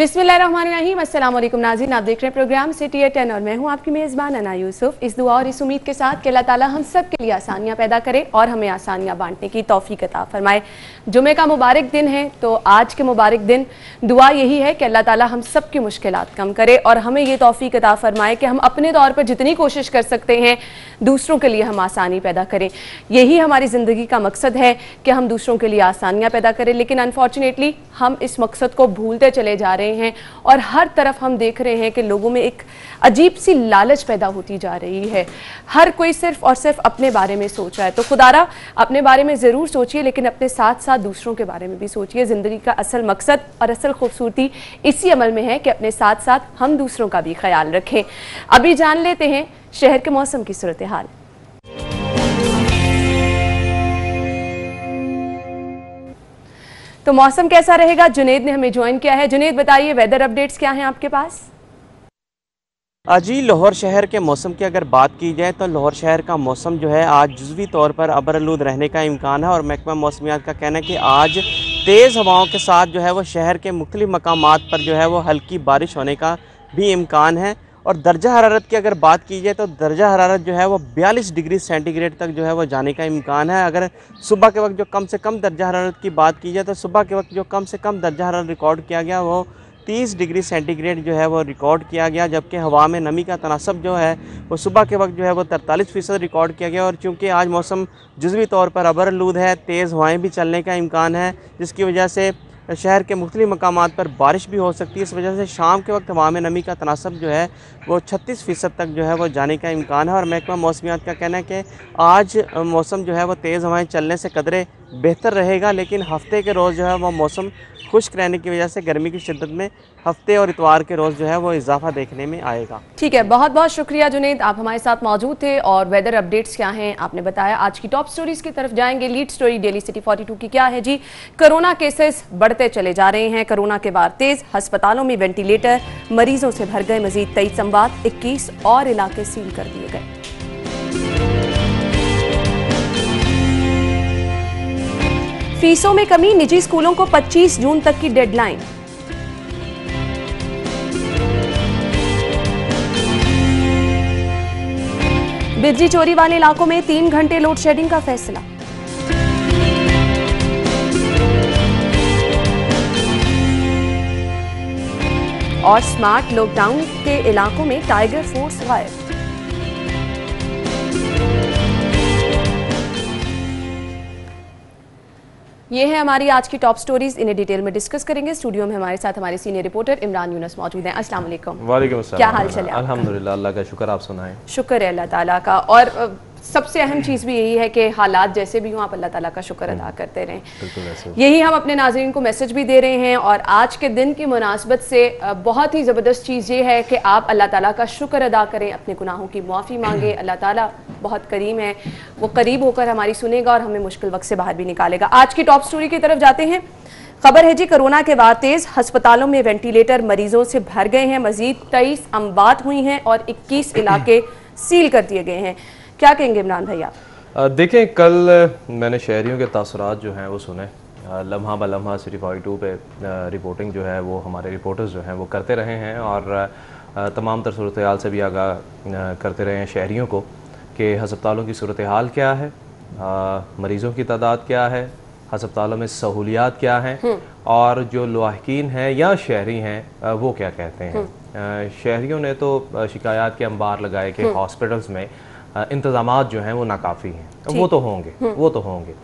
बिस्मिल्लाहिर्रहमानिर्रहीम। अस्सलाम वालेकुम नाज़रीन, आप देख रहे हैं प्रोग्राम सिटी एट 10 और मैं हूं आपकी मेज़बान अना यूसुफ। इस दुआ और इस उम्मीद के साथ कि अल्लाह ताला हम सब के लिए आसानियां पैदा करे और हमें आसानियां बांटने की तौफीक अता फरमाए। जुमे का मुबारक दिन है, तो आज के मुबारक दिन दुआ यही है कि अल्लाह ताला हम सब की मुश्किलात कम करे और हमें ये तौफीक अता फरमाए कि हम अपने तौर पर जितनी कोशिश कर सकते हैं दूसरों के लिए हम आसानी पैदा करें। यही हमारी ज़िंदगी का मकसद है कि हम दूसरों के लिए आसानियाँ पैदा करें, लेकिन अनफॉर्चुनेटली हम इस मकसद को भूलते चले जा रहे हैं और हर तरफ हम देख रहे हैं कि लोगों में एक अजीब सी लालच पैदा होती जा रही है। हर कोई सिर्फ और सिर्फ अपने बारे में सोच रहा है, तो खुदारा अपने बारे में ज़रूर सोचिए, लेकिन अपने साथ साथ दूसरों के बारे में भी सोचिए। ज़िंदगी का असल मकसद और असल खूबसूरती इसी अमल में है कि अपने साथ साथ हम दूसरों का भी ख्याल रखें। अभी जान लेते हैं शहर के मौसम की सूरत हाल। तो मौसम कैसा रहेगा, जुनेद ने हमें ज्वाइन किया है। जुनेद बताइए, वेदर अपडेट्स क्या हैं आपके पास? जी, लाहौर शहर के मौसम की अगर बात की जाए तो लाहौर शहर का मौसम जो है आज जुज़वी तौर पर अबरआलूद रहने का इम्कान है और महकमा मौसमियात का कहना है कि आज तेज़ हवाओं के साथ जो है वो शहर के मुख्तलिफ मकामात पर जो है वो हल्की बारिश होने का भी इम्कान है। और दर्जा हरारत की अगर बात की जाए तो दर्जा हरारत जो है वो 42 डिग्री सेंटीग्रेड तक जो है वो जाने का इम्कान है। अगर सुबह के वक्त जो कम से कम दर्जा हरारत की बात की जाए तो सुबह के वक्त जो कम से कम दर्जा हरारत रिकॉर्ड किया गया वो 30 डिग्री सेंटीग्रेड जो है वो रिकॉर्ड किया गया, जबकि हवा में नमी का तनासब जो है वो सुबह के वक्त जो है वो 43% रिकॉर्ड किया गया। और चूँकि आज मौसम जुज़वी तौर पर अबरआलूद है, तेज़ हवाएँ भी चलने का इम्कान है, जिसकी वजह से शहर के मुख्तलिफ मकामात पर बारिश भी हो सकती है। इस वजह से शाम के वक्त हवा में नमी का तनासब जो है वो 36% तक जो है वो जाने का इम्कान है। और महकमा मौसमियात का कहना है कि आज मौसम जो है वो तेज़ हवाएं चलने से कदरे बेहतर रहेगा, लेकिन हफ्ते के रोज़ जो है वो मौसम खुश्क रहने की वजह से गर्मी की शिद्दत में हफ्ते और इतवार के रोज़ जो है वो इजाफा देखने में आएगा। ठीक है, बहुत बहुत शुक्रिया जुनेद, आप हमारे साथ मौजूद थे। और वेदर अपडेट्स क्या हैं आपने बताया। आज की टॉप स्टोरीज की तरफ जाएंगे। लीड स्टोरी डेली सिटी 42 की क्या है जी? कोरोना केसेस बढ़ते चले जा रहे हैं, कोरोना के वार तेज, अस्पतालों में वेंटिलेटर मरीजों से भर गए। मजीद 23 संवाद, 21 और इलाके सील कर दिए गए। फीसों में कमी, निजी स्कूलों को 25 जून तक की डेडलाइन। बिजली चोरी वाले इलाकों में 3 घंटे लोड शेडिंग का फैसला। और स्मार्ट लॉकडाउन के इलाकों में टाइगर फोर्स गायब। ये है हमारी आज की टॉप स्टोरीज, इन्हें डिटेल में डिस्कस करेंगे। स्टूडियो में हमारे साथ हमारे सीनियर रिपोर्टर इमरान यूनुस मौजूद हैं। अस्सलाम वालेकुम। वालेकुम अस्सलाम। क्या हाल चाल है? अल्हम्दुलिल्लाह, अल्लाह का शुक्र, आप सुनाएं। शुक्र है अल्लाह ताला का। और सबसे अहम चीज़ भी यही है कि हालात जैसे भी हों आप अल्लाह ताला का शुक्र अदा करते रहें। यही हम अपने नाज़रीन को मैसेज भी दे रहे हैं। और आज के दिन की मुनासबत से बहुत ही ज़बरदस्त चीज़ ये है कि आप अल्लाह ताला का शुक्र अदा करें, अपने गुनाहों की माफ़ी मांगे। अल्लाह ताला बहुत करीम है, वो करीब होकर हमारी सुनेगा और हमें मुश्किल वक्त से बाहर भी निकालेगा। आज की टॉप स्टोरी की तरफ जाते हैं। खबर है जी, कोरोना के वार तेज, अस्पतालों में वेंटिलेटर मरीजों से भर गए हैं। मजीद 23 अमवात हुई हैं और 21 इलाके सील कर दिए गए हैं। क्या कहेंगे इमरान भैया? देखें, कल मैंने शहरियों के तासुरात जो हैं वो सुने। लम्हा ब लम्हा सिटी 42 पे रिपोर्टिंग जो है वो हमारे रिपोर्टर्स जो हैं वो करते रहे हैं और तमाम तर सूरत हाल से भी आगाह करते रहे हैं शहरियों को कि हस्पतालों की सूरत हाल क्या है, मरीज़ों की तादाद क्या है, हस्पतालों में सहूलियात क्या हैं और जो लवाहकीन हैं या शहरी हैं वो क्या कहते हैं। शहरियों ने तो शिकायत के अंबार लगाए कि हॉस्पिटल्स में इंतज़ामात जो हैं वो नाकाफ़ी हैं। वो तो होंगे।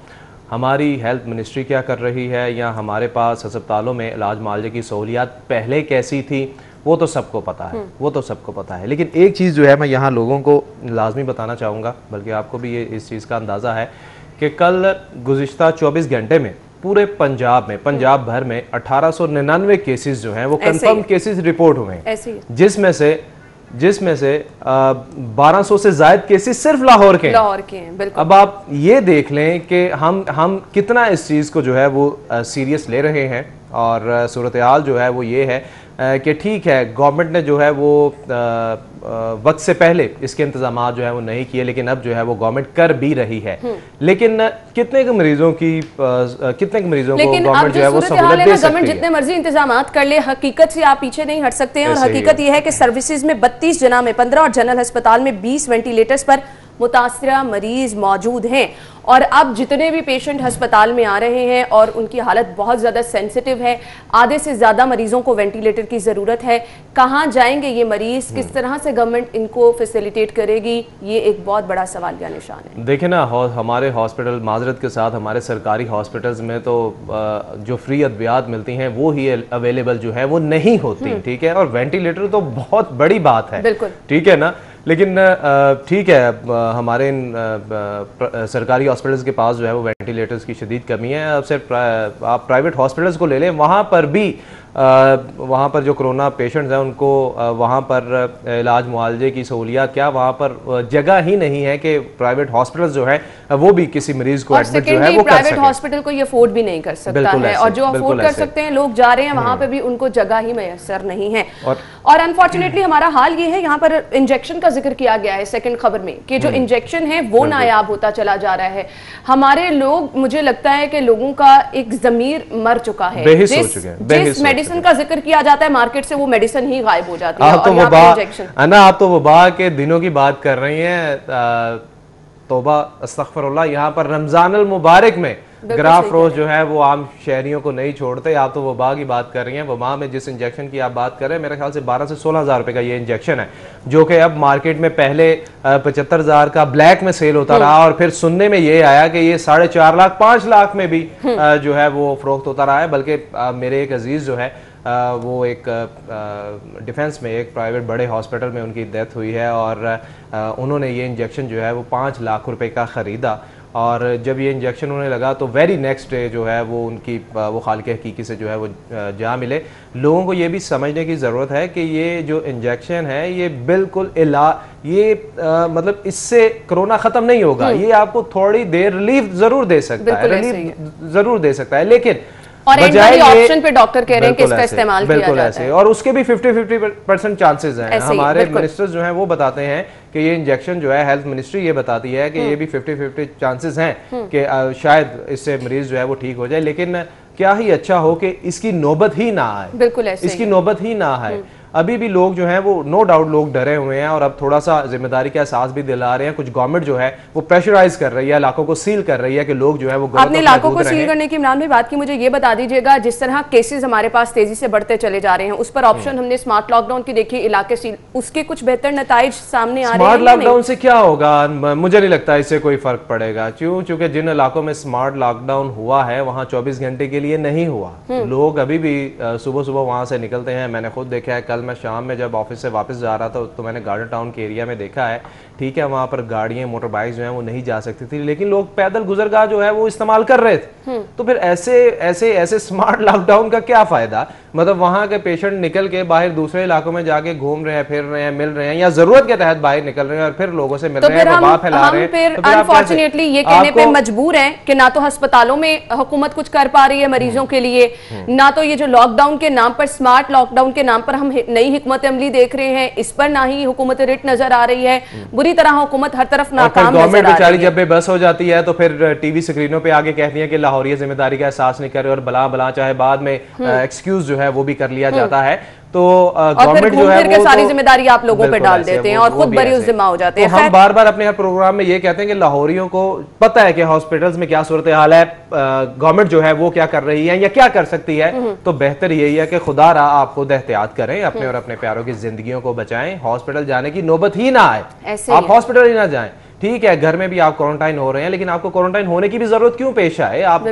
हमारी हेल्थ मिनिस्ट्री क्या कर रही है या हमारे पास हस्पतालों में इलाज मालजे की सहूलियात पहले कैसी थी वो तो सबको पता है। लेकिन एक चीज़ जो है मैं यहाँ लोगों को लाजमी बताना चाहूँगा, बल्कि आपको भी ये इस चीज़ का अंदाज़ा है कि कल गुज़िश्ता 24 घंटे में पूरे पंजाब भर में 1899 केसेस जो हैं वो कंफर्म केसेस रिपोर्ट हुए हैं, जिसमें से 1200 से ज़ायद केसेस सिर्फ लाहौर के हैं। बिल्कुल। अब आप ये देख लें कि हम कितना इस चीज़ को जो है वो सीरियस ले रहे हैं और सूरत हाल जो है वो ये है कि ठीक है गवर्नमेंट ने जो है वो वक्त से पहले इसके इंतजाम जो है वो नहीं किए, लेकिन अब जो है वो गवर्नमेंट कर भी रही है। लेकिन कितने के मरीजों को गवर्नमेंट जो है वो सहूलत दे सकती है। जितने मर्जी इंतजाम कर ले, हकीकत से आप पीछे नहीं हट सकते हैं। और हकीकत यह है कि सर्विसेज में 32 जना में 15 और जनरल अस्पताल में 20 वेंटिलेटर्स पर मुतासरा मरीज मौजूद हैं। और अब जितने भी पेशेंट अस्पताल में आ रहे हैं और उनकी हालत बहुत ज़्यादा सेंसिटिव है, आधे से ज़्यादा मरीजों को वेंटिलेटर की ज़रूरत है। कहाँ जाएंगे ये मरीज, किस तरह से गवर्नमेंट इनको फैसिलिटेट करेगी, ये एक बहुत बड़ा सवाल का निशान है। देखिए ना, हमारे हॉस्पिटल माजरत के साथ हमारे सरकारी हॉस्पिटल्स में तो जो फ्री अद्वियात मिलती हैं वो ही अवेलेबल जो है वो नहीं होती, ठीक है। और वेंटिलेटर तो बहुत बड़ी बात है, बिल्कुल ठीक है ना। लेकिन ठीक है, हमारे सरकारी हॉस्पिटल्स के पास जो है वो वेंटिलेटर्स की शदीद कमी है। अब सिर्फ आप प्राइवेट हॉस्पिटल्स को ले लें, वहाँ पर भी वहाँ पर जो कोरोना पेशेंट्स हैं उनको वहाँ पर इलाज मुआलजे की सहूलियात क्या, वहाँ पर जगह ही नहीं है कि प्राइवेट हॉस्पिटल्स जो है वो भी किसी मरीज को एडमिट जो है वो कर सके। प्राइवेट हॉस्पिटल को ये अफोर्ड भी नहीं कर सकता है, और जो अफोर्ड कर सकते हैं लोग जा रहे हैं वहाँ पे भी उनको जगह ही मैसर नहीं है। और अनफॉर्चुनेटली हमारा हाल ये है, यहाँ पर इंजेक्शन का जिक्र किया गया है सेकंड खबर में कि जो इंजेक्शन है वो नायाब होता चला जा रहा है। हमारे लोग, मुझे लगता है कि लोगों का एक जमीर मर चुका है। जिस मेडिसिन का जिक्र किया जाता है मार्केट से, वो मेडिसिन ही गायब हो जाती है। तो आप तो वबा के दिनों की बात कर रही हैं, तौबा अस्तगफिरुल्लाह। यहाँ पर रमजान अल मुबारक में ग्राफ रोज जो है वो आम शहरियों को नहीं छोड़ते। आप तो वबा की बात कर रही हैं। वबा में जिस इंजेक्शन की आप बात कर रहे हैं, मेरे ख्याल से 12 से 16 हज़ार रुपए का ये इंजेक्शन है, जो कि अब मार्केट में पहले 75,000 का ब्लैक में सेल होता रहा, और फिर सुनने में ये आया कि ये 4.5 लाख 5 लाख में भी जो है वो फरोख्त होता रहा है। बल्कि मेरे एक अजीज जो है वो एक डिफेंस में एक प्राइवेट बड़े हॉस्पिटल में उनकी डेथ हुई है, और उन्होंने ये इंजेक्शन जो है वो 5 लाख रुपए का ख़रीदा। और जब ये इंजेक्शन उन्हें लगा तो वेरी नेक्स्ट डे जो है वो उनकी वो खालिक हकीकी से जो है वो जा मिले। लोगों को ये भी समझने की ज़रूरत है कि ये जो इंजेक्शन है ये बिल्कुल मतलब इससे कोरोना ख़त्म नहीं होगा। ये आपको थोड़ी देर रिलीफ ज़रूर दे सकता है, रिलीफ ज़रूर दे सकता है, लेकिन और ऑप्शन पे डॉक्टर कह रहे हैं कि इसका इस्तेमाल किया जाता है। और उसके भी 50-50% चांसेस हैं। हमारे मिनिस्टर्स जो हैं वो बताते हैं कि ये इंजेक्शन जो है, हेल्थ मिनिस्ट्री ये बताती है कि ये भी 50-50 चांसेस हैं कि शायद इससे मरीज जो है वो ठीक हो जाए। लेकिन क्या ही अच्छा हो कि इसकी नौबत ही ना आए, बिल्कुल ऐसे इसकी नौबत ही ना आए। अभी भी लोग जो हैं वो नो डाउट लोग डरे हुए हैं, और अब थोड़ा सा जिम्मेदारी का एहसास भी दिला रहे हैं। कुछ गवर्नमेंट जो है वो प्रेशराइज कर रही है, इलाकों को सील कर रही है कि लोग जो है वो आपने इलाकों को सील करने की इमरान भाई बात की, मुझे ये बता दीजिएगा जिस तरह केसेस हमारे पास तेजी से बढ़ते चले जा रहे हैं, उस पर ऑप्शन हमने स्मार्ट लॉकडाउन की देखी, इलाके सील, उसके कुछ बेहतर नतीजे सामने आ रहे हैं। स्मार्ट लॉकडाउन से क्या होगा? मुझे नहीं लगता इससे कोई फर्क पड़ेगा, क्योंकि जिन इलाकों में स्मार्ट लॉकडाउन हुआ है वहाँ 24 घंटे के लिए नहीं हुआ। लोग अभी भी सुबह सुबह वहां से निकलते हैं। मैंने खुद देखा है, कल मैं शाम में जब ऑफिस से वापस जा रहा था तो मैंने गार्डन टाउन के एरिया में देखा है, ठीक है, वहां पर गाड़ियां मोटर बाइक जो है वो नहीं जा सकती थी, लेकिन लोग पैदल गुजरगाह जो है वो इस्तेमाल कर रहे थे। तो फिर ऐसे स्मार्ट लॉकडाउन का क्या फायदा? मतलब वहां के पेशेंट निकल के बाहर दूसरे इलाकों में जाके घूम रहे हैं, फिर रहे हैं, मिल रहे हैं, या जरूरत के तहत बाहर निकल रहे हैं और फिर लोगों से मिल रहे हैं, वबा फैला रहे हैं। फिर अनफॉर्चुनेटली ये कहने पे मजबूर हैं कि ना तो अस्पतालों में हुकूमत कुछ कर पा रही है मरीजों के लिए, ना तो ये जो लॉकडाउन के नाम पर, स्मार्ट लॉकडाउन के नाम पर हम नई हिकमत अमली देख रहे हैं, इस पर ना ही हुकूमत रिट नजर आ रही है। बुरी तरह हुकूमत हर तरफ नाकाम गवर्नमेंट बेचारी जब बेबस हो जाती है तो फिर टीवी स्क्रीनों पे आगे कहती है कि लाहौरिया जिम्मेदारी का एहसास नहीं कर रहे, और बला चाहे बाद में एक्सक्यूज जो है वो भी कर लिया जाता है। तो गवर्नमेंट जो है वो सारी जिम्मेदारी आप लोगों पे डाल देते हैं और खुद बरी जिम्मा हो जाते हैं। हम बार बार अपने हर प्रोग्राम में ये कहते हैं कि लाहौरियों को पता है कि हॉस्पिटल्स में क्या सूरत हाल है, गवर्नमेंट जो है वो क्या कर रही है या क्या कर सकती है। तो बेहतर यही है कि खुदा रहा आप खुद एहतियात करें, अपने और अपने प्यारों की जिंदगियों को बचाएं, हॉस्पिटल जाने की नौबत ही ना आए, आप हॉस्पिटल ही ना जाएं। ठीक है, घर में भी आप क्वारंटाइन हो रहे हैं, लेकिन आपको क्वारंटाइन होने की भी जरूरत क्यों पेश आए? आप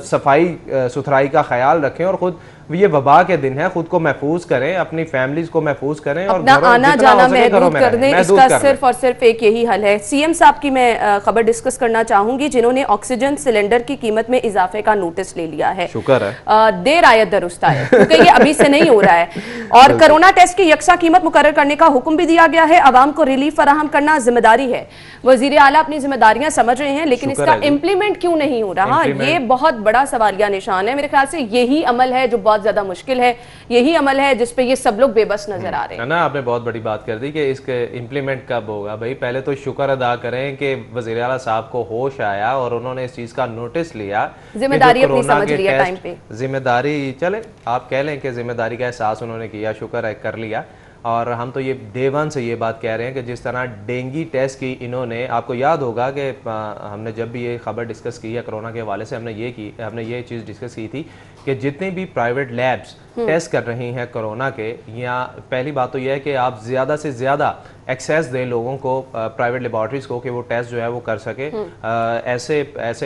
सफाई सुथराई का ख्याल रखें और खुद ये वबा के दिन है, खुद को महफूज करें, अपनी फैमिलीज को महफूज करें और आना जाना महदूद कर दें। इसका सिर्फ और सिर्फ एक यही हल है। सीएम साहब की मैं खबर डिस्कस करना चाहूंगी, जिन्होंने ऑक्सीजन सिलेंडर की कीमत में इजाफे का नोटिस ले लिया है। शुक्र है, देर आयत दुरुस्त आयत, क्योंकि ये अभी से नहीं हो रहा है। और कोरोना टेस्ट की यकसा कीमत मुकर्रर करने का हुक्म भी दिया गया है। अवाम को रिलीफ फराहम करना जिम्मेदारी है। वजीर आला अपनी जिम्मेदारियां समझ रहे हैं, लेकिन इसका इम्प्लीमेंट क्यों नहीं हो रहा, ये बहुत बड़ा सवालिया निशान है। मेरे ख्याल से यही अमल है जो बहुत ज्यादा मुश्किल है, यही अमल है जिसपे ये सब लोग बेबस नजर आ रहे हैं। ना आपने बहुत बड़ी बात कर दी कि इसके इम्प्लीमेंट कब होगा। भाई पहले तो शुक्र अदा करें कि वज़ीर आला साहब को होश आया और उन्होंने इस चीज का नोटिस लिया, जिम्मेदारी अपनी समझ लिया टाइम पे। जिम्मेदारी चले आप कह लें कि जिम्मेदारी का एहसास उन्होंने किया, शुक्र है कर लिया। और हम तो ये डे वन से ये बात कह रहे हैं कि जिस तरह डेंगू टेस्ट की इन्होंने, आपको याद होगा कि हमने जब भी ये खबर डिस्कस की है कोरोना के हवाले से, हमने ये चीज़ डिस्कस की थी कि जितने भी प्राइवेट लैब्स टेस्ट कर रही हैं कोरोना के, या पहली बात तो यह है कि आप ज़्यादा से ज़्यादा एक्सेस दें लोगों को, प्राइवेट लेबॉर्ट्रीज को, कि वो टेस्ट जो है वो कर सके,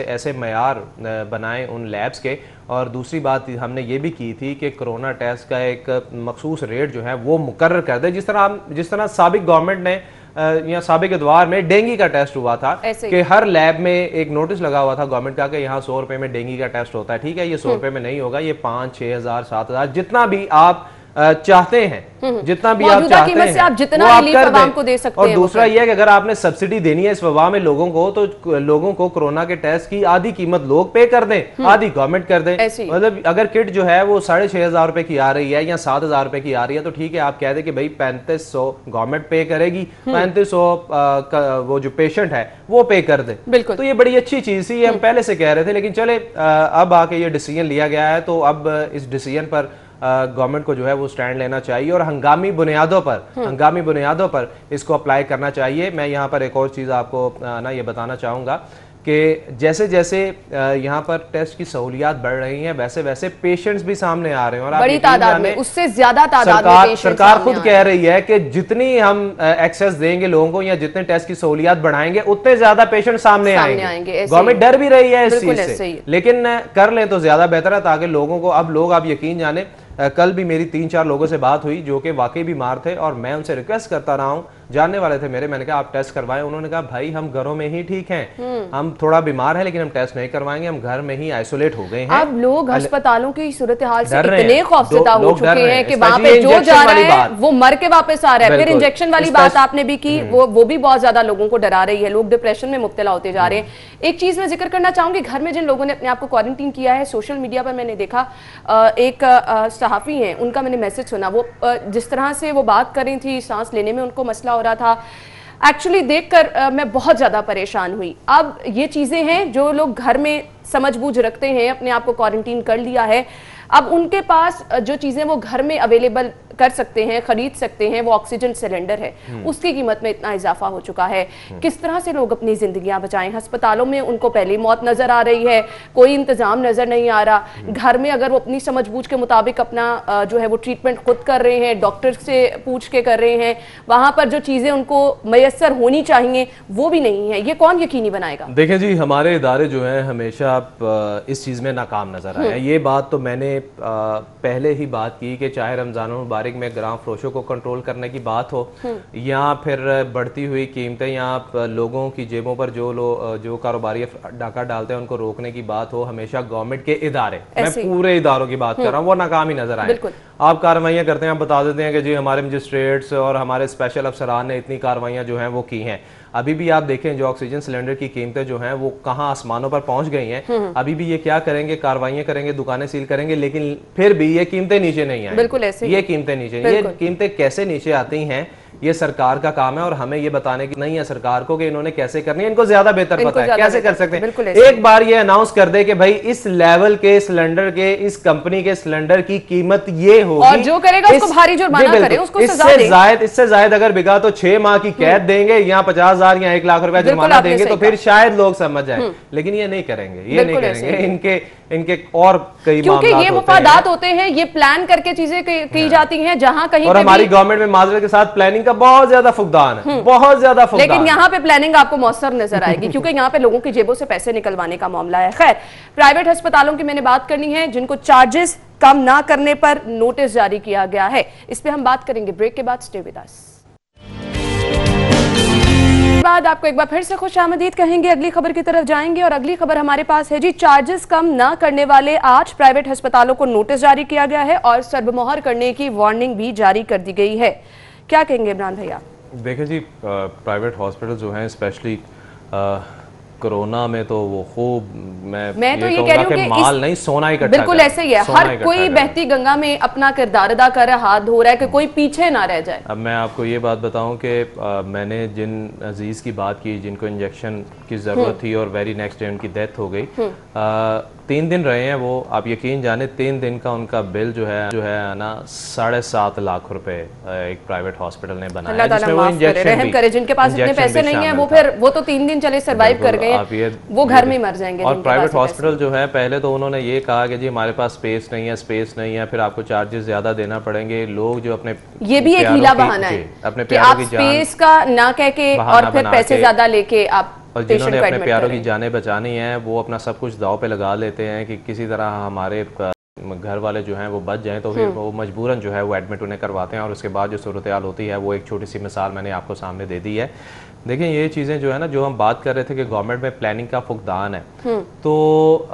ऐसे मयार बनाएं उन लैब्स के। और दूसरी बात हमने ये भी की थी कि कोरोना टेस्ट का एक मखसूस रेट जो है वो मुकर्रर कर दे, जिस तरह साबिक गवर्नमेंट ने या साबिक अदवार में डेंगू का टेस्ट हुआ था कि हर लैब में एक नोटिस लगा हुआ था गवर्नमेंट का कि यहाँ 100 रुपए में डेंगू का टेस्ट होता है। ठीक है, ये 100 रुपए में नहीं होगा, ये 5-6 हज़ार 7 हज़ार जितना भी आप चाहते हैं, जितना भी आप चाहते हैं से आप जितना रिलीफ आवाम को दे सकते हैं। और हैं। दूसरा यह है कि अगर आपने सब्सिडी देनी है इस वबा में लोगों को, तो लोगों को कोरोना के टेस्ट की आधी कीमत लोग पे कर दें, आधी गवर्नमेंट कर दें। मतलब अगर किट जो है वो 6,500 रुपए की आ रही है या 7,000 रुपए की आ रही है, तो ठीक है आप कह दें कि भाई 3500 गवर्नमेंट पे करेगी, 3500 वो जो पेशेंट है वो पे कर दे। बिल्कुल, तो ये बड़ी अच्छी चीज थी, हम पहले से कह रहे थे, लेकिन चले अब आके ये डिसीजन लिया गया है, तो अब इस डिसीजन पर गवर्नमेंट को जो है वो स्टैंड लेना चाहिए और हंगामी बुनियादों पर इसको अप्लाई करना चाहिए। मैं यहाँ पर एक और चीज़ आपको ना ये बताना चाहूँगा कि जैसे जैसे यहाँ पर टेस्ट की सहूलियात बढ़ रही हैं, वैसे वैसे पेशेंट्स भी सामने आ रहे हैं, और बड़ी तादाद में, उससे ज्यादा तादाद में सरकार खुद कह रही है कि जितनी हम एक्सेस देंगे लोगों को या जितने टेस्ट की सहूलियात बढ़ाएंगे उतने ज्यादा पेशेंट सामने आएंगे। गवर्नमेंट डर भी रही है इस चीज से, लेकिन कर लें तो ज्यादा बेहतर है, ताकि लोगों को, अब लोग आप यकीन जाने, कल भी मेरी 3-4 लोगों से बात हुई जो कि वाकई बीमार थे, और मैं उनसे रिक्वेस्ट करता रहा हूं, जानने वाले थे मेरे, मैंने कहा आप टेस्ट करवाएं। उन्होंने कहा भाई हम घरों में ही ठीक हैं, हम थोड़ा बीमार हैं लेकिन हम टेस्ट नहीं करवाएंगे, हम घर में ही आइसोलेट हो गए हैं। अब लोग अस्पतालों की सूरत हाल से इतने खौफजदा हो चुके हैं कि वहां पे जो जा रहा है वो मर के वापस आ रहा है। फिर इंजेक्शन वाली बात आपने भी की, वो भी बहुत ज्यादा लोगों को डरा रही है, लोग डिप्रेशन में मुब्तला होते जा रहे हैं। एक चीज मैं जिक्र करना चाहूंगी, घर में जिन लोगों ने अपने आप को क्वारंटीन किया है, सोशल मीडिया पर मैंने देखा एक सहाफी हैं, उनका मैंने मैसेज सुना, वो जिस तरह से वो बात कर रही थी, सांस लेने में उनको मसला हो रहा था, एक्चुअली देखकर मैं बहुत ज्यादा परेशान हुई। अब ये चीजें हैं जो लोग घर में समझ बूझ रखते हैं, अपने आप को क्वारंटीन कर लिया है, अब उनके पास जो चीजें वो घर में अवेलेबल कर सकते हैं, खरीद सकते हैं, वो ऑक्सीजन सिलेंडर है, उसकी कीमत में इतना इजाफा हो चुका है। किस तरह से लोग अपनी जिंदगियां बचाएं? अस्पतालों में उनको पहली मौत नजर आ रही है, कोई इंतजाम नजर नहीं आ रहा। घर में अगर वो अपनी समझबूझ के मुताबिक अपना जो है वो ट्रीटमेंट खुद कर रहे हैं, डॉक्टर से पूछ के कर रहे हैं, वहां पर जो चीजें उनको मैसर होनी चाहिए वो भी नहीं है, ये कौन यकीनी बनाएगा? देखें जी, हमारे इदारे जो हैं हमेशा इस चीज में नाकाम नजर आए। ये बात तो मैंने पहले ही बात की कि चाहे रमजान मुबारक में ग्राम फरोशों को कंट्रोल करने की बात हो, या फिर बढ़ती हुई कीमतें, या लोगों की जेबों पर जो कारोबारी डाका डालते हैं उनको रोकने की बात हो, हमेशा गवर्नमेंट के इदारे, मैं पूरे इदारों की बात कर रहा हूँ, वो नाकाम ही नजर आए। आप कार्रवाइयाँ करते हैं, आप बता देते हैं कि जी हमारे मजिस्ट्रेट्स और हमारे स्पेशल अफसरान ने इतनी कार्रवाइयाँ जो हैं वो की हैं। अभी भी आप देखें जो ऑक्सीजन सिलेंडर की कीमतें जो हैं वो कहां आसमानों पर पहुंच गई हैं। अभी भी ये क्या करेंगे, कार्रवाइयां करेंगे, दुकानें सील करेंगे, लेकिन फिर भी ये कीमतें नीचे नहीं आई। बिल्कुल ऐसे ये कीमतें नीचे, ये कीमतें कैसे नीचे आती हैं ये सरकार का काम है, और हमें ये बताने की नहीं है सरकार को कि इन्होंने कैसे करनी है, इनको ज्यादा बेहतर पता है कैसे कर सकते हैं। एक बार ये अनाउंस कर दे कि भाई इस लेवल के सिलेंडर के, इस कंपनी के सिलेंडर की कीमत ये होगी, और जो करेगा उसको भारी जुर्माना करे, उसको इससे जायद अगर बिका तो 6 माह की कैद देंगे, या 50,000 या 1 लाख रुपया जुर्माना देंगे, तो फिर शायद लोग समझ जाए। लेकिन ये नहीं करेंगे, ये नहीं करेंगे। इनके और कई क्योंकि ये मुफादात होते हैं, ये प्लान करके चीजें की जाती हैं, जहां कहीं, और हमारी गवर्नमेंट में माजरत के साथ प्लानिंग का बहुत ज्यादा फुकदान है, बहुत ज्यादा फुकदान। लेकिन यहाँ पे प्लानिंग आपको मौसर नजर आएगी क्योंकि यहाँ पे लोगों की जेबों से पैसे निकलवाने का मामला है। खैर, प्राइवेट अस्पतालों की मैंने बात करनी है जिनको चार्जेस कम ना करने पर नोटिस जारी किया गया है। इस पे हम बात करेंगे ब्रेक के बाद। Stay with us. बाद आपको एक बार फिर से खुशामदीद कहेंगे। अगली खबर की तरफ जाएंगे और अगली खबर हमारे पास है जी, चार्जेस कम ना करने वाले 8 प्राइवेट अस्पतालों को नोटिस जारी किया गया है और सर्वमोहर करने की वार्निंग भी जारी कर दी गई है। क्या कहेंगे इमरान भैया? देखिए जी, प्राइवेट हॉस्पिटल जो हैं स्पेशली कोरोना में तो वो खूब मैं तो ये कह रही हूँ कि माल नहीं सोना इकट्ठा, बिल्कुल ऐसे ही है। हर कोई बहती गंगा में अपना किरदार अदा कर रहा है, हाथ धो रहा है कि कोई पीछे ना रह जाए। अब मैं आपको ये बात बताऊं कि मैंने जिन अजीज की बात की जिनको इंजेक्शन की ज़रूरत थी और वेरी नेक्स्ट डे उनकी डेथ हो गई, 3 दिन रहे हैं वो, आप यकीन जाने 3 दिन का उनका बिल जो है ना 7.5 लाख रुपए एक प्राइवेट हॉस्पिटल ने बनाया है, जिसमें वो इंजेक्शन रहम करे जिनके पास इतने पैसे नहीं है वो तो 3 दिन चले सर्वाइव कर गए, वो घर में मर जाएंगे। और प्राइवेट हॉस्पिटल जो है पहले तो उन्होंने ये कहा कि जी हमारे पास स्पेस नहीं है, फिर आपको चार्जेस ज्यादा देना पड़ेंगे। लोग जो अपने ये भी एक हीला बहाना है अपने कि आप स्पेस का ना कह के और फिर पैसे ज्यादा लेके आप, और जिन्होंने अपने प्यारों की जानें बचानी है वो अपना सब कुछ दांव पे लगा लेते हैं कि किसी तरह हमारे घर वाले जो हैं वो बच जाएं, तो फिर वो मजबूरन जो है वो एडमिट उन्हें करवाते हैं और उसके बाद जो सूरत हाल होती है वो एक छोटी सी मिसाल मैंने आपको सामने दे दी है। देखिए ये चीज़ें जो है ना, जो हम बात कर रहे थे कि गवर्नमेंट में प्लानिंग का फुकदान है, तो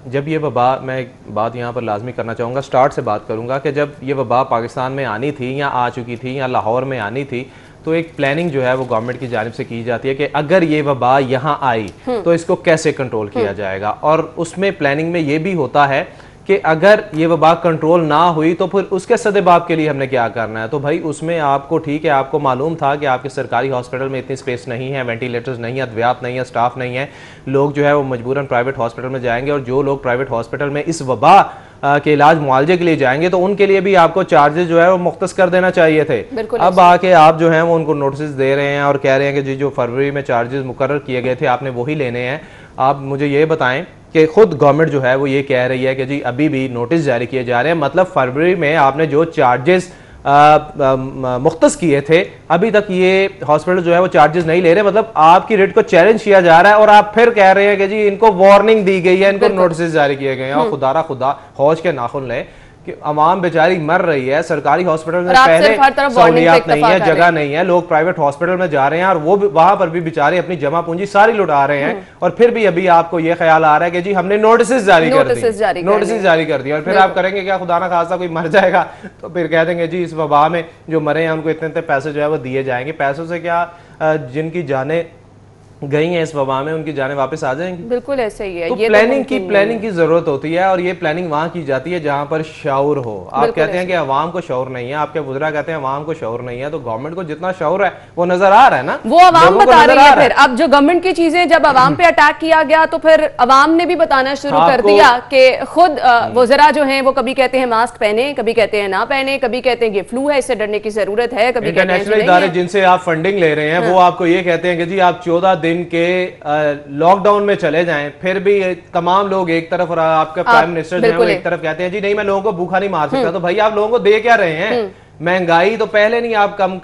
जब ये वबा, मैं एक बात यहाँ पर लाजमी करना चाहूँगा, स्टार्ट से बात करूँगा कि जब ये वबा पाकिस्तान में आनी थी या आ चुकी थी या लाहौर में आनी थी, तो एक प्लानिंग जो है वो गवर्नमेंट की जानिब से की जाती है कि अगर ये वबा यहाँ आई तो इसको कैसे कंट्रोल किया जाएगा। और उसमें प्लानिंग में ये भी होता है कि अगर ये वबा कंट्रोल ना हुई तो फिर उसके सदेबाब के लिए हमने क्या करना है। तो भाई उसमें आपको ठीक है, आपको मालूम था कि आपके सरकारी हॉस्पिटल में इतनी स्पेस नहीं है, वेंटिलेटर्स नहीं है, अद्वियात नहीं है, स्टाफ नहीं है, लोग जो है वो मजबूरन प्राइवेट हॉस्पिटल में जाएंगे और जो लोग प्राइवेट हॉस्पिटल में इस वबा के इलाज मुआवजे के लिए जाएंगे तो उनके लिए भी आपको चार्जेस जो है वो मुख्तस कर देना चाहिए थे। अब आके आप जो है वो उनको नोटिस दे रहे हैं और कह रहे हैं कि जी जो फरवरी में चार्जेस मुकर्रर किए गए थे आपने वही लेने हैं। आप मुझे ये बताएं कि खुद गवर्नमेंट जो है वो ये कह रही है कि जी अभी भी नोटिस जारी किए जा रहे हैं, मतलब फरवरी में आपने जो चार्जेस मुख्तस किए थे अभी तक ये हॉस्पिटल जो है वो चार्जेस नहीं ले रहे, मतलब आपकी रेट को चैलेंज किया जा रहा है और आप फिर कह रहे हैं कि जी इनको वार्निंग दी गई है, इनको नोटिस जारी किए गए हैं। और खुदा हौज के नाखुन ले कि अवाम बेचारी मर रही है, सरकारी हॉस्पिटल में पहले सहूलियात नहीं है, जगह नहीं है, लोग प्राइवेट हॉस्पिटल में जा रहे हैं और वो वहां पर भी बेचारे अपनी जमा पूंजी सारी लुटा रहे हैं और फिर भी अभी आपको ये ख्याल आ रहा है कि जी हमने नोटिस जारी कर दी और फिर आप करेंगे क्या, खुदा ना खासा कोई मर जाएगा तो फिर कह देंगे जी इस वबा में जो मरे हैं उनको इतने पैसे जो है वो दिए जाएंगे। पैसों से क्या, जिनकी जानें गई हैं इस वबा में उनकी जानें वापस आ जाएंगी। बिल्कुल ऐसे ही है। तो प्लानिंग की जरूरत होती है और ये प्लानिंग वहां की जाती है जहां पर शऊर हो। आप कहते हैं कि अवाम को शऊर नहीं है, आपके बुजुर्ग कहते हैं अवाम को शऊर नहीं है, तो गवर्नमेंट को जितना शऊर है वो नजर आ रहा है ना, वो अवाम बता रही है। फिर अब जो गवर्नमेंट की चीजें जब अवाम पे अटैक किया गया तो फिर अवाम ने भी बताना शुरू कर दिया कि खुद वज़रा जो है वो कभी कहते हैं मास्क पहने, कभी कहते हैं ना पहने, कभी कहते हैं कि फ्लू है इससे डरने की जरूरत है, कभी इंटरनेशनल इदारे जिनसे आप फंडिंग ले रहे हैं वो आपको ये कहते हैं कि जी आप 14 दिन के लॉकडाउन में चले जाएं, फिर भी तमाम लोग एक तरफ और आपका प्राइम मिनिस्टर जो है वो एक तरफ कहते हैं जी नहीं मैं लोगों को भूखा नहीं मार सकता। तो भाई आप लोगों को दे क्या रहे हैं? महंगाई तो पहले नहीं आप कम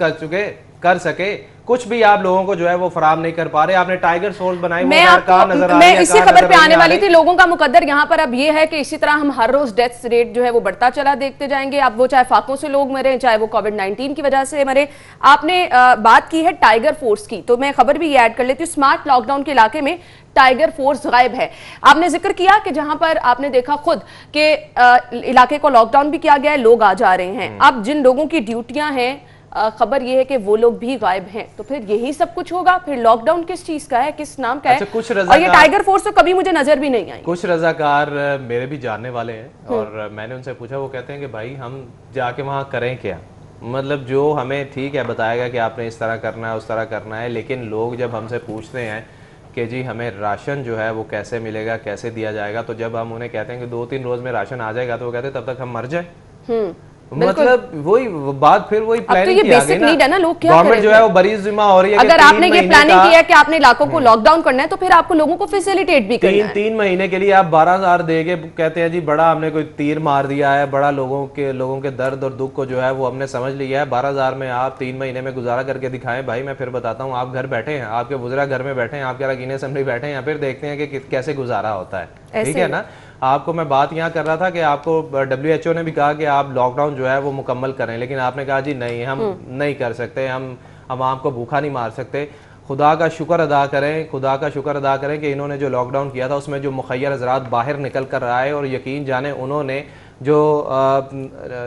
कर सके, कुछ भी आप लोगों को जो है वो फराम नहीं कर पा रहे। आपने टाइगर सोर्स बनाई, मैं इसी खबर पे आने वाली थी। लोगों का मुकद्दर यहाँ पर अब ये है कि इसी तरह हम हर रोज डेथ रेट जो है वो बढ़ता चला देखते जाएंगे। अब वो चाहे फाकों से लोग मरे, चाहे वो कोविड-19 की वजह से मरे। आपने बात की है टाइगर फोर्स की, तो मैं खबर भी ये ऐड कर लेती हूँ। स्मार्ट लॉकडाउन के इलाके में टाइगर फोर्स गायब है। आपने जिक्र किया कि जहां पर आपने देखा खुद के इलाके को लॉकडाउन भी किया गया है, लोग आ जा रहे हैं। अब जिन लोगों की ड्यूटियां हैं, खबर यह है कि वो लोग भी गायब हैं, तो फिर यही सब कुछ होगा। फिर लॉकडाउन किस चीज का है, किस नाम का है? कुछ और ये टाइगर फोर्स तो कभी मुझे नजर भी नहीं आई। कुछ रजाकार मेरे भी जानने वाले हैं और मैंने उनसे पूछा, वो कहते हैं कि भाई हम जाके वहां करें क्या, मतलब जो हमें ठीक है बताया गया कि आपने इस तरह करना है उस तरह करना है, लेकिन लोग जब हमसे पूछते हैं कि जी हमें राशन जो है वो कैसे मिलेगा, कैसे दिया जाएगा, तो जब हम उन्हें कहते हैं कि 2-3 रोज में राशन आ जाएगा तो वो कहते हैं तब तक हम मर जाए। मतलब वही बात, फिर वही प्लानिंग की आ गई ना। लोग क्या गवर्नमेंट जो है वो बड़ी जिम्मा हो रही है। अगर आपने ये प्लानिंग किया है कि आपने इलाकों को लॉकडाउन करना है तो फिर आपको लोगों को फैसिलिटेट भी करना है। 3 महीने के लिए आप 12,000 देके कहते हैं जी बड़ा हमने कोई तीर मार दिया है, बड़ा लोगों के दर्द और दुख को जो है वो हमने समझ लिया है। 12,000 में आप 3 महीने में गुजारा करके दिखाएं। भाई मैं फिर बताता हूँ, आप घर बैठे हैं, आपके बुजुर्ग घर में बैठे हैं, आपके रकीन असेंबली बैठे हैं, फिर देखते हैं कि कैसे गुजारा होता है, ठीक है ना। आपको मैं बात यहाँ कर रहा था कि आपको WHO ने भी कहा कि आप लॉकडाउन जो है वो मुकम्मल करें, लेकिन आपने कहा जी नहीं, हम नहीं कर सकते, हम आवाम को भूखा नहीं मार सकते। खुदा का शुक्र अदा करें, खुदा का शुक्र अदा करें कि इन्होंने जो लॉकडाउन किया था उसमें जो मुखय्यर हज़रात बाहर निकल कर आए, और यकीन जाने उन्होंने जो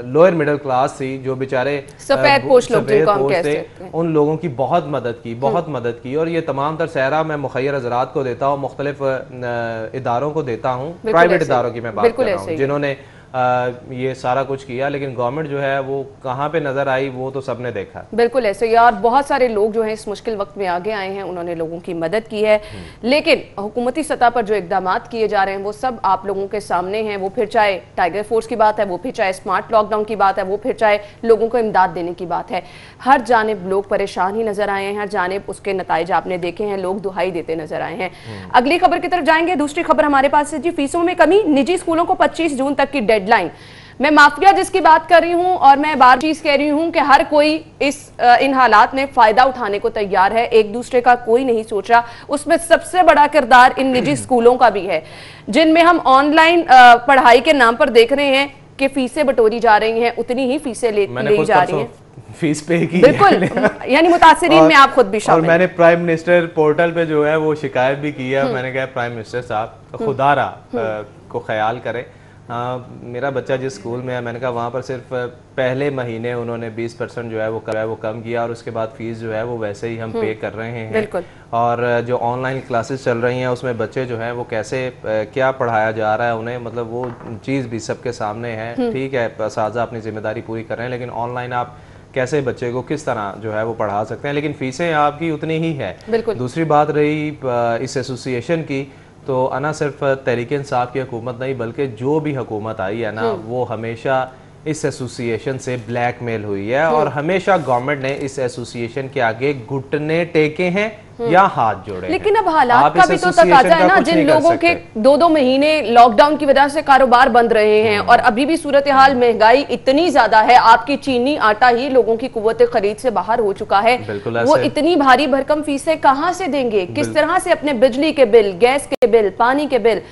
लोअर मिडिल क्लास थी, जो बेचारे सफेद पोश लोग जिनको हम कह सकते हैं, उन लोगों की बहुत मदद की, बहुत मदद की। और ये तमाम तर सहरा मैं मुखय्यर हज़रात को देता हूँ, मुख्तलिफ इदारों को देता हूँ, प्राइवेट इदारों की मैं बात कर रहा हूँ, जिन्होंने ये सारा कुछ किया। लेकिन गवर्नमेंट जो है वो कहाँ पे नजर आई वो तो सबने देखा। बिल्कुल ऐसे यार, बहुत सारे लोग जो हैं इस मुश्किल वक्त में आगे आए हैं, उन्होंने लोगों की मदद की है। लेकिन हुकूमती सतह पर जो इकदाम किए जा रहे हैं वो सब आप लोगों के सामने हैं। वो फिर चाहे टाइगर फोर्स की बात है, वो फिर चाहे स्मार्ट लॉकडाउन की बात है, वो फिर चाहे लोगों को इमदाद देने की बात है, हर जानिब लोग परेशान ही नजर आए हैं, हर जानिब उसके नताइज आपने देखे हैं, लोग दुहाई देते नजर आए हैं। अगली खबर की तरफ जाएंगे। दूसरी खबर हमारे पास है जी, फीसों में कमी, निजी स्कूलों को 25 जून तक की डेडलाइन। मैं माफिया जिसकी बात कर रही हूं और मैं बार चीज कह रही हूं कि हर कोई इन हालात में फायदा उठाने को तैयार है, एक दूसरे का कोई नहीं सोच रहा। उसमें सबसे बड़ा किरदार इन निजी स्कूलों का भी है, जिनमें हम ऑनलाइन पढ़ाई के नाम पर देख रहे हैं कि फीसें बटोरी जा रही हैं, उतनी ही फीसें ली जा रही हैं। फीस पे की बिल्कुल, यानी मुतासिरीन में आप खुद भी शामिल। और मैंने प्राइम मिनिस्टर पोर्टल पे जो है वो शिकायत भी की है। मैंने कहा प्राइम मिनिस्टर साहब खुदारा को ख्याल करें, मेरा बच्चा जिस स्कूल में है, मैंने कहा वहाँ पर सिर्फ पहले महीने उन्होंने 20% जो है वो कम किया, और उसके बाद फीस जो है वो वैसे ही हम पे कर रहे हैं। और जो ऑनलाइन क्लासेस चल रही हैं उसमें बच्चे जो हैं वो कैसे क्या पढ़ाया जा रहा है उन्हें, मतलब वो चीज़ भी सबके सामने है। ठीक है, असातिज़ा अपनी जिम्मेदारी पूरी कर रहे हैं, लेकिन ऑनलाइन आप कैसे बच्चे को किस तरह जो है वो पढ़ा सकते हैं, लेकिन फीसें आपकी उतनी ही है। दूसरी बात रही इस एसोसिएशन की, तो ना सिर्फ तहरीक इंसाफ की हुकूमत नहीं बल्कि जो भी हुकूमत आई है ना, वो हमेशा इस एसोसिएशन से ब्लैकमेल हुई है, और हमेशा गवर्नमेंट ने इस एसोसिएशन के आगे घुटने टेके हैं या हाथ जोड़े। लेकिन अब हालात का भी तो तकाजा है ना, जिन लोगों के 2-2 महीने लॉकडाउन की वजह से कारोबार बंद रहे हैं, और अभी भी सूरत हाल महंगाई इतनी ज्यादा है, आपकी चीनी आटा ही लोगों की कुव्वत खरीद से बाहर हो चुका है, वो इतनी भारी भरकम फीसें कहां से देंगे, किस तरह से अपने बिजली के बिल, गैस के बिल, पानी के बिल,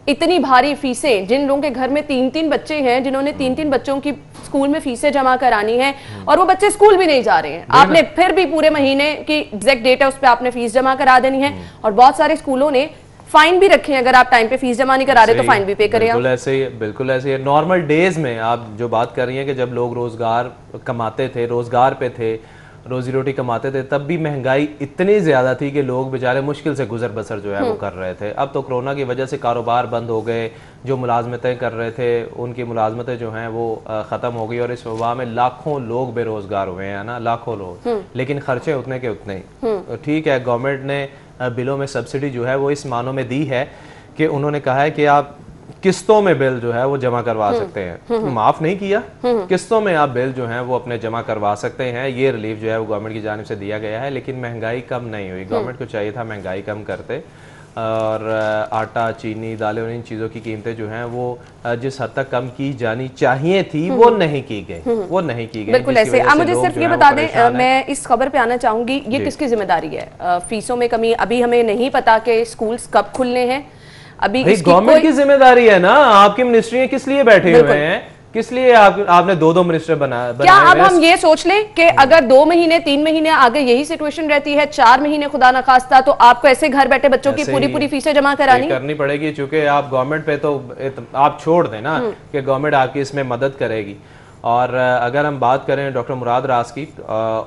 इतनी भारी फीसें। जिन लोगों के घर में 3-3 बच्चे हैं, जिन्होंने 3-3 बच्चों की स्कूल में फीसें जमा करानी है, और वो बच्चे स्कूल भी नहीं जा रहे हैं, आपने फिर भी पूरे महीने की एग्जैक्ट डेट है उस पर आपने फीस जमा करा देनी है। और बहुत सारे स्कूलों ने फाइन भी रखे हैं, अगर आप टाइम पे फीस जमा नहीं करा रहे तो फाइन भी पे करें। बिल्कुल ऐसे ही नॉर्मल डेज में आप जो बात कर रही हैं कि जब लोग रोजगार कमाते थे, रोजगार पे थे, रोजी रोटी कमाते थे, तब भी महंगाई इतनी ज़्यादा थी कि लोग बेचारे मुश्किल से गुजर बसर जो है वो कर रहे थे। अब तो कोरोना की वजह से कारोबार बंद हो गए, जो मुलाजमतें कर रहे थे उनकी मुलाजमतें जो हैं वो ख़त्म हो गई, और इस वबा में लाखों लोग बेरोज़गार हुए हैं ना, लाखों लोग, लेकिन खर्चे उतने के उतने ही। ठीक है, गवर्नमेंट ने बिलों में सब्सिडी जो है वो इस मानों में दी है कि उन्होंने कहा है कि आप किस्तों में बिल जो है वो जमा करवा सकते हैं, माफ नहीं किया, किस्तों में आप बिल जो है वो अपने जमा करवा सकते हैं। ये रिलीफ जो है वो गवर्नमेंट की जानिब से दिया गया है, लेकिन महंगाई कम नहीं हुई। गवर्नमेंट को चाहिए था महंगाई कम करते, और आटा, चीनी, दालें और इन चीज़ों की कीमतें जो हैं वो जिस हद तक कम की जानी चाहिए थी वो नहीं की गई, वो नहीं की गई। बिल्कुल ऐसे। आप मुझे सिर्फ ये बता दें, मैं इस खबर पे आना चाहूंगी, ये किसकी जिम्मेदारी है? फीसों में कमी, अभी हमें नहीं पता कि स्कूल्स कब खुलने हैं, अभी गवर्नमेंट की जिम्मेदारी है ना। आपकी मिनिस्ट्री किस लिए बैठे हुए हैं, किस लिए आपने 2-2 मिनिस्टर बनाए? क्या अब हम ये सोच लें कि अगर 2 महीने 3 महीने आगे यही सिचुएशन रहती है, 4 महीने खुदा ना खास्ता, तो आपको ऐसे घर बैठे बच्चों की पूरी फीसें जमा करनी पड़ेगी? चूंकि आप गवर्नमेंट पे तो आप छोड़ दें ना कि गवर्नमेंट आपकी इसमें मदद करेगी। और अगर हम बात करें डॉक्टर मुराद रास की,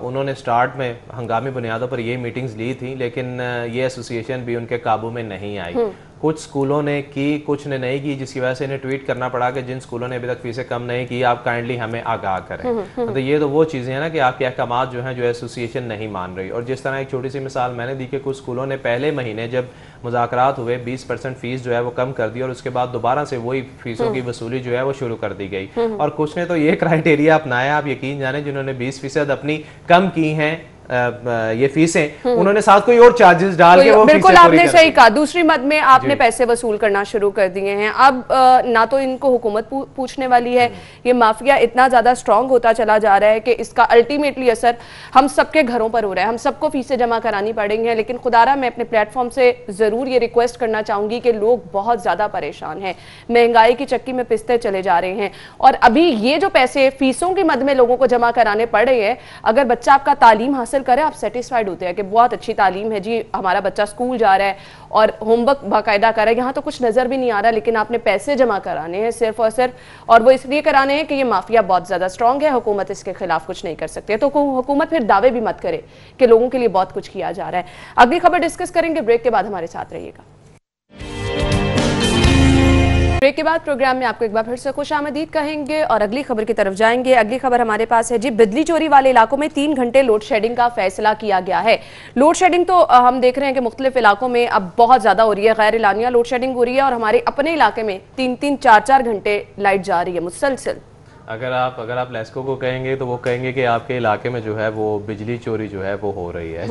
उन्होंने स्टार्ट में हंगामी बुनियादों पर ये मीटिंग्स ली थी, लेकिन ये एसोसिएशन भी उनके काबू में नहीं आई। कुछ स्कूलों ने की, कुछ ने नहीं की, जिसकी वजह से इन्हें ट्वीट करना पड़ा कि जिन स्कूलों ने अभी तक फीसें कम नहीं की आप काइंडली हमें आगाह करें। तो ये तो वो चीज़ें हैं ना कि आपके अहकामात जो हैं जो एसोसिएशन नहीं मान रही। और जिस तरह एक छोटी सी मिसाल मैंने दी कि कुछ स्कूलों ने पहले महीने जब मुज़ाकरात हुए 20% फीस जो है वो कम कर दी, और उसके बाद दोबारा से वही फीसों की वसूली जो है वो शुरू कर दी गई। और कुछ ने तो ये क्राइटेरिया अपनाया, आप यकीन जाने, जिन्होंने 20% अपनी कम की हैं ये फीसें, उन्होंने साथ कोई और चार्जेस डाल के वो बिल्कुल आपने सही कहा, दूसरी मद में आपने पैसे वसूल करना शुरू कर दिए हैं। अब ना तो इनको हुकूमत पूछने वाली है, ये माफिया इतना ज्यादा स्ट्रांग होता चला जा रहा है कि इसका अल्टीमेटली असर हम सबके घरों पर हो रहा है, हम सबको फीसें जमा करानी पड़ेंगी। लेकिन खुदारा मैं अपने प्लेटफॉर्म से जरूर ये रिक्वेस्ट करना चाहूंगी कि लोग बहुत ज्यादा परेशान हैं, महंगाई की चक्की में पिसते चले जा रहे हैं, और अभी ये जो पैसे फीसों की मद में लोगों को जमा कराने पड़ रहे हैं, अगर बच्चा आपका तालीम हासिल करे, आप सेटिस्फाइड होते हैं कि बहुत अच्छी तालीम है जी, हमारा बच्चा स्कूल जा रहा है और होमवर्क बाकायदा कर रहा है, यहाँ तो कुछ नजर भी नहीं आ रहा, लेकिन आपने पैसे जमा कराने हैं सिर्फ और सिर्फ, और वो इसलिए कराने हैं कि ये माफिया बहुत ज्यादा स्ट्रांग है, हुकूमत इसके खिलाफ कुछ नहीं कर सकती। तो हुकूमत फिर दावे भी मत करे कि लोगों के लिए बहुत कुछ किया जा रहा है। अगली खबर डिस्कस करेंगे, ब्रेक के बाद हमारे साथ रहिएगा। ब्रेक के बाद प्रोग्राम में आपको एक बार फिर से खुशामदीद कहेंगे और अगली खबर की तरफ जाएंगे। अगली खबर हमारे पास है जी, बिजली चोरी वाले इलाकों में 3 घंटे लोड शेडिंग का फैसला किया गया है। लोड शेडिंग तो हम देख रहे हैं कि मुख्तलिफ इलाकों में अब बहुत ज्यादा हो रही है, गैर एलानिया लोड शेडिंग हो रही है, और हमारे अपने इलाके में 3-3, 4-4 घंटे लाइट जा रही है मुसलसल। अगर आप लेस्को को कहेंगे तो वो कहेंगे कि आपके इलाके में जो है वो बिजली चोरी जो है वो हो रही है।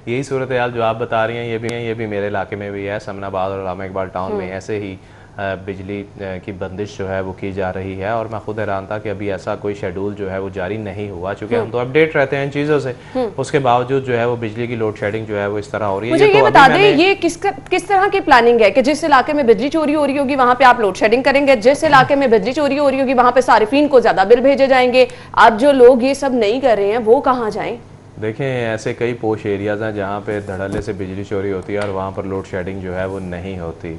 यही सूरत हाल जो आप बता रही हैं ये भी मेरे इलाके में भी है। समनाबाद और इलामा इकबाल टाउन में ऐसे ही बिजली की बंदिश जो है वो की जा रही है, और मैं खुद हैरान था कि अभी ऐसा कोई शेड्यूल जो है वो जारी नहीं हुआ, चूंकि हम तो अपडेट रहते हैं इन चीज़ों से, उसके बावजूद जो है वो बिजली की लोड शेडिंग जो है वो इस तरह हो रही है। मुझे ये बता दें, ये किस तरह की प्लानिंग है कि जिस इलाके में बिजली चोरी हो रही होगी वहां पे आप लोड शेडिंग करेंगे, जिस इलाके में बिजली चोरी हो रही होगी वहां पे सारिफीन को ज्यादा बिल भेजे जाएंगे। अब जो लोग ये सब नहीं कर रहे हैं वो कहाँ जाएं? देखें, ऐसे कई पोश एरियाज़ हैं जहाँ पे धड़ल्ले से बिजली चोरी होती है और वहाँ पर लोड शेडिंग जो है वो नहीं होती,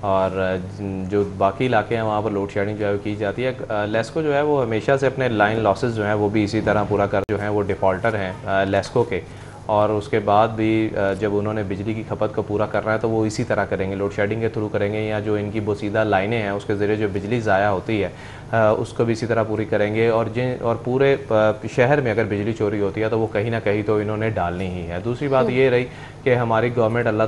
और जो बाकी इलाके हैं वहाँ पर लोड शेडिंग जो है वो की जाती है। लेस्को जो है वो हमेशा से अपने लाइन लॉसेस जो हैं वो भी इसी तरह पूरा कर, जो हैं वो डिफ़ॉल्टर हैं लेस्को के, और उसके बाद भी जब उन्होंने बिजली की खपत को पूरा करना है तो वो इसी तरह करेंगे, लोड शेडिंग के थ्रू करेंगे, या जो इनकी बोसीदा लाइनें हैं उसके ज़रिए जो बिजली ज़ाया होती है उसको भी इसी तरह पूरी करेंगे। और पूरे शहर में अगर बिजली चोरी होती है तो वो कहीं ना कहीं तो इन्होंने डालनी ही है। दूसरी बात ये रही कि हमारी गवर्नमेंट अल्लाह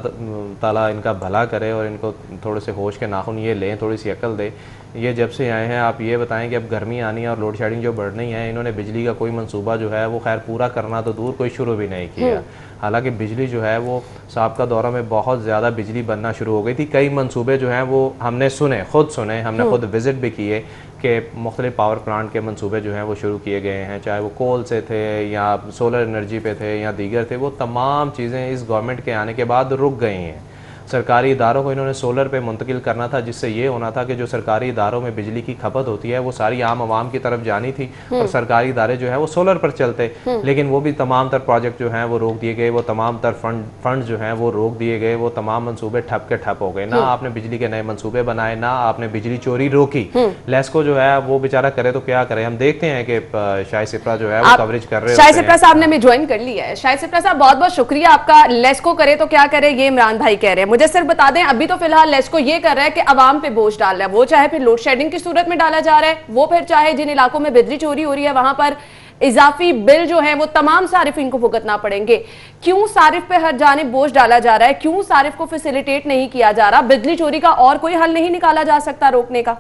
ताला इनका भला करे और इनको थोड़े से होश के नाखून ये लें, थोड़ी सी अकल दे। ये जब से आए हैं आप ये बताएं कि अब गर्मी आनी है और लोड शेडिंग जो बढ़नी है, इन्होंने बिजली का कोई मंसूबा जो है वो खैर पूरा करना तो दूर, कोई शुरू भी नहीं किया। हालांकि बिजली जो है वो साबका दौरा में बहुत ज़्यादा बिजली बनना शुरू हो गई थी। कई मंसूबे जो हैं वो हमने खुद सुने, हमने खुद विज़िट भी किए कि मुख्तलिफ पावर प्लांट के मंसूबे जो हैं वो शुरू किए गए हैं, चाहे वो कोल से थे या सोलर एनर्जी पे थे या दीगर थे। वो तमाम चीज़ें इस गवर्नमेंट के आने के बाद रुक गई हैं। सरकारी इदारों को इन्होंने सोलर पे मुंतकिल करना था, जिससे ये होना था कि जो सरकारी इदारों में बिजली की खपत होती है वो सारी आम आवाम की तरफ जानी थी और सरकारी इदारे जो है वो सोलर पर चलते। लेकिन वो भी तमाम तर प्रोजेक्ट जो हैं वो रोक दिए गए, वो तमाम तर फंड जो हैं वो रोक दिए गए, वो तमाम मंसूबे ठप के ठप हो गए। ना आपने बिजली के नए मंसूबे बनाए, ना आपने बिजली चोरी रोकी। लेस्को जो है वो बेचारा करे तो क्या करे। हम देखते हैं कि शाहिद सिप्रा जो है वो कवरेज कर रहे हैं। शाहिद सिप्रा साहब ने हमें ज्वाइन कर लिया है। शाहिद सिप्रा साहब बहुत बहुत शुक्रिया आपका। लेस्को करे तो क्या करे, ये इमरान भाई कह रहे हैं। मुझे सिर्फ बता दें, अभी तो फिलहाल लेस्को ये कर रहा है कि अवाम पे बोझ डाल रहा है, वो चाहे फिर लोड शेडिंग की सूरत में डाला जा रहा है, वो फिर चाहे जिन इलाकों में बिजली चोरी हो रही है वहां पर इजाफी बिल जो है वो तमाम सारिफिन को भुगतना पड़ेंगे। क्यों सारिफ पे हर जानिब बोझ डाला जा रहा है, क्यों सारिफ को फैसिलिटेट नहीं किया जा रहा? बिजली चोरी का और कोई हल नहीं निकाला जा सकता रोकने का?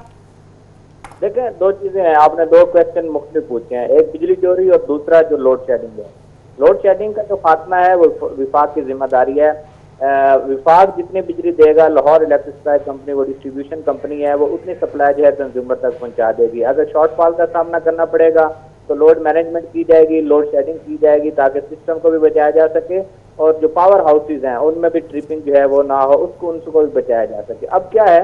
देखिए, दो चीजें हैं, आपने दो क्वेश्चन मुख्तलिफ पूछे हैं, एक बिजली चोरी और दूसरा जो लोड शेडिंग है। लोड शेडिंग का जो खात्मा है वो विफाक की जिम्मेदारी है। विफाक जितनी बिजली देगा, लाहौर इलेक्ट्रिक सप्लाई कंपनी वो डिस्ट्रीब्यूशन कंपनी है, वो उतनी सप्लाई जो है कंज्यूमर तक पहुंचा देगी। अगर शॉर्टफॉल का सामना करना पड़ेगा तो लोड मैनेजमेंट की जाएगी, लोड शेडिंग की जाएगी ताकि सिस्टम को भी बचाया जा सके और जो पावर हाउसेज हैं उनमें भी ट्रिपिंग जो है वो ना हो, उनको भी बचाया जा सके। अब क्या है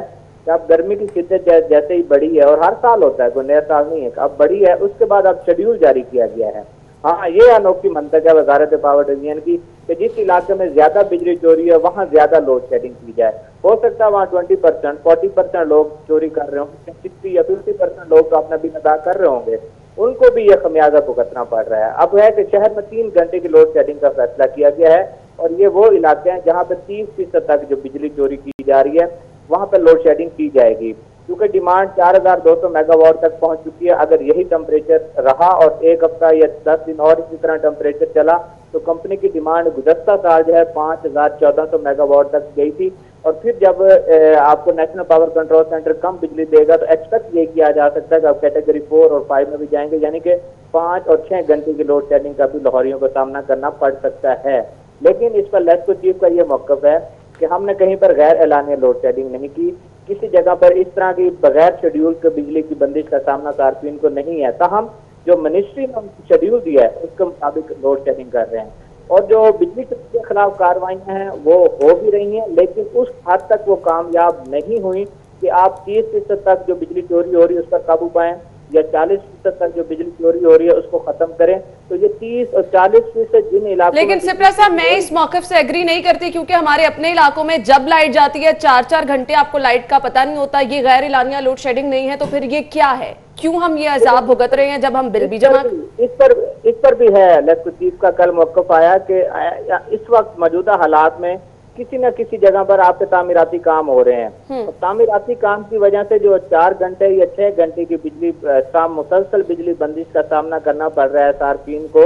कि अब गर्मी की शिद्दत जैसे ही बढ़ी है, और हर साल होता है, कोई नया साल नहीं है, अब बढ़ी है, उसके बाद अब शेड्यूल जारी किया गया है। हाँ, ये अनोखी मंतक है वजारत पावर डिवीजन की कि जिस इलाके में ज्यादा बिजली चोरी है वहाँ ज्यादा लोड शेडिंग की जाए। हो सकता है वहाँ 20%, 40% लोग चोरी कर रहे होंगे, 60 या 50% लोग तो अपना बिल अदा कर रहे होंगे, उनको भी यह खमियाजा भुगतना पड़ रहा है। अब है कि शहर में 3 घंटे की लोड शेडिंग का फैसला किया गया है, और ये वो इलाके हैं जहाँ पे 30% तक जो बिजली चोरी की जा रही है वहाँ पे लोड शेडिंग की जाएगी। क्योंकि डिमांड 4200 मेगावाट तक पहुंच चुकी है। अगर यही टेम्परेचर रहा और एक हफ्ता या 10 दिन और इसी तरह टेम्परेचर चला तो कंपनी की डिमांड गुज़श्ता साल जो है 5400 मेगावाट तक गई थी। और फिर जब आपको नेशनल पावर कंट्रोल सेंटर कम बिजली देगा तो एक्सपेक्ट ये किया जा सकता है कि आप कैटेगरी 4 और 5 में भी जाएंगे, यानी कि 5 और 6 घंटे की लोड शेडिंग का भी लाहौरियों को सामना करना पड़ सकता है। लेकिन इस पर लेस्को चीफ का ये मौक़िफ़ है कि हमने कहीं पर गैर एलानिया लोड शेडिंग नहीं की, किसी जगह पर इस तरह की बगैर शेड्यूल के बिजली की बंदिश का सामना सार्फिन को नहीं है। ताहम जो मिनिस्ट्री ने शेड्यूल दिया है उसके मुताबिक लोड शेडिंग कर रहे हैं और जो बिजली के खिलाफ कार्रवाइयां हैं वो हो भी रही हैं, लेकिन उस हद तक वो कामयाब नहीं हुई कि आप 30% तक जो बिजली चोरी हो रही है उस पर काबू पाएं या 40% तक जो बिजली चोरी हो रही है उसको खत्म करें। तो ये 30 और 40% जिन इलाकों, लेकिन सिप्रा साहब मैं इस मौक़िफ़ से एग्री नहीं करती, क्योंकि हमारे अपने इलाकों में जब लाइट जाती है 4-4 घंटे आपको लाइट का पता नहीं होता। ये गैर इलानिया लोड शेडिंग नहीं है तो फिर ये क्या है? क्यों हम ये अजाब भुगत रहे हैं जब हम बिल भी जमा? इस पर भी है लेस्को चीफ का कल मौक़िफ़ आया कि इस वक्त मौजूदा हालात में किसी न किसी जगह पर आपके तामीराती काम हो रहे हैं। तो तामीराती काम की वजह से जो 4 घंटे या 6 घंटे की बिजली मुसलसल बिजली बंदिश का सामना करना पड़ रहा है सार्फिन को,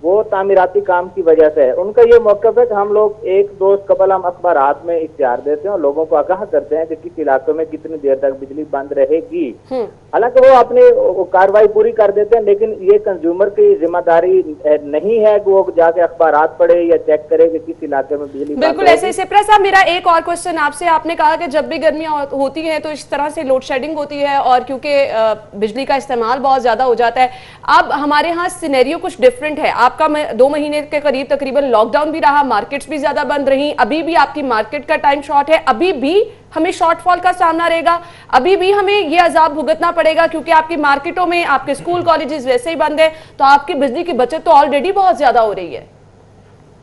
वो तामीराती काम की वजह से है। उनका ये मौक़िफ़ है कि हम लोग एक दोस्त कबल हम अखबारात में इख्तियार देते हैं और लोगों को आगाह करते हैं कि किस इलाकों में कितनी देर तक बिजली बंद रहेगी। हालांकि वो अपनी कार्रवाई पूरी कर देते हैं, लेकिन ये कंज्यूमर की जिम्मेदारी नहीं है कि वो जाके अखबारात पढ़े या चेक करे कि किस इलाके में बिजली। बिल्कुल ऐसे ही सिप्रा साहब, मेरा एक और क्वेश्चन आपसे, आपने कहा कि जब भी गर्मियां होती हैं तो इस तरह से लोड शेडिंग होती है और क्योंकि बिजली का इस्तेमाल बहुत ज्यादा हो जाता है। अब हमारे यहाँ सिनेरियो कुछ डिफरेंट है। आपका 2 महीने के करीब तकरीबन लॉकडाउन भी रहा, मार्केट्स भी ज्यादा बंद रही, अभी भी आपकी मार्केट का टाइम शॉर्ट है, अभी भी हमें शॉर्टफॉल का सामना रहेगा, अभी भी हमें ये अजाब भुगतना पड़ेगा क्योंकि आपकी मार्केटों में आपके स्कूल कॉलेजेस वैसे ही बंद है, तो आपकी बिजली की बचत तो ऑलरेडी बहुत ज्यादा हो रही है।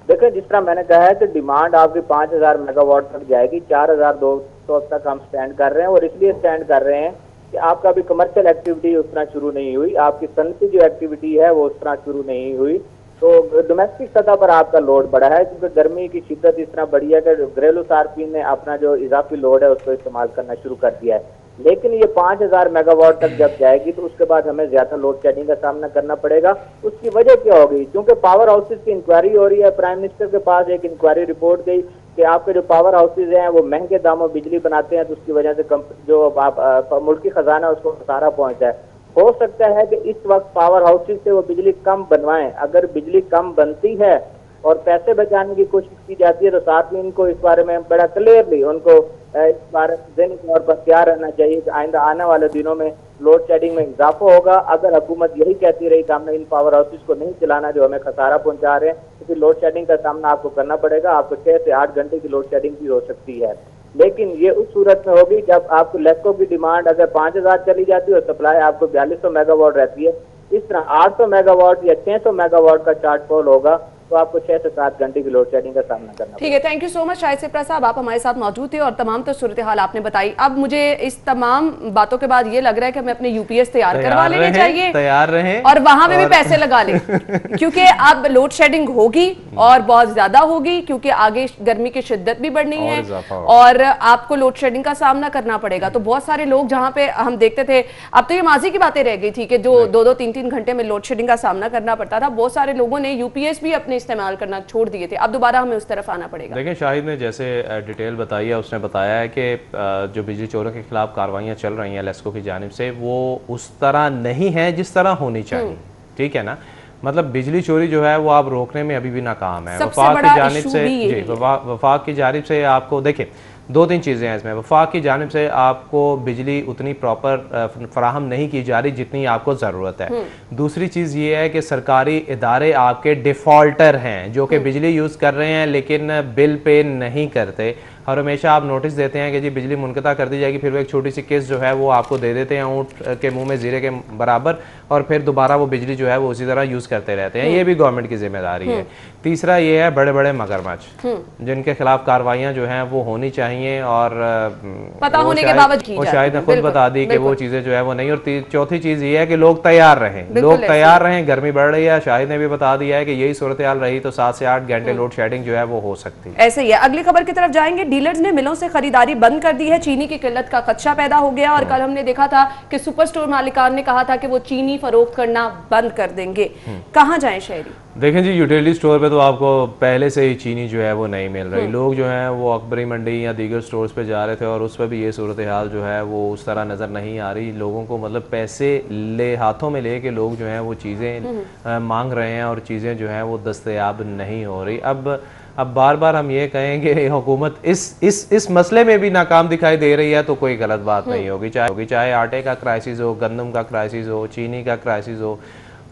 देखिए, जिस तरह मैंने कहा है कि डिमांड आपकी 5000 मेगावाट तक जाएगी, 4200 तक हम स्टैंड कर रहे हैं और इसलिए स्टैंड कर रहे हैं कि आपका अभी कमर्शियल एक्टिविटी उस तरह शुरू नहीं हुई, आपकी सनती जो एक्टिविटी है वो उस तरह शुरू नहीं हुई, तो डोमेस्टिक सतह पर आपका लोड बढ़ा है क्योंकि गर्मी की शिद्दत इस तरह बढ़ी है कि घरेलू सार्फिन ने अपना जो इजाफी लोड है उसको इस्तेमाल करना शुरू कर दिया है। लेकिन ये 5000 मेगावाट तक जब जाएगी तो उसके बाद हमें ज्यादा लोड शेडिंग का सामना करना पड़ेगा। उसकी वजह क्या होगी? क्योंकि पावर हाउसेज की इंक्वायरी हो रही है, प्राइम मिनिस्टर के पास एक इंक्वायरी रिपोर्ट गई कि आपके जो पावर हाउसेज हैं वो महंगे दामों बिजली बनाते हैं, तो उसकी वजह से जो मुल्की खजाना है उसको खसारा पहुंचा है। हो सकता है कि इस वक्त पावर हाउसेज से वो बिजली कम बनवाएं। अगर बिजली कम बनती है और पैसे बचाने की कोशिश की जाती है तो साथ में इनको इस बारे में बड़ा क्लियरली उनको इस बारे में तौर पर तैयार रहना चाहिए कि आइंदा आने वाले दिनों में लोड शेडिंग में इजाफा होगा। अगर हुकूमत यही कहती रही कि हमने इन पावर हाउसेज को नहीं चलाना जो हमें खसारा पहुंचा रहे हैं, तो फिर लोड शेडिंग का सामना आपको करना पड़ेगा। आपको 6 से 8 घंटे की लोड शेडिंग भी हो सकती है, लेकिन ये उस सूरत में होगी जब आपको लेस्को की डिमांड अगर 5000 चली जाती है और सप्लाई आपको 4200 मेगावाट रहती है। इस तरह 800 मेगावाट या 600 मेगावाट का शॉर्टफॉल होगा तो आपको 6 से 7 घंटे की लोड शेडिंग का सामना करना। ठीक है, thank you so much Shahid Shipra साहब, आप हमारे साथ मौजूद थे और तमाम तो सूरत हाल आपने बताई। अब मुझे इस तमाम बातों के बाद ये लग रहा है कि हमें अपने यूपीएस तैयार करवा लेने चाहिए, तैयार रहें और वहां पे भी पैसे लगा लें क्योंकि अब लोड शेडिंग होगी और बहुत ज्यादा होगी क्योंकि आगे गर्मी की शिद्दत भी बढ़नी है और आपको लोड शेडिंग का सामना करना पड़ेगा। तो बहुत सारे लोग जहां पे हम देखते थे, अब तो ये माजी की बातें रह गई थी कि जो 2-2, 3-3 घंटे में लोड शेडिंग का सामना करना पड़ता था, बहुत सारे लोगों ने यूपीएस भी अपने इस्तेमाल करना छोड़ दिए थे। अब दोबारा हमें उस तरफ आना पड़ेगा। देखिए, शाहिद ने जैसे डिटेल बताई है, उसने बताया है कि जो बिजली चोरों के खिलाफ कार्रवाइयां चल रही हैं लेस्को की जानिब से, वो उस तरह नहीं है जिस तरह होनी चाहिए। ठीक है ना, मतलब बिजली चोरी जो है वो आप रोकने में अभी भी नाकाम है। वफाक की जानिब से जी, वफाक की जानिब से आपको देखिए 2-3 चीज़ें हैं इसमें। वफाक की जानिब से आपको बिजली उतनी प्रॉपर फराहम नहीं की जा रही जितनी आपको ज़रूरत है। दूसरी चीज़ ये है कि सरकारी इदारे आपके डिफ़ॉल्टर हैं जो कि बिजली यूज़ कर रहे हैं लेकिन बिल पे नहीं करते और हमेशा आप नोटिस देते हैं कि जी बिजली मुनक़ता कर दी जाएगी, फिर वो एक छोटी सी केस जो है वो आपको दे देते हैं ऊँट के मुंह में ज़ीरे के बराबर और फिर दोबारा वो बिजली जो है वो उसी तरह यूज़ करते रहते हैं। ये भी गवर्नमेंट की जिम्मेदारी है। तीसरा ये है बड़े बड़े मगरमच्छ जिनके खिलाफ कार्रवाइयाँ जो हैं वो होनी चाहिए चाहिए और पता होने के बावजूद की वो जाती शायद है। खुद बता दी कि वो चीज़ें जो है वो नहीं। और चौथी चीज़ ये है कि लोग तैयार रहें, लोग तैयार रहें। गर्मी बढ़ रही है, शाहिद ने भी बता दिया है कि यही सूरत हाल रही तो 7 से 8 घंटे लोड शेडिंग जो है वो हो सकती है। ऐसे ही है। अगली खबर की तरफ जाएंगे। डीलर्स ने मिलों से खरीदारी बंद कर दी है, चीनी की किल्लत का खदशा पैदा हो गया। और कल हमने देखा था कि सुपर स्टोर मालिकान ने कहा था कि वो चीनी फरोख्त करना बंद कर देंगे। कहाँ जाएं शहरी? देखें जी, यूटिलिटी स्टोर पे तो आपको पहले से ही चीनी जो है वो नहीं मिल रही। लोग जो हैं वो अकबरी मंडी या दीगर स्टोर्स पे जा रहे थे और उस पर भी ये सूरत हाल जो है वो उस तरह नज़र नहीं आ रही। लोगों को मतलब पैसे हाथों में ले के लोग जो हैं वो चीज़ें मांग रहे हैं और चीज़ें जो हैं वो दस्तयाब नहीं हो रही। अब बार बार हम ये कहें कि हुकूमत इस मसले में भी नाकाम दिखाई दे रही है तो कोई गलत बात नहीं होगी। चाहे आटे का क्राइसिस हो, गंदम का क्राइसिस हो, चीनी का क्राइसिस हो,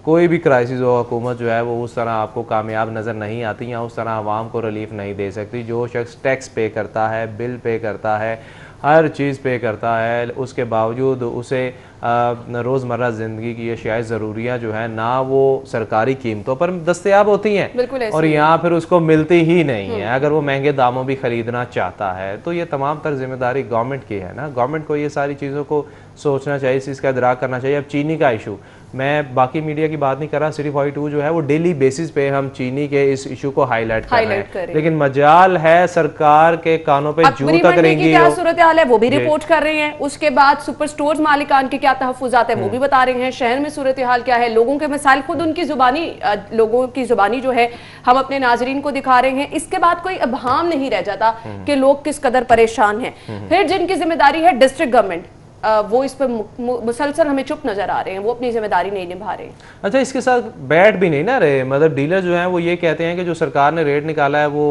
कोई भी क्राइसिस हो, हुकूमत जो है वो उस तरह आपको कामयाब नज़र नहीं आती या उस तरह आवाम को रिलीफ नहीं दे सकती। जो शख्स टैक्स पे करता है, बिल पे करता है, हर चीज़ पे करता है, उसके बावजूद उसे रोज़मर्रा ज़िंदगी की अशियाई ज़रूरियाँ जो है ना वो सरकारी कीमतों पर दस्तयाब होती हैं और यहाँ फिर उसको मिलती ही नहीं है। अगर वो महंगे दामों भी ख़रीदना चाहता है तो ये तमाम तर जिम्मेदारी गवर्नमेंट की है ना। गवर्नमेंट को ये सारी चीज़ों को सोचना चाहिए, इस चीज़ का इदराक करना चाहिए। अब चीनी का इशू, मैं बाकी मीडिया की बात नहीं कर रहा, सिटी 42 जो है वो डेली बेसिस पे हम चीनी के इस इशू को हाईलाइट कर रहे हैं। लेकिन मजाल है सरकार के कानों पे जूं तक रहेंगी। क्या सूरत हाल है वो भी रिपोर्ट कर रहे हैं। उसके बाद सुपर स्टोर्स मालिकान के क्या तहफ़्फ़ुज़ात है वो भी बता रहे हैं। शहर में सूरत हाल क्या है, लोगों के मसाइल खुद उनकी जुबानी, लोगों की जुबानी जो है हम अपने नाजरीन को दिखा रहे हैं। इसके बाद कोई अबहाम नहीं रह जाता कि लोग किस कदर परेशान हैं। फिर जिनकी जिम्मेदारी है डिस्ट्रिक्ट गवर्नमेंट, वो इस पर मुसलसल हमें चुप नजर आ रहे हैं, वो अपनी जिम्मेदारी नहीं निभा रहे। अच्छा, इसके साथ बैठ भी नहीं ना रहे। मतलब डीलर जो हैं वो ये कहते हैं कि जो सरकार ने रेट निकाला है वो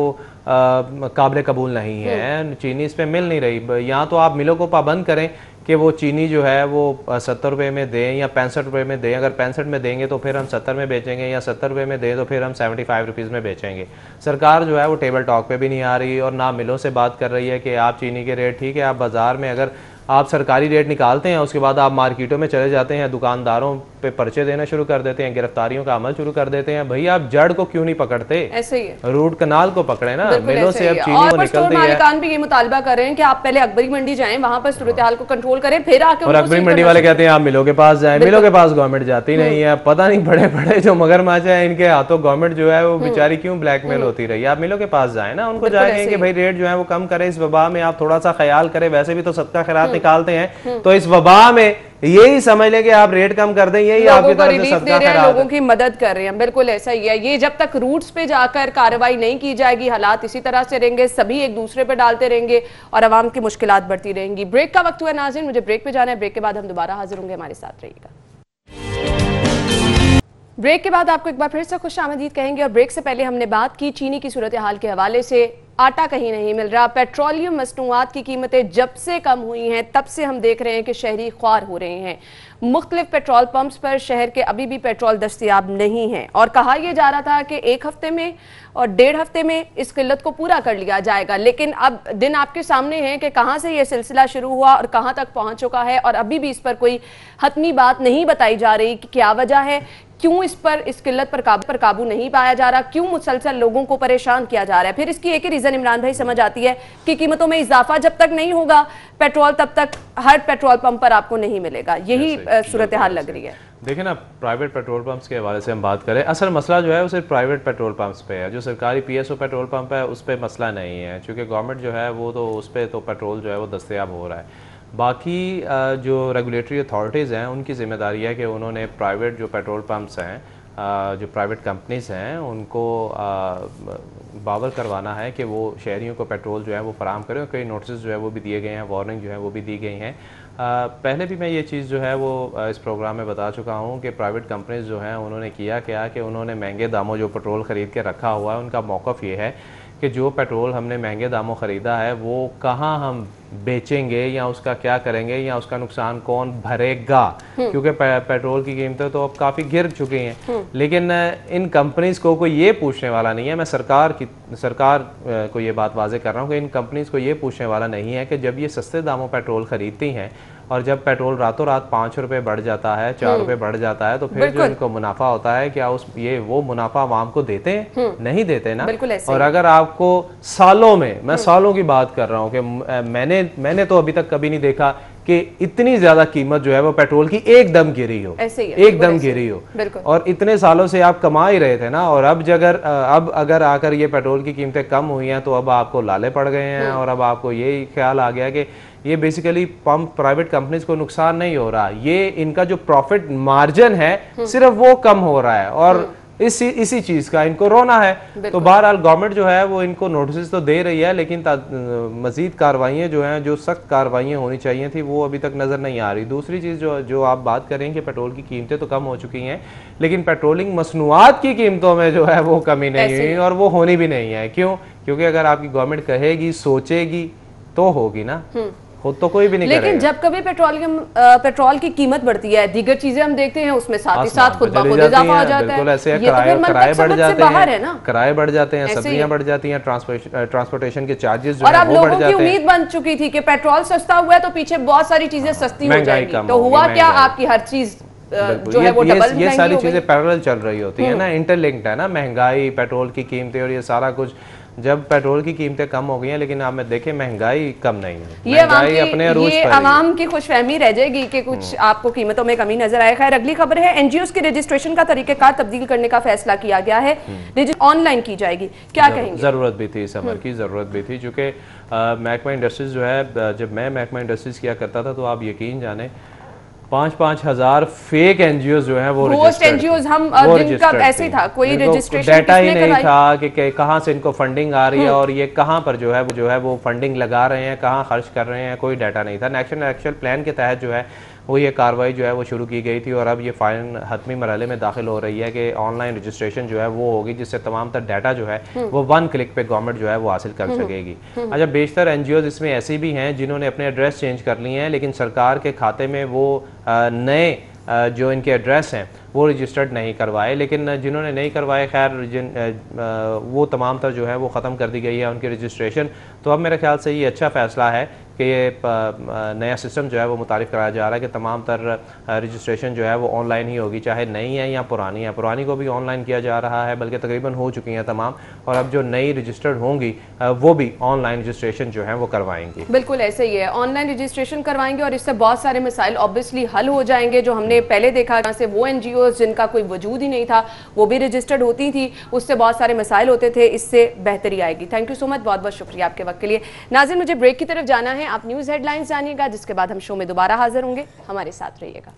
काबिल कबूल नहीं है, चीनी इस पे मिल नहीं रही। यहाँ तो आप मिलों को पाबंद करें कि वो चीनी जो है वो 70 रुपये में दें या 65 रुपये में दें। अगर 65 में देंगे तो फिर हम 70 में बेचेंगे, या 70 रुपये में दें तो फिर हम 75 रुपीज़ में बेचेंगे। सरकार जो है वो टेबल टॉक पे भी नहीं आ रही और ना मिलों से बात कर रही है कि आप चीनी के रेट ठीक है, आप बाज़ार में अगर आप सरकारी रेट निकालते हैं उसके बाद आप मार्केटों में चले जाते हैं, दुकानदारों पे पर्चे देना शुरू कर देते हैं, गिरफ्तारियों का अमल शुरू कर देते हैं। भाई आप जड़ को क्यों नहीं पकड़ते? ऐसे ही है, रूट कनाल को पकड़े ना। मिलों से अब चीनी वो निकलती है। मालिकान भी ये मुतालबा कर रहे हैं कि आप पहले अकबरी मंडी जाएं, वहां पर सूरत हाल को कंट्रोल करें, फिर आके। और अकबरी मंडी वाले कहते हैं आप मिलों के पास जाएं। मिलों के पास गवर्नमेंट जाती नहीं है। पता नहीं बड़े बड़े जो मगरमच्छ है इनके हाथों गवर्नमेंट जो है वो बेचारी क्यों ब्लैकमेल होती रही। आप मिलों के पास जाए ना, उनको जाएंगे कि भाई रेट जो है वो कम करें, इस वबा में आप थोड़ा सा ख्याल करें। वैसे भी तो सदका खैरात निकालते हैं, तो इस वबा में यही समझ लें कि आप रेट कम कर दें, यही आपकी तरफ से सदका खैरात, लोगों की मदद कर रहे हैं। बिल्कुल ऐसा ही है। ये जब तक रूट्स पे जाकर कार्रवाई नहीं की जाएगी, हालात इसी तरह से रहेंगे, सभी एक दूसरे पे डालते रहेंगे और आवाम की मुश्किलात बढ़ती रहेंगी। ब्रेक का वक्त हुआ नाज़रीन, मुझे ब्रेक पे जाना है। ब्रेक के बाद हम दोबारा हाजिर होंगे, हमारे साथ रहिएगा। ब्रेक के बाद आपको एक बार फिर से खुशामदीद कहेंगे। और ब्रेक से पहले हमने बात की चीनी की सूरत हाल के हवाले से। आटा कहीं नहीं मिल रहा, पेट्रोलियम मसनूआत की कीमतें जब से कम हुई हैं तब से हम देख रहे हैं कि शहरी ख्वार हो रहे हैं। मुख्तलिफ पेट्रोल पंप्स पर शहर के अभी भी पेट्रोल दस्तयाब नहीं है और कहा यह जा रहा था कि 1 हफ्ते में और 1.5 हफ्ते में इस किल्लत को पूरा कर लिया जाएगा। लेकिन अब दिन आपके सामने है कि कहां से यह सिलसिला शुरू हुआ और कहां तक पहुंच चुका है और अभी भी इस पर कोई हतमी बात नहीं बताई जा रही कि क्या वजह है, क्यों इस किल्लत पर काबू नहीं पाया जा रहा, क्यों मुसलसल लोगों को परेशान किया जा रहा है। फिर इसकी एक ही रीजन इमरान भाई समझ आती है कि कीमतों में इजाफा जब तक नहीं होगा पेट्रोल तब तक हर पेट्रोल पंप पर आपको नहीं मिलेगा। यही सूरत हाल लग रही है। देखिए ना, प्राइवेट पेट्रोल पंप्स के हवाले से हम बात करें, असल मसला जो है वो सिर्फ प्राइवेट पेट्रोल पंप्स पे है। जो सरकारी PSO पेट्रोल पंप है उस पर मसला नहीं है, क्योंकि गवर्नमेंट जो है वो तो उस पर तो पेट्रोल जो है वो दस्तयाब हो रहा है। बाकी जो रेगुलेटरी अथॉरिटीज़ हैं उनकी ज़िम्मेदारी है कि उन्होंने प्राइवेट जो पेट्रोल पंप्स हैं, जो प्राइवेट कंपनीज़ हैं, उनको बावर करवाना है कि वो शहरियों को पेट्रोल जो है वो फराहम करें। और कई नोटिस जो है वो भी दिए गए हैं, वार्निंग जो है वो भी दी गई हैं। पहले भी मैं ये चीज़ जो है वो इस प्रोग्राम में बता चुका हूँ कि प्राइवेट कंपनीज़ जो हैं उन्होंने किया क्या कि उन्होंने महंगे दामों जो पेट्रोल ख़रीद के रखा हुआ है, उनका मौक़िफ़ ये है कि जो पेट्रोल हमने महंगे दामों ख़रीदा है वो कहाँ हम बेचेंगे या उसका क्या करेंगे या उसका नुकसान कौन भरेगा, क्योंकि पेट्रोल की कीमतें तो अब काफ़ी गिर चुकी हैं। लेकिन इन कंपनीज़ को कोई ये पूछने वाला नहीं है, मैं सरकार को ये बात वाज़ेह कर रहा हूँ कि इन कंपनीज़ को ये पूछने वाला नहीं है कि जब ये सस्ते दामों पेट्रोल ख़रीदती हैं और जब पेट्रोल रातों रात 5 रुपए बढ़ जाता है, 4 रुपए बढ़ जाता है, तो फिर जो इनको मुनाफा होता है क्या वो मुनाफा आवाम को देते हैं? नहीं देते ना। और अगर आपको सालों में, मैं सालों की बात कर रहा हूँ कि मैंने तो अभी तक कभी नहीं देखा कि इतनी ज्यादा कीमत जो है वो पेट्रोल की एकदम गिरी हो, एकदम गिरी हो। और इतने सालों से आप कमा ही रहे थे ना, और अब अगर आकर ये पेट्रोल की कीमतें कम हुई हैं तो अब आपको लाले पड़ गए हैं, और अब आपको ये ख्याल आ गया कि ये बेसिकली पंप प्राइवेट कंपनीज को नुकसान नहीं हो रहा, ये इनका जो प्रॉफिट मार्जिन है सिर्फ वो कम हो रहा है, और इसी चीज का इनको रोना है। तो बहरहाल गवर्नमेंट जो है वो इनको नोटिस तो दे रही है, लेकिन मजीद कार्रवाइयाँ जो हैं, जो सख्त कार्रवाइयाँ होनी चाहिए थी, वो अभी तक नजर नहीं आ रही। दूसरी चीज जो आप बात करें कि पेट्रोल की कीमतें तो कम हो चुकी हैं, लेकिन पेट्रोलिंग मसनूआत की कीमतों में जो है वो कमी नहीं हुई, और वो होनी भी नहीं है। क्यों? क्योंकि अगर आपकी गवर्नमेंट कहेगी, सोचेगी तो होगी ना, खुद तो कोई भी नहीं करेगा। लेकिन जब कभी पेट्रोल की कीमत बढ़ती है, दीगर चीजें हम देखते हैं उसमें साथ ही साथ खुद ब खुद इजाफा हो जाता है। ऐसे ये तो फिर किराए बढ़ जाते हैं, किराए बढ़ जाते हैं, सब्जियां बढ़ जाती हैं, ट्रांसपोर्टेशन के चार्जेस और अब लोगों की उम्मीद बन चुकी थी कि पेट्रोल सस्ता हुआ है तो पीछे बहुत सारी चीजें सस्ती हो जाएंगी, तो हुआ क्या? आपकी हर चीज जो है वो डबल, ये सारी चीजें पैरेलल चल रही होती है ना, इंटरलिंक्ड है ना, महंगाई, पेट्रोल की कीमतें और ये सारा कुछ। जब पेट्रोल की कीमतें कम हो गई हैं, लेकिन आप में देखें महंगाई कम नहीं है, महंगाई अपने अरूज पर है। आवाम की खुशफहमी रह जाएगी कि कुछ आपको कीमतों में कमी नजर आए। खैर, अगली खबर है, एनजीओ के रजिस्ट्रेशन का तरीकेकार तब्दील करने का फैसला किया गया है, ऑनलाइन की जाएगी, क्या कहेंगे? जरूरत भी थी, इस अमर की जरूरत भी थी, चूंकि महकमा इंडस्ट्रीज जो है, जब मैं महकमा इंडस्ट्रीज किया करता था तो आप यकीन जाने 5-5 हज़ार फेक एनजीओ जो है वो एनजीओ हम जिनका ऐसे ही था, कोई रजिस्ट्रेशन डाटा ही नहीं था कि कहाँ से इनको फंडिंग आ रही है और ये कहाँ पर जो है वो फंडिंग लगा रहे हैं, कहाँ खर्च कर रहे हैं, कोई डाटा नहीं था। नेशनल एक्शन प्लान के तहत जो है वो ये कार्रवाई जो है वो शुरू की गई थी, और अब ये फाइनल हतमी मरहले में दाखिल हो रही है कि ऑनलाइन रजिस्ट्रेशन जो है वो होगी, जिससे तमाम तर डाटा जो है वो 1 क्लिक पे गवर्नमेंट जो है वो हासिल कर सकेगी। अच्छा, बेशतर एनजीओ इसमें ऐसी भी हैं जिन्होंने अपने एड्रेस चेंज कर लिए हैं, लेकिन सरकार के खाते में वो नए जो इनके एड्रेस हैं वो रजिस्टर्ड नहीं करवाए, लेकिन जिन्होंने नहीं करवाए, खैर वो तमाम तर जो है वो ख़त्म कर दी गई है उनकी रजिस्ट्रेशन। तो अब मेरे ख्याल से ये अच्छा फ़ैसला है कि ये नया सिस्टम जो है वो मुतारिफ कराया जा रहा है कि तमाम तर रजिस्ट्रेशन जो है वो ऑनलाइन ही होगी, चाहे नई है या पुरानी है। पुरानी को भी ऑनलाइन किया जा रहा है, बल्कि तकरीबन हो चुकी हैं तमाम, और अब जो नई रजिस्टर्ड होंगी वो भी ऑनलाइन रजिस्ट्रेशन जो है वो करवाएंगी। बिल्कुल ऐसे ही है, ऑनलाइन रजिस्ट्रेशन करवाएंगे और इससे बहुत सारे मसाइल ऑब्वियसली हल हो जाएंगे। जो हमने पहले देखा से वो एनजीओ जिनका कोई वजूद ही नहीं था वो भी रजिस्टर्ड होती थी, उससे बहुत सारे मसाइल होते थे, इससे बेहतरी आएगी। थैंक यू सो मच, बहुत बहुत शुक्रिया आपके वक्त के लिए। नाज़रीन, मुझे ब्रेक की तरफ जाना है, आप न्यूज़ हेडलाइंस जानिएगा, जिसके बाद हम शो में दोबारा हाजिर होंगे, हमारे साथ रहिएगा।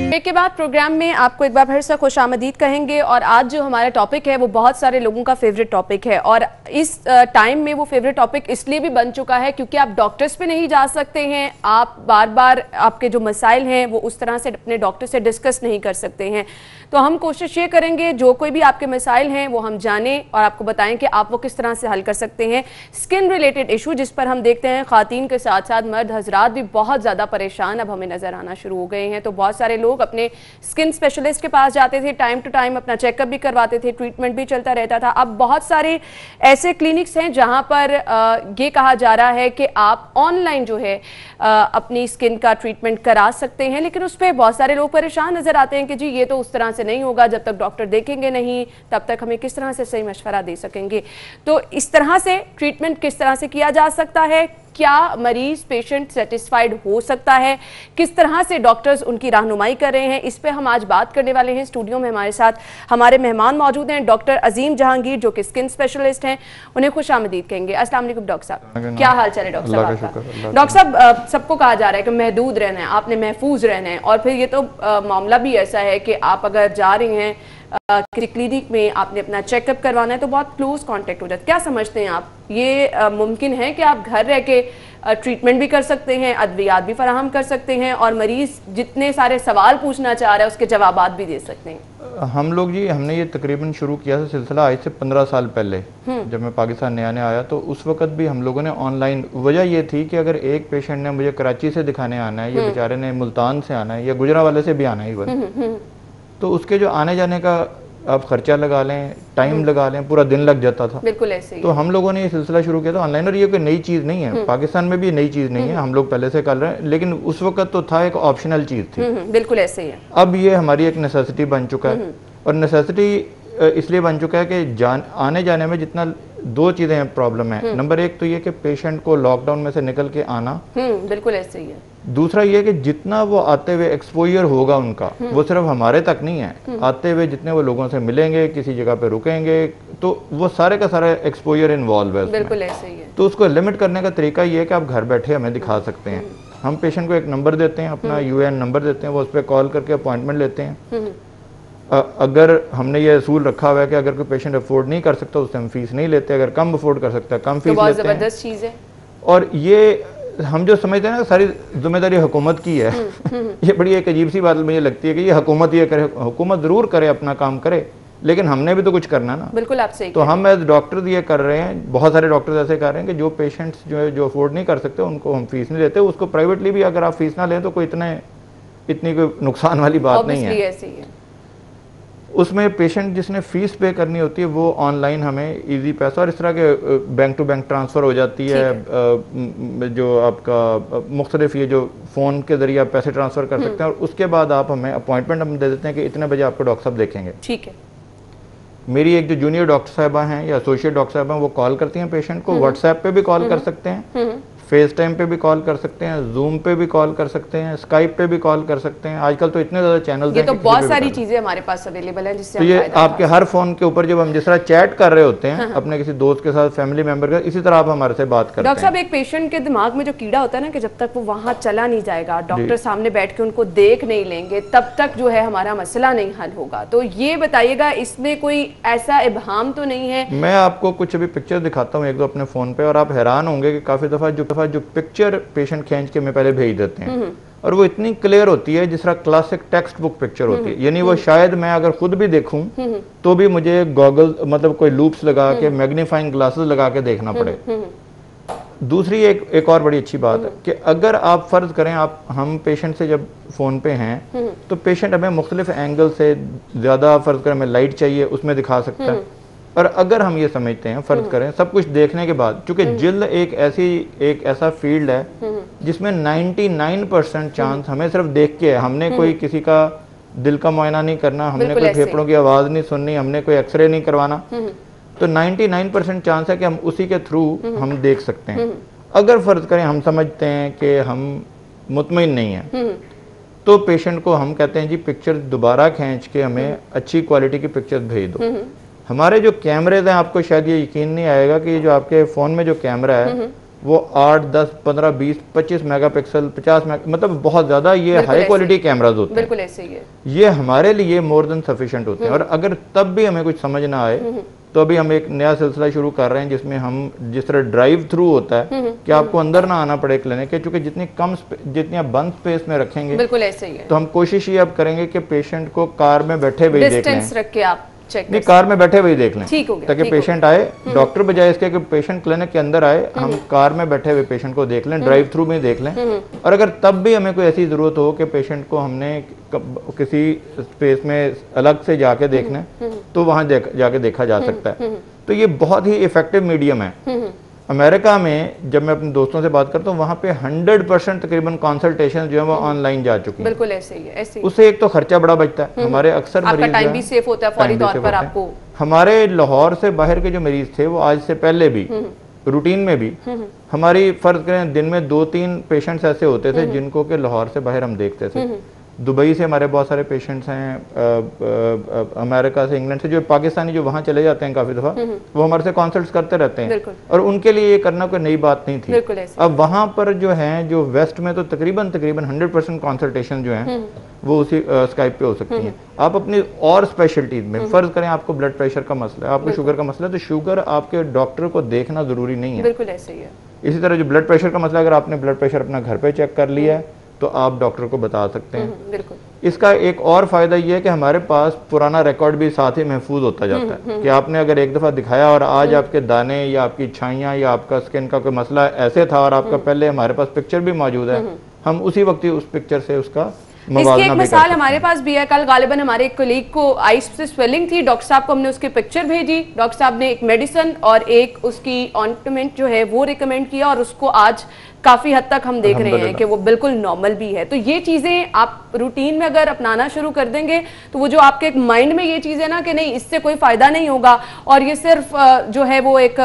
ब्रेक के बाद प्रोग्राम में आपको एक बार फिर से खुशामदीद कहेंगे, और आज जो हमारा टॉपिक है वो बहुत सारे लोगों का फेवरेट टॉपिक है, और इस टाइम में वो फेवरेट टॉपिक इसलिए भी बन चुका है क्योंकि आप डॉक्टर्स पे नहीं जा सकते हैं, आप बार बार आपके जो मसाइल हैं वो उस तरह से अपने डॉक्टर से डिस्कस नहीं कर सकते हैं। तो हम कोशिश ये करेंगे जो कोई भी आपके मसाइल हैं वो हम जानें और आपको बताएं कि आप वो किस तरह से हल कर सकते हैं। स्किन रिलेटेड इशू जिस पर हम देखते हैं ख़ातीन के साथ साथ मर्द हजरात भी बहुत ज़्यादा परेशान अब हमें नज़र आना शुरू हो गए हैं। तो बहुत सारे लोग अपने स्किन स्पेशलिस्ट के पास जाते थे, टाइम टू टाइम अपना चेकअप भी करवाते थे, ट्रीटमेंट भी चलता रहता था। अब बहुत सारे ऐसे क्लिनिक्स हैं जहां पर ये कहा जा रहा है कि आप ऑनलाइन जो है अपनी स्किन का ट्रीटमेंट करा सकते हैं, लेकिन उस पर बहुत सारे लोग परेशान नजर आते हैं कि जी ये तो उस तरह से नहीं होगा, जब तक डॉक्टर देखेंगे नहीं तब तक हमें किस तरह से सही मशवरा दे सकेंगे। तो इस तरह से ट्रीटमेंट किस तरह से किया जा सकता है, क्या मरीज पेशेंट सेटिस्फाइड हो सकता है, किस तरह से डॉक्टर्स उनकी रहनुमाई कर रहे हैं, इस पे हम आज बात करने वाले हैं। स्टूडियो में हमारे साथ हमारे मेहमान मौजूद हैं, डॉक्टर अजीम जहांगीर जो कि स्किन स्पेशलिस्ट हैं, उन्हें खुशामदीद कहेंगे। अस्सलाम वालेकुम डॉक्टर साहब, क्या हाल चाल है डॉक्टर साहब आपका? डॉक्टर साहब, सबको कहा जा रहा है कि महदूद रहना है, आपने महफूज रहना है, और फिर ये तो मामला भी ऐसा है कि आप अगर जा रहे हैं किसी क्लिनिक में, आपने अपना चेकअप करवाना है तो बहुत क्लोज कांटेक्ट हो जाता है। क्या समझते हैं आप, ये मुमकिन है कि आप घर रह के ट्रीटमेंट भी कर सकते हैं, अद्वियात भी फराहम कर सकते हैं, और मरीज जितने सारे सवाल पूछना चाह रहा है उसके जवाबात भी दे सकते हैं? हम लोग जी, हमने ये तकरीबन शुरू किया था सिलसिला आज से 15 साल पहले, जब मैं पाकिस्तान नया आया, तो उस वक्त भी हम लोगों ने ऑनलाइन, वजह ये थी कि अगर एक पेशेंट ने मुझे कराची से दिखाने आना है, या बेचारे ने मुल्तान से आना है, या गुजरावाले से भी आना है इवन, तो उसके जो आने जाने का आप खर्चा लगा लें, टाइम लगा लें, पूरा दिन लग जाता था। बिल्कुल ऐसे ही। तो हम लोगों ने ये सिलसिला शुरू किया था ऑनलाइन, और ये कोई नई चीज़ नहीं है, पाकिस्तान में भी नई चीज़ नहीं है, हम लोग पहले से कर रहे हैं, लेकिन उस वक्त तो था एक ऑप्शनल चीज़ थी। बिल्कुल ऐसे ही है। अब ये हमारी एक नेसेसिटी बन चुका है, और नेसेसिटी इसलिए बन चुका है कि आने जाने में जितना दो चीज़ें प्रॉब्लम है। नंबर एक तो ये कि पेशेंट को लॉकडाउन में से निकल के आना, बिल्कुल ऐसे ही है। दूसरा ये कि जितना वो आते हुए एक्सपोजर होगा उनका, वो सिर्फ हमारे तक नहीं है, आते हुए जितने वो लोगों से मिलेंगे, किसी जगह पे रुकेंगे, तो वो सारे का सारा एक्सपोजर इन्वॉल्व है उसमें। बिल्कुल ऐसे ही है। तो उसको लिमिट करने का तरीका ये है कि आप घर बैठे हमें दिखा सकते हैं। हम पेशेंट को एक नंबर देते हैं, अपना यूएन नंबर देते हैं, वो उस पर कॉल करके अपॉइंटमेंट लेते हैं। अगर हमने ये असूल रखा हुआ है कि अगर कोई पेशेंट अफोर्ड नहीं कर सकता उससे हम फीस नहीं लेते, अगर कम अफोर्ड कर सकता है कम फीस बहुत लेते हैं। जबरदस्त चीज़ है। और ये हम जो समझते हैं ना सारी जिम्मेदारी हुकूमत की है, ये बड़ी एक अजीब सी बात मुझे लगती है कि ये हुकूमत ये करे, हुकूमत जरूर करे, अपना काम करे, लेकिन हमने भी तो कुछ करना ना। बिल्कुल आप सही। तो हम एज डॉक्टर ये कर रहे हैं, बहुत सारे डॉक्टर ऐसे कर रहे हैं कि जो पेशेंट्स जो है जो अफोर्ड नहीं कर सकते उनको हम फीस नहीं देते। उसको प्राइवेटली भी अगर आप फीस ना लें तो कोई इतनी कोई नुकसान वाली बात नहीं है। ऐसे ही है। उसमें पेशेंट जिसने फीस पे करनी होती है वो ऑनलाइन हमें इजी पैसा, और इस तरह के बैंक टू बैंक ट्रांसफ़र हो जाती है। जो आपका मुख्तलिफ ये जो फ़ोन के ज़रिए आप पैसे ट्रांसफ़र कर सकते हैं, और उसके बाद आप हमें अपॉइंटमेंट हम दे देते हैं कि इतने बजे आपको डॉक्टर साहब देखेंगे। ठीक है। मेरी एक जो जूनियर डॉक्टर साहबा हैं या एसोसिएट डॉक्टर साहबा हैं, वो कॉल करती हैं पेशेंट को, व्हाट्सएप पे भी कॉल कर सकते हैं, फेस टाइम पे भी कॉल कर सकते हैं, जूम पे भी कॉल कर सकते हैं, स्काइप पे भी कॉल कर सकते हैं। आजकल तो इतने ज़्यादा चैनल ये तो बहुत सारी चीज़ें हमारे पास अवेलेबल है, जिससे तो ये आपके हर फोन के ऊपर जब हम जिस तरह चैट कर रहे होते हैं अपने किसी दोस्त के साथ, फैमिली मेंबर के, इसी तरह आप हमारे से बात करते हैं। डॉक्टर साहब, एक पेशेंट के दिमाग में जो कीड़ा होता है ना कि जब तक वो वहाँ चला नहीं जाएगा, डॉक्टर सामने बैठ के उनको देख नहीं लेंगे, तब तक जो है हमारा मसला नहीं हल होगा। तो ये बताइएगा, इसमें कोई ऐसा इबहाम तो नहीं है? मैं आपको कुछ अभी पिक्चर दिखाता हूँ एक दो अपने फोन पे, और आप हैरान होंगे कि काफी दफा जो पिक्चर पेशेंट खींच के मैं पहले भेज देते हैं, और वो इतनी क्लियर होती है जिस तरह क्लासिक टेक्स्ट बुक पिक्चर होती है। यानी वो शायद मैं अगर खुद भी देखूं तो भी मुझे गॉगल मतलब कोई लूप्स लगा के, मैग्नीफाइंग ग्लासेस लगा के देखना पड़े। दूसरी एक और बड़ी अच्छी बात है कि अगर आप फर्ज करें हम पेशेंट से जब फोन पे हैं तो पेशेंट हमें मुख्तलिफ एंगल से, ज्यादा फर्ज करें हमें लाइट चाहिए उसमें दिखा सकता है, और अगर हम ये समझते हैं फर्ज करें सब कुछ देखने के बाद, चूंकि जिल्द एक ऐसा फील्ड है जिसमें 99% चांस हमें सिर्फ देख के है, हमने कोई किसी का दिल का मुआयना नहीं करना, हमने कोई फेफड़ों की आवाज नहीं सुननी, हमने कोई एक्सरे नहीं करवाना, तो 99% चांस है कि हम उसी के थ्रू हम देख सकते हैं। अगर फर्ज करें हम समझते हैं कि हम मुतमईन नहीं है, तो पेशेंट को हम कहते हैं जी पिक्चर दोबारा खींच के हमें अच्छी क्वालिटी की पिक्चर भेज दो। हमारे जो कैमरेज हैं, आपको शायद ये यकीन नहीं आएगा कि जो आपके फ़ोन में जो कैमरा है वो 8, 10, 15, 20, 25 मेगापिक्सल, 50 मतलब बहुत ज़्यादा ये हाई क्वालिटी कैमराज होते हैं। बिल्कुल ऐसे ही है। ये हमारे लिए मोर देन सफिशिएंट होते हैं। और अगर तब भी हमें कुछ समझ ना आए तो अभी हम एक नया सिलसिला शुरू कर रहे हैं जिसमें हम जिस तरह ड्राइव थ्रू होता है कि आपको अंदर ना आना पड़े क्लिनिक के, क्योंकि जितनी आप बंद स्पेस में रखेंगे, बिल्कुल ऐसे ही है, तो हम कोशिश ये अब करेंगे कि पेशेंट को कार में बैठे हुए देख लें, रख के आप चेक नहीं कार में बैठे हुए देख लें, ठीक हो गया, ताकि पेशेंट आए, डॉक्टर बजाय इसके कि पेशेंट क्लिनिक के अंदर आए, हम कार में बैठे हुए पेशेंट को देख लें, ड्राइव थ्रू में देख लें। और अगर तब भी हमें कोई ऐसी जरूरत हो कि पेशेंट को हमने किसी स्पेस में अलग से जाके देखना है, तो वहां जाके देखा जा सकता है। तो ये बहुत ही इफेक्टिव मीडियम है। अमेरिका में जब मैं अपने दोस्तों से बात करता हूँ, वहाँ पे 100% तकरीबन कंसल्टेशन जो है वो ऑनलाइन जा चुकी हैं। बिल्कुल ऐसे ही है, ऐसे ही। उससे एक तो खर्चा बड़ा बचता है, हमारे अक्सर मरीज टाइम भी सेफ होता है, फौरी तौर पर आपको। हमारे लाहौर से बाहर के जो मरीज थे वो आज से पहले भी रूटीन में भी हमारी फर्ज करें दिन में 2-3 पेशेंट्स ऐसे होते थे जिनको के लाहौर से बाहर हम देखते थे। दुबई से हमारे बहुत सारे पेशेंट्स हैं, अमेरिका से, इंग्लैंड से, जो पाकिस्तानी जो वहाँ चले जाते हैं काफ़ी दफ़ा, वो हमारे से कंसल्ट करते रहते हैं, और उनके लिए ये करना कोई नई बात नहीं थी। अब वहाँ पर जो है, जो वेस्ट में तो तकरीबन 100% कंसल्टेशन जो है वो उसी स्काइप पे हो सकती हैं। आप अपनी और स्पेशलिटीज में फर्ज करें आपको ब्लड प्रेशर का मसला है, आपको शुगर का मसला है, तो शुगर आपके डॉक्टर को देखना जरूरी नहीं है। बिल्कुल ऐसे ही है। इसी तरह जो ब्लड प्रेशर का मसला, अगर आपने ब्लड प्रेशर अपना घर पे चेक कर लिया है तो आप डॉक्टर को बता सकते हैं। बिल्कुल। इसका एक और फायदा ये है कि हमारे पास पुराना रिकॉर्ड भी साथ ही महफूज होता जाता है कि आपने अगर एक दफा दिखाया और आज आपके दाने या आपकी छाइयाँ या आपका स्किन का कोई मसला ऐसे था और आपका पहले हमारे पास पिक्चर भी मौजूद है, हम उसी वक्त ही उस पिक्चर से उसका इसकी एक मिसाल हमारे पास भी है। कल गालिबन हमारे एक कोलीग को आईज से स्वेलिंग थी, डॉक्टर साहब को हमने उसकी पिक्चर भेजी, डॉक्टर साहब ने एक मेडिसिन और एक उसकी ऑइंटमेंट जो है वो रिकमेंड किया और उसको आज काफी हद तक हम देख रहे हैं कि वो बिल्कुल नॉर्मल भी है। तो ये चीजें आप रूटीन में अगर अपनाना शुरू कर देंगे तो वो जो आपके एक माइंड में ये चीज है ना कि नहीं इससे कोई फायदा नहीं होगा और ये सिर्फ जो है वो एक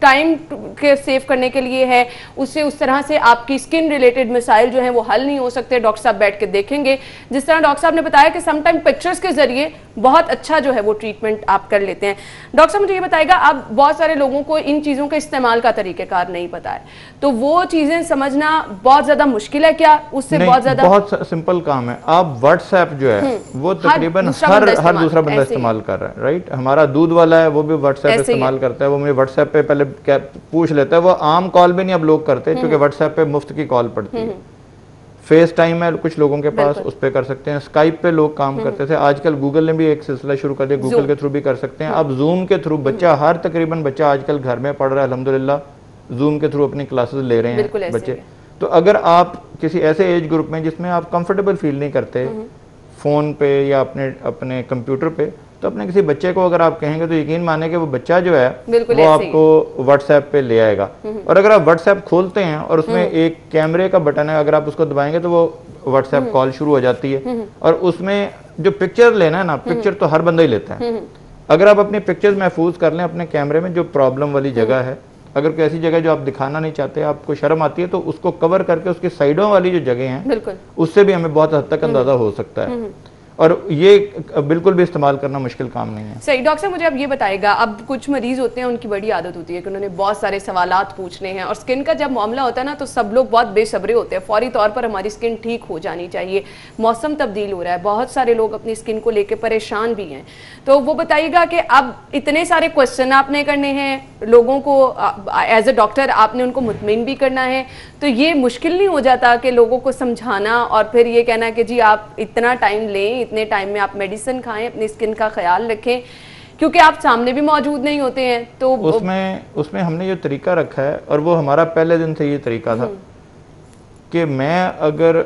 टाइम के सेव करने के लिए है, उससे उस तरह से आपकी स्किन रिलेटेड मिसाइल जो हैं वो हल नहीं हो सकते। डॉक्टर साहब बैठ के देखेंगे, जिस तरह डॉक्टर साहब ने बताया कि समटाइम पिक्चर्स के जरिए बहुत अच्छा जो है वो ट्रीटमेंट आप कर लेते हैं। डॉक्टर साहब मुझे ये बताएगा, अब बहुत सारे लोगों को इन चीज़ों के इस्तेमाल का तरीक़ेकार नहीं पता है, तो वो चीज़ें समझना बहुत ज़्यादा मुश्किल है क्या? उससे बहुत ज़्यादा बहुत सिंपल काम है। आप व्हाट्सएप जो है वो तकरीबन हर दूसरा बंदा इस्तेमाल कर रहा है, राइट। हमारा दूध वाला है वो भी व्हाट्सएप इस्तेमाल करता है, वो मुझे व्हाट्सएप पे पहले पूछ लेता है। वो आम कॉल भी नहीं अब लोग करते क्योंकि व्हाट्सएप पे मुफ्त की कॉल पड़ती है। फेस टाइम है कुछ लोगों के पास, उस पर कर सकते हैं। स्काइप पे लोग काम करते थे, आजकल गूगल ने भी एक सिलसिला शुरू कर दिया, गूगल के थ्रू भी कर सकते हैं। अब जूम के थ्रू बच्चा तकरीबन बच्चा आजकल घर में पढ़ रहा है, अल्हम्दुलिल्लाह जूम के थ्रू अपनी क्लासेस ले रहे हैं बच्चे। तो अगर आप किसी ऐसे एज ग्रुप में जिसमें आप कंफर्टेबल फील नहीं करते फोन पे या अपने कंप्यूटर पे, तो अपने किसी बच्चे को अगर आप कहेंगे तो यकीन माने कि वो बच्चा जो है वो आपको व्हाट्सएप पे ले आएगा। और अगर आप व्हाट्सएप खोलते हैं और उसमें एक कैमरे का बटन है, अगर आप उसको दबाएंगे तो वो व्हाट्सएप कॉल शुरू हो जाती है। और उसमें जो पिक्चर लेना है ना, पिक्चर तो हर बंदा ही लेता है। अगर आप अपनी पिक्चर्स महफूज कर लें अपने कैमरे में, जो प्रॉब्लम वाली जगह है, अगर कोई ऐसी जगह जो आप दिखाना नहीं चाहते, आपको शर्म आती है, तो उसको कवर करके उसकी साइडों वाली जो जगह हैं उससे भी हमें बहुत हद तक अंदाजा हो सकता है। और ये बिल्कुल भी इस्तेमाल करना मुश्किल काम नहीं है। सही। डॉक्टर साहब मुझे अब ये बताएगा, अब कुछ मरीज होते हैं उनकी बड़ी आदत होती है कि उन्होंने बहुत सारे सवालात पूछने हैं, और स्किन का जब मामला होता है ना तो सब लोग बहुत बेसब्रे होते हैं, फौरी तौर पर हमारी स्किन ठीक हो जानी चाहिए। मौसम तब्दील हो रहा है, बहुत सारे लोग अपनी स्किन को लेकर परेशान भी हैं, तो वो बताइएगा कि अब इतने सारे क्वेश्चन आपने करने हैं लोगों को, एज ए डॉक्टर आपने उनको मुतमिन भी करना है, तो ये मुश्किल नहीं हो जाता कि लोगों को समझाना और फिर ये कहना कि जी आप इतना टाइम लें, इतने टाइम में आप मेडिसिन खाएं, अपनी स्किन का ख्याल रखें, क्योंकि आप सामने भी मौजूद नहीं होते हैं। तो उसमें हमने जो तरीका रखा है, और वो हमारा पहले दिन से ये तरीका था कि मैं अगर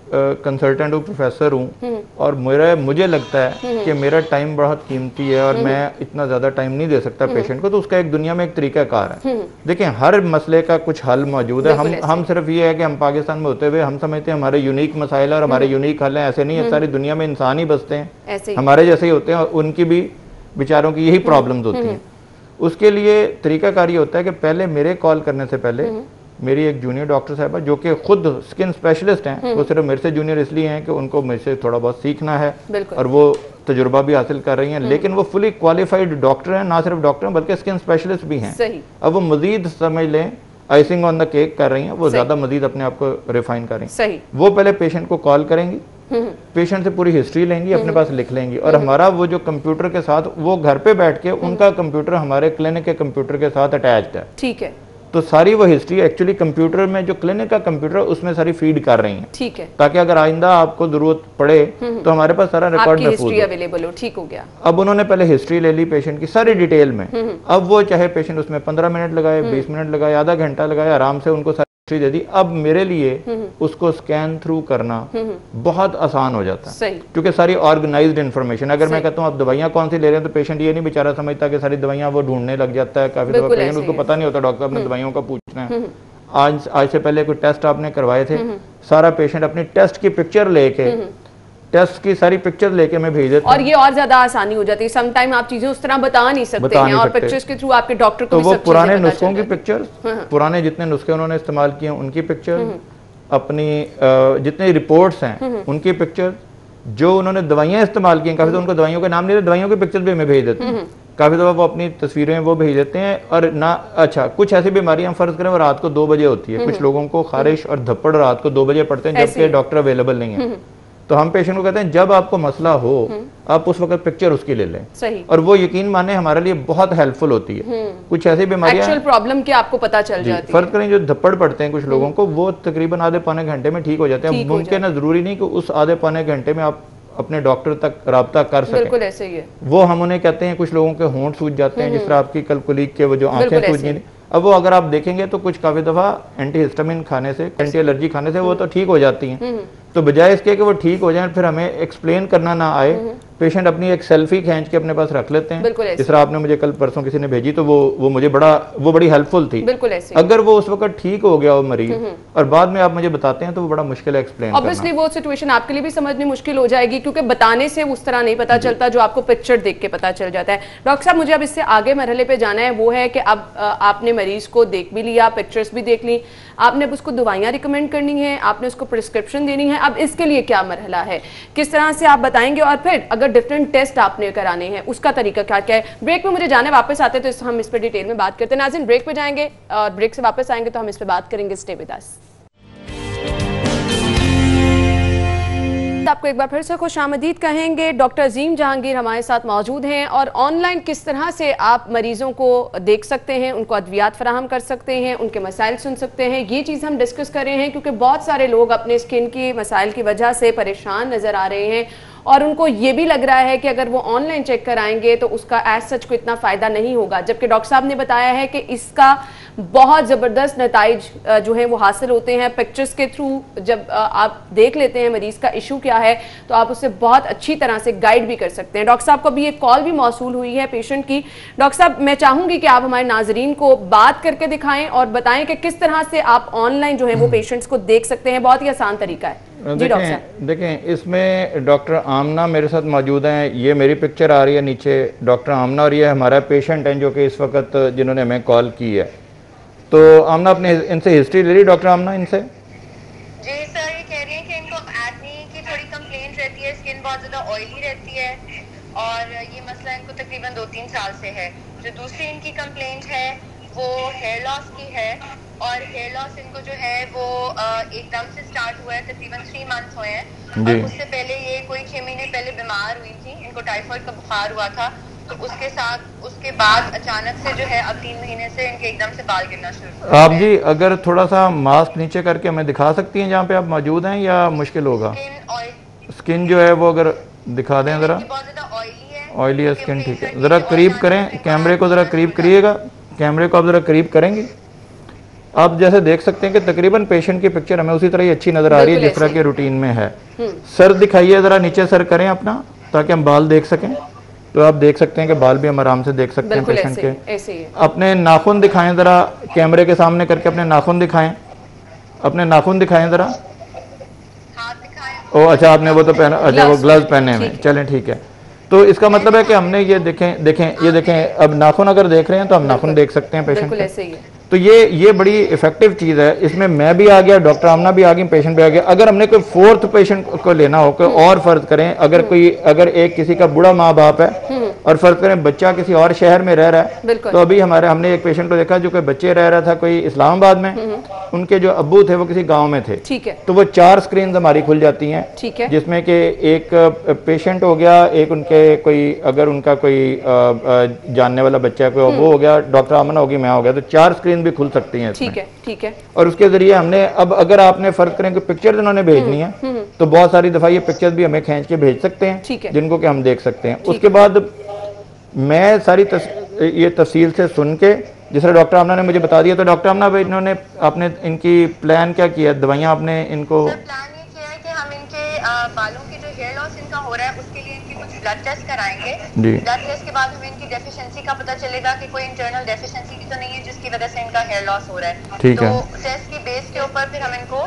कंसल्टेंट हूँ, प्रोफेसर हूँ, और मुझे लगता है कि मेरा टाइम बहुत कीमती है और मैं इतना ज़्यादा टाइम नहीं दे सकता पेशेंट को, तो उसका एक दुनिया में एक तरीका कार है। देखिए, हर मसले का कुछ हल मौजूद है। हम सिर्फ ये है कि हम पाकिस्तान में होते हुए हम समझते हैं हमारे यूनिक मसाइल और हमारे यूनिक हल हैं, ऐसे नहीं है। सारी दुनिया में इंसान ही बसते हैं हमारे जैसे ही होते हैं, और उनकी भी बेचारों की यही प्रॉब्लम्स होती हैं। उसके लिए तरीकाकार ये होता है कि पहले मेरे कॉल करने से पहले मेरी एक जूनियर डॉक्टर साहब जो कि खुद स्किन स्पेशलिस्ट हैं, वो सिर्फ मेरे से जूनियर इसलिए हैं कि उनको मेरे से थोड़ा बहुत सीखना है और वो तजुर्बा भी हासिल कर रही हैं, लेकिन वो फुली क्वालिफाइड डॉक्टर हैं, ना सिर्फ डॉक्टर हैं बल्कि स्किन स्पेशलिस्ट भी हैं। अब वो मजीद समझ लें आइसिंग ऑन द केक कर रही हैं, वो ज्यादा मजीद अपने आप को रिफाइन करें। वो पहले पेशेंट को कॉल करेंगी, पेशेंट से पूरी हिस्ट्री लेंगी, अपने पास लिख लेंगी, और हमारा वो जो कंप्यूटर के साथ वो घर पे बैठ के उनका कंप्यूटर हमारे क्लिनिक के कंप्यूटर के साथ अटैच्ड है। ठीक है। तो सारी वो हिस्ट्री एक्चुअली कंप्यूटर में, जो क्लिनिक का कंप्यूटर उसमें सारी फीड कर रही हैं। ठीक है। ताकि अगर आइंदा आपको जरूरत पड़े तो हमारे पास सारा रिकॉर्ड हिस्ट्री अवेलेबल हो। ठीक हो गया। अब उन्होंने पहले हिस्ट्री ले ली पेशेंट की सारी डिटेल में। अब वो चाहे पेशेंट उसमें 15 मिनट लगाए, 20 मिनट लगाए, आधा घंटा लगाए, आराम से उनको हिस्ट्री दे दी। अब मेरे लिए उसको स्कैन थ्रू करना बहुत आसान हो जाता है, क्योंकि सारी ऑर्गेनाइज्ड इन्फॉर्मेशन। अगर मैं कहता हूँ आप दवाइयाँ कौन सी ले रहे हैं, तो पेशेंट ये नहीं बेचारा समझता कि सारी दवाइयाँ वो ढूंढने लग जाता है। काफी दफा पेशेंट उसको पता नहीं होता डॉक्टर अपने दवाइयों का पूछना है। आज से पहले कोई टेस्ट आपने करवाए थे, सारा पेशेंट अपनी टेस्ट की पिक्चर लेके, टेस्ट की सारी पिक्चर लेके मैं भेज देता हूं। और ये और ज्यादा आसानी हो जाती है, सम टाइम आप चीजें उस तरह बता नहीं सकते हैं, और पिक्चर्स के थ्रू आपके डॉक्टर को तो वो पुराने नुस्खों की पिक्चर्स, पुराने जितने नुस्खे उन्होंने इस्तेमाल किए उनकी पिक्चर, अपनी जितनी रिपोर्ट्स हैं उनकी पिक्चर, जो उन्होंने दवाइयां इस्तेमाल की, काफी तो उनको दवाइयों के नाम नहीं, दवाइयों की पिक्चर भी हमें भेज देते हैं। काफी दफा वो अपनी तस्वीरें वो भेज देते हैं। और ना, अच्छा, कुछ ऐसी बीमारियां फर्ज करें वो रात को 2 बजे होती है, कुछ लोगों को खारिश और धप्पड़ रात को 2 बजे पड़ते हैं जबकि डॉक्टर अवेलेबल नहीं है। तो हम पेशेंट को कहते हैं जब आपको मसला हो आप उस वक्त पिक्चर उसकी ले लें। सही। और वो यकीन माने हमारे लिए बहुत हेल्पफुल होती है। कुछ ऐसी बीमारियां, एक्चुअल प्रॉब्लम की आपको पता चल जाती है। फर्ज करें जो धप्पड़ पड़ते हैं कुछ लोगों को, वो तकरीबन आधे पौने घंटे में ठीक हो जाते हैं। मुमकिन है, जरूरी नहीं कि उस आधे पौने घंटे में आप अपने डॉक्टर तक राब्ता कर सकें। बिल्कुल ऐसे ही है। वो हम उन्हें कहते हैं, कुछ लोगों के होंठ सूज जाते हैं, जिस तरह आपकी कल कुलीग के वो जो आंखें सूज गई। अब वो अगर आप देखेंगे तो कुछ काफी दफा एंटी हिस्टामिन खाने से, एंटी एलर्जी खाने से वो तो ठीक हो जाती हैं, तो बजाय इसके कि वो ठीक हो जाए फिर हमें एक्सप्लेन करना ना आए, पेशेंट अपनी एक सेल्फी खींच के अपने पास रख लेते हैं। जिस तरह आपने मुझे कल परसों किसी ने भेजी तो वो मुझे बड़ी हेल्पफुल थी। बिल्कुल ऐसे। अगर वो उस वक्त ठीक हो गया वो मरीज और बाद में आप मुझे बताते हैं तो वो बड़ा मुश्किल है एक्सप्लेन करना। ऑब्वियसली वो सिचुएशन आपके लिए भी समझनी मुश्किल हो जाएगी, क्योंकि बताने से उस तरह नहीं पता चलता जो आपको पिक्चर देख के पता चल जाता है। डॉक्टर साहब, मुझे अब इससे आगे मरहले पे जाना है, वो है कि अब आपने मरीज को देख भी लिया, पिक्चर्स भी देख ली, आपने अब उसको दवाइयाँ रिकमेंड करनी है, आपने उसको प्रिस्क्रिप्शन देनी है। अब इसके लिए क्या मरहला है, किस तरह से आप बताएंगे? और फिर अगर डिफरेंट टेस्ट आपने कराने हैं उसका तरीका क्या क्या है? ब्रेक में मुझे जाने, वापस आते तो हम इस पर डिटेल में बात करते हैं। नाज़रीन, ब्रेक पे जाएंगे और ब्रेक से वापस आएंगे तो हम इस पर बात करेंगे। Stay with us. आपको एक बार फिर से खुशामदीद कहेंगे। डॉक्टर अजीम जहांगीर हमारे साथ मौजूद हैं और ऑनलाइन किस तरह से आप मरीजों को देख सकते हैं, उनको अद्वियात फराहम कर सकते हैं, उनके मसाइल सुन सकते हैं, ये चीज़ हम डिस्कस कर रहे हैं, क्योंकि बहुत सारे लोग अपने स्किन की मसाइल की वजह से परेशान नज़र आ रहे हैं और उनको ये भी लग रहा है कि अगर वो ऑनलाइन चेक कराएंगे तो उसका एज सच को इतना फ़ायदा नहीं होगा, जबकि डॉक्टर साहब ने बताया है कि इसका बहुत ज़बरदस्त नताइज जो है वो हासिल होते हैं पिक्चर्स के थ्रू। जब आप देख लेते हैं मरीज़ का इशू क्या है तो आप उससे बहुत अच्छी तरह से गाइड भी कर सकते हैं। डॉक्टर साहब को अभी एक कॉल भी मौसूल हुई है पेशेंट की। डॉक्टर साहब, मैं चाहूँगी कि आप हमारे नाजरीन को बात करके दिखाएं और बताएं कि किस तरह से आप ऑनलाइन जो है वो पेशेंट्स को देख सकते हैं। बहुत ही आसान तरीका है। देखें, इसमें डॉक्टर आमना मेरे साथ मौजूद हैं। ये मेरी पिक्चर आ रही है नीचे, डॉक्टर आमना, और ये हमारा पेशेंट हैं जो कि इस वक्त जिन्होंने हमें कॉल की है। तो आमना, अपने इनसे हिस्ट्री ले ली डॉक्टर आमना इनसे? जी सर, ये कह रही हैं कि इनको एक्ने की थोड़ी कंप्लेंट रहती है, स्किन बहुत ज़्यादा ऑयली रहती है और ये मसला इनको तकरीबन 2-3 साल से है। जो दूसरी इनकी कंप्लेंट है वो हेयर लॉस की है और हेयर लॉस इनको जो है वो एकदम से स्टार्ट हुआ है, तकरीबन 3 मंथ्स हुए हैं। और उससे पहले ये कोई 6 महीने पहले बीमार हुई थी, इनको टाइफाइड का बुखार हुआ था, तो उसके बाद अचानक से जो है अब 3 महीने से इनके एकदम से बाल गिरना शुरू। आप जी अगर थोड़ा सा मास्क नीचे करके हमें दिखा सकती हैं जहाँ पे आप मौजूद हैं, या मुश्किल होगा? स्किन जो है वो अगर दिखा दें ज़रा। बहुत ज़्यादा ऑयली है स्किन, ठीक है। ज़रा करीब करें कैमरे को, ज़रा करीब करिएगा कैमरे को, आप ज़रा करीब करेंगे। आप जैसे देख सकते हैं कि तकरीबन पेशेंट की पिक्चर हमें उसी तरह ही अच्छी नज़र आ रही है जिस तरह के रूटीन में है। सर दिखाइए ज़रा, नीचे सर करें अपना ताकि हम बाल देख सकें। तो आप देख सकते हैं कि बाल भी हम आराम से देख सकते हैं पेशेंट के। ऐसे ही अपने नाखून दिखाएं ज़रा, कैमरे के सामने करके अपने नाखून दिखाएं, अपने नाखून दिखाएं ज़रा। ओ अच्छा, आपने वो तो पहना, अच्छा वो ग्लव्स पहने हैं, चलें ठीक है। तो इसका मतलब है कि हमने ये ये देखें, अब नाखून अगर देख रहे हैं तो हम नाखून देख सकते हैं पेशेंट के। तो ये बड़ी इफेक्टिव चीज़ है। इसमें मैं भी आ गया, डॉक्टर आमना भी आ गई, पेशेंट भी आ गया। अगर हमने कोई 4th पेशेंट को लेना हो, कोई और फर्ज करें, अगर एक किसी का बूढ़ा माँ बाप है और फर्ज करें बच्चा किसी और शहर में रह रहा है, तो अभी हमने एक पेशेंट को देखा जो कोई बच्चे रह रहा था कोई इस्लामाबाद में, उनके जो अब्बू थे वो किसी गाँव में थे, ठीक है। तो वो 4 स्क्रीन हमारी खुल जाती हैं, ठीक है, जिसमें कि एक पेशेंट हो गया, एक उनके कोई अगर उनका कोई जानने वाला बच्चा कोई वो हो गया, डॉक्टर आमना होगी, मैं हो गया, तो 4 स्क्रीन भी खुल सकती हैं। ठीक है, ठीक है। और उसके जरिए हमने अब अगर आपने फर्क करें कि पिक्चर उन्होंने भेजनी है तो बहुत सारी दफा ये पिक्चर भी हमें खींच के भेज सकते हैं, जिनको कि हम देख सकते हैं। उसके बाद मैं सारी ये तफसील से सुन के, जिस तरह डॉक्टर आमना ने मुझे बता दिया, तो डॉक्टर आमना भाई इन्होंने आपने इनकी प्लान क्या किया, दवाइयाँ आपने इनको? प्लान ये किया है कि हम इनके बालों की जो हेयर लॉस इनका हो रहा है उसके लिए इनकी कुछ ब्लड टेस्ट कराएंगे। ब्लड टेस्ट के बाद हमें इनकी डेफिशिएंसी का पता चलेगा कि कोई इंटरनल डेफिशिएंसी की तो नहीं है जिसकी वजह से इनका हेयर लॉस हो रहा है। ठीक है। तो टेस्ट की बेस के ऊपर फिर हम इनको